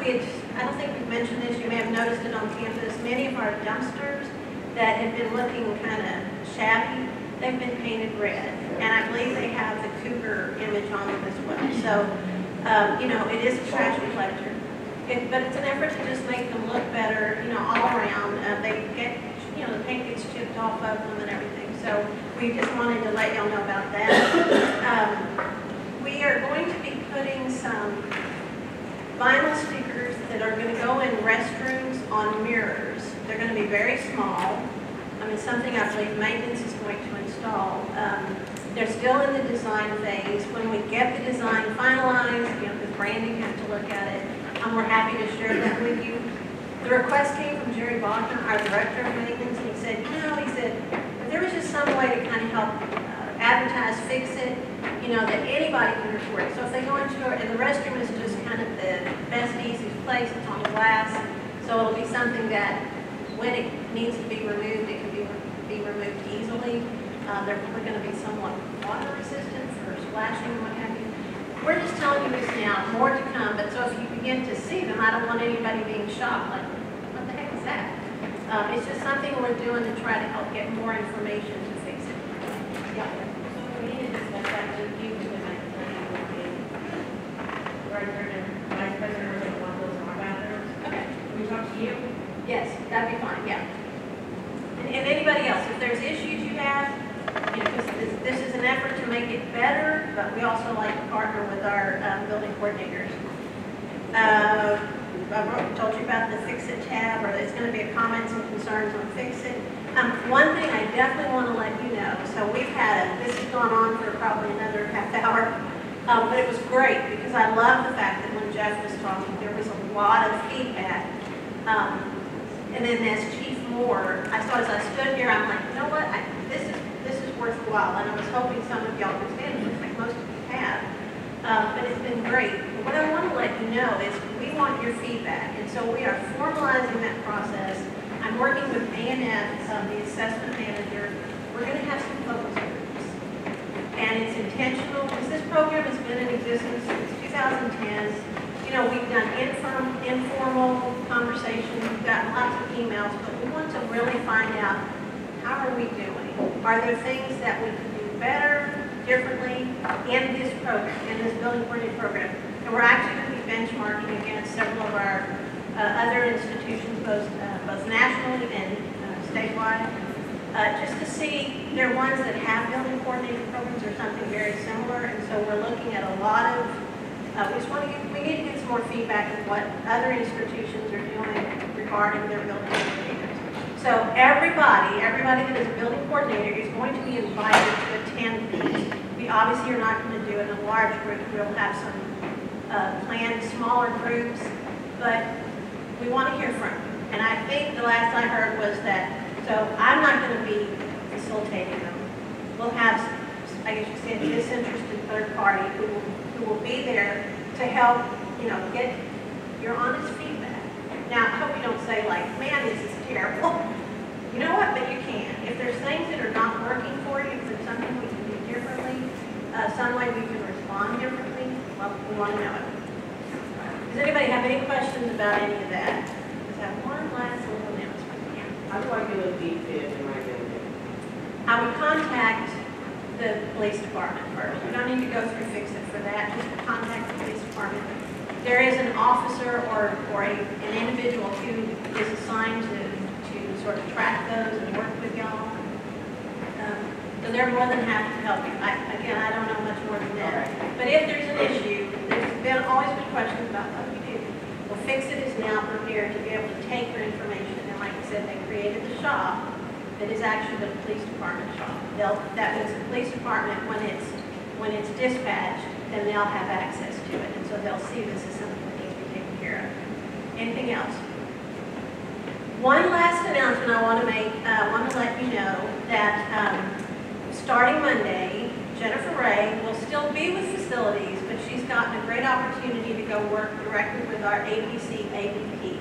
I don't think we've mentioned this, you may have noticed it on campus. Many of our dumpsters that have been looking kind of shabby, they've been painted red. And I believe they have the cougar image on them as well. So, you know, it is a trash collector. But it's an effort to just make them look better, you know, all around. They get, you know, the paint gets chipped off of them and everything. So we just wanted to let y'all know about that. We are going to be putting some vinyl stickers that are going to go in restrooms on mirrors. They're going to be very small. I mean, something I believe maintenance is going to install. They're still in the design phase. When we get the design finalized, you know, because Brandon has to look at it, we're happy to share that with you. The request came from Jerry Bachner, our director of maintenance, and he said, you know, if there was just some way to kind of help advertise, Fix-It, you know, that anybody can report it. So if they go into and the restroom is just kind of the best, easiest place, it's on the glass, so it'll be something that when it needs to be removed, it can be removed easily. They're probably going to be somewhat water resistant for splashing and what have you. we're just telling you this now, more to come, but so if you begin to see them, I don't want anybody being shocked, like, what the heck is that? It's just something we're doing to try to help get more information to fix it. Yeah. We need to discuss that with you to the next planning board meeting. Director and Vice President are going to want those smart bathrooms. Okay. Can we talk to you? Yes, that'd be fine, yeah. And anybody else, if there's issues you have, you know, because this is an effort to make it better, but we also like to partner with our building coordinators. I told you about the Fix It tab, or it's going to be a comments and concerns on Fix It. One thing I definitely want to let you know, so we've had, this has gone on for probably another half hour, but it was great because I love the fact that when Jeff was talking, there was a lot of feedback. And then as Chief Moore, as I stood here, I'm like, you know what, this is worthwhile, and I was hoping some of y'all could stand it, like most of you have, but it's been great. What I want to let you know is we want your feedback, and so we are formalizing that process. I'm working with A&F, the assessment manager. We're going to have some focus groups, and it's intentional because this program has been in existence since 2010. You know, we've done informal conversations, we've gotten lots of emails, but we want to really find out, how are we doing? Are there things that we can do better, differently in this program, in this building coordinator program? And we're actually going to be benchmarking against several of our other institutions, both nationally and statewide, just to see they're ones that have building coordinator programs or something very similar. And so we're looking at a lot of we need to get some more feedback on what other institutions are doing regarding their building coordinators. So everybody that is a building coordinator is going to be invited to attend these. We obviously are not going to do it in a large group. We'll have some planned smaller groups, but we want to hear from you. And I think the last I heard was that, so I'm not going to be facilitating them. We'll have, I guess you said, disinterested third party who will be there to help, you know, get your honest feedback. Now, I hope you don't say like, man, this is terrible. You know what, but you can. If there's things that are not working for you, if there's something we can do differently, some way we can respond differently, well, we want to know it. Does anybody have any questions about any of that? Just have one last little announcement. Yeah. How do I get a DFID in my building? I would contact the police department first. You don't need to go through Fix It for that. Just contact the police department. There is an officer or an individual who is assigned to sort of track those and work with y'all. So they're more than happy to help you. Again, I don't know much more than that. But if there's an issue, there's always been questions about what we do. Well, Fix It is now prepared to be able to take your information. And like I said, they created the shop that is actually the police department shop. That means the police department, when it's dispatched, then they'll have access to it. And so they'll see this as something that needs to be taken care of. Anything else? One last announcement I want to make. I want to let you know that starting Monday, Jennifer Ray will still be with facilities, but she's gotten a great opportunity to go work directly with our ABC AVP,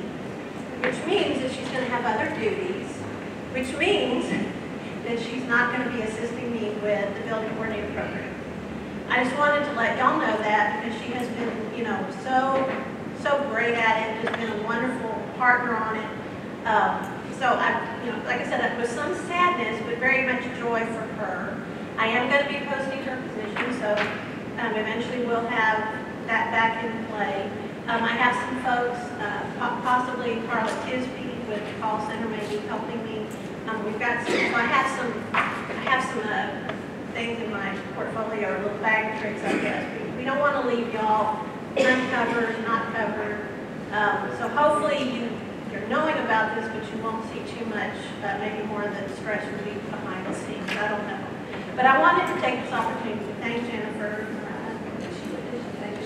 which means that she's going to have other duties, which means that she's not going to be assisting me with the building coordinator program. I just wanted to let y'all know that because she has been, you know, so great at it, has been a wonderful partner on it. So you know, like I said, with some sadness, but very much joy for her. I am going to be posting her position, so eventually we'll have that back in play. I have some folks, possibly Carla Tisby with the call center, maybe helping me. We've got some. So I have some things in my portfolio, little bag tricks, I guess. We don't want to leave y'all uncovered, not covered. So hopefully you're knowing about this, but you won't see too much. Maybe more of the stress will be behind the scenes. I don't know. But I wanted to take this opportunity to thank Jennifer.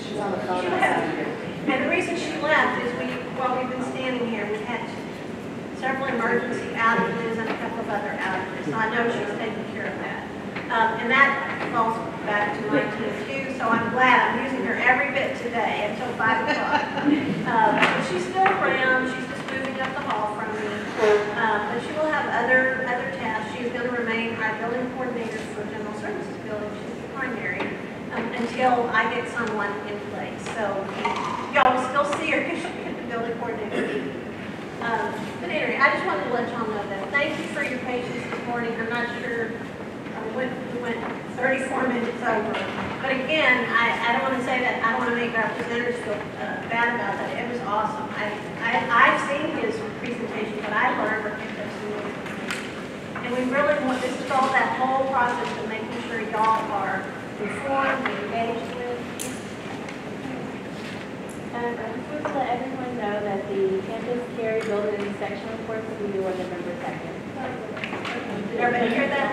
She's on the phone. And the reason she left is while we've been standing here, we've had several emergency outages and a couple of other outages. So I know she's taking care of that. And that falls back to my team too. So I'm glad I'm using her every bit today until 5 o'clock. But she's still around. She's just moving up the hall from me. But she will have other tasks. She's going to remain our building coordinator for general services building. She's the primary. until I get someone in place. So y'all will still see her because she'll get the building coordinator meeting. But anyway, I just wanted to let y'all know that. Thank you for your patience this morning. I'm not sure, we went 34 minutes over. But again, I don't want to say that, I don't want to make our presenters feel bad about that. It was awesome. I've seen his presentation, but I learned or picked up some new information. And we really want, this is all that whole process of making sure y'all are informed and engaged with. I just want to let everyone know that the campus carry building inspection reports will be due on November 2nd. Did everybody hear that?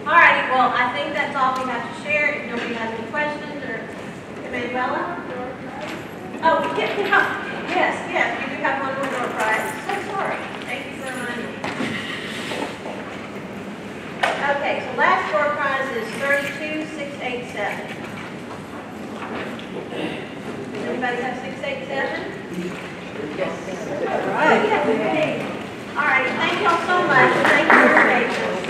All righty, well, I think that's all we have to share. If nobody has any questions or, Emanuela? Oh, yes, you do have one more door prize. So sorry. Thank you for reminding me. Okay, so last door prize is 32687. Does anybody have 687? Yes. All right. All right, thank y'all so much. Thank you for your patience.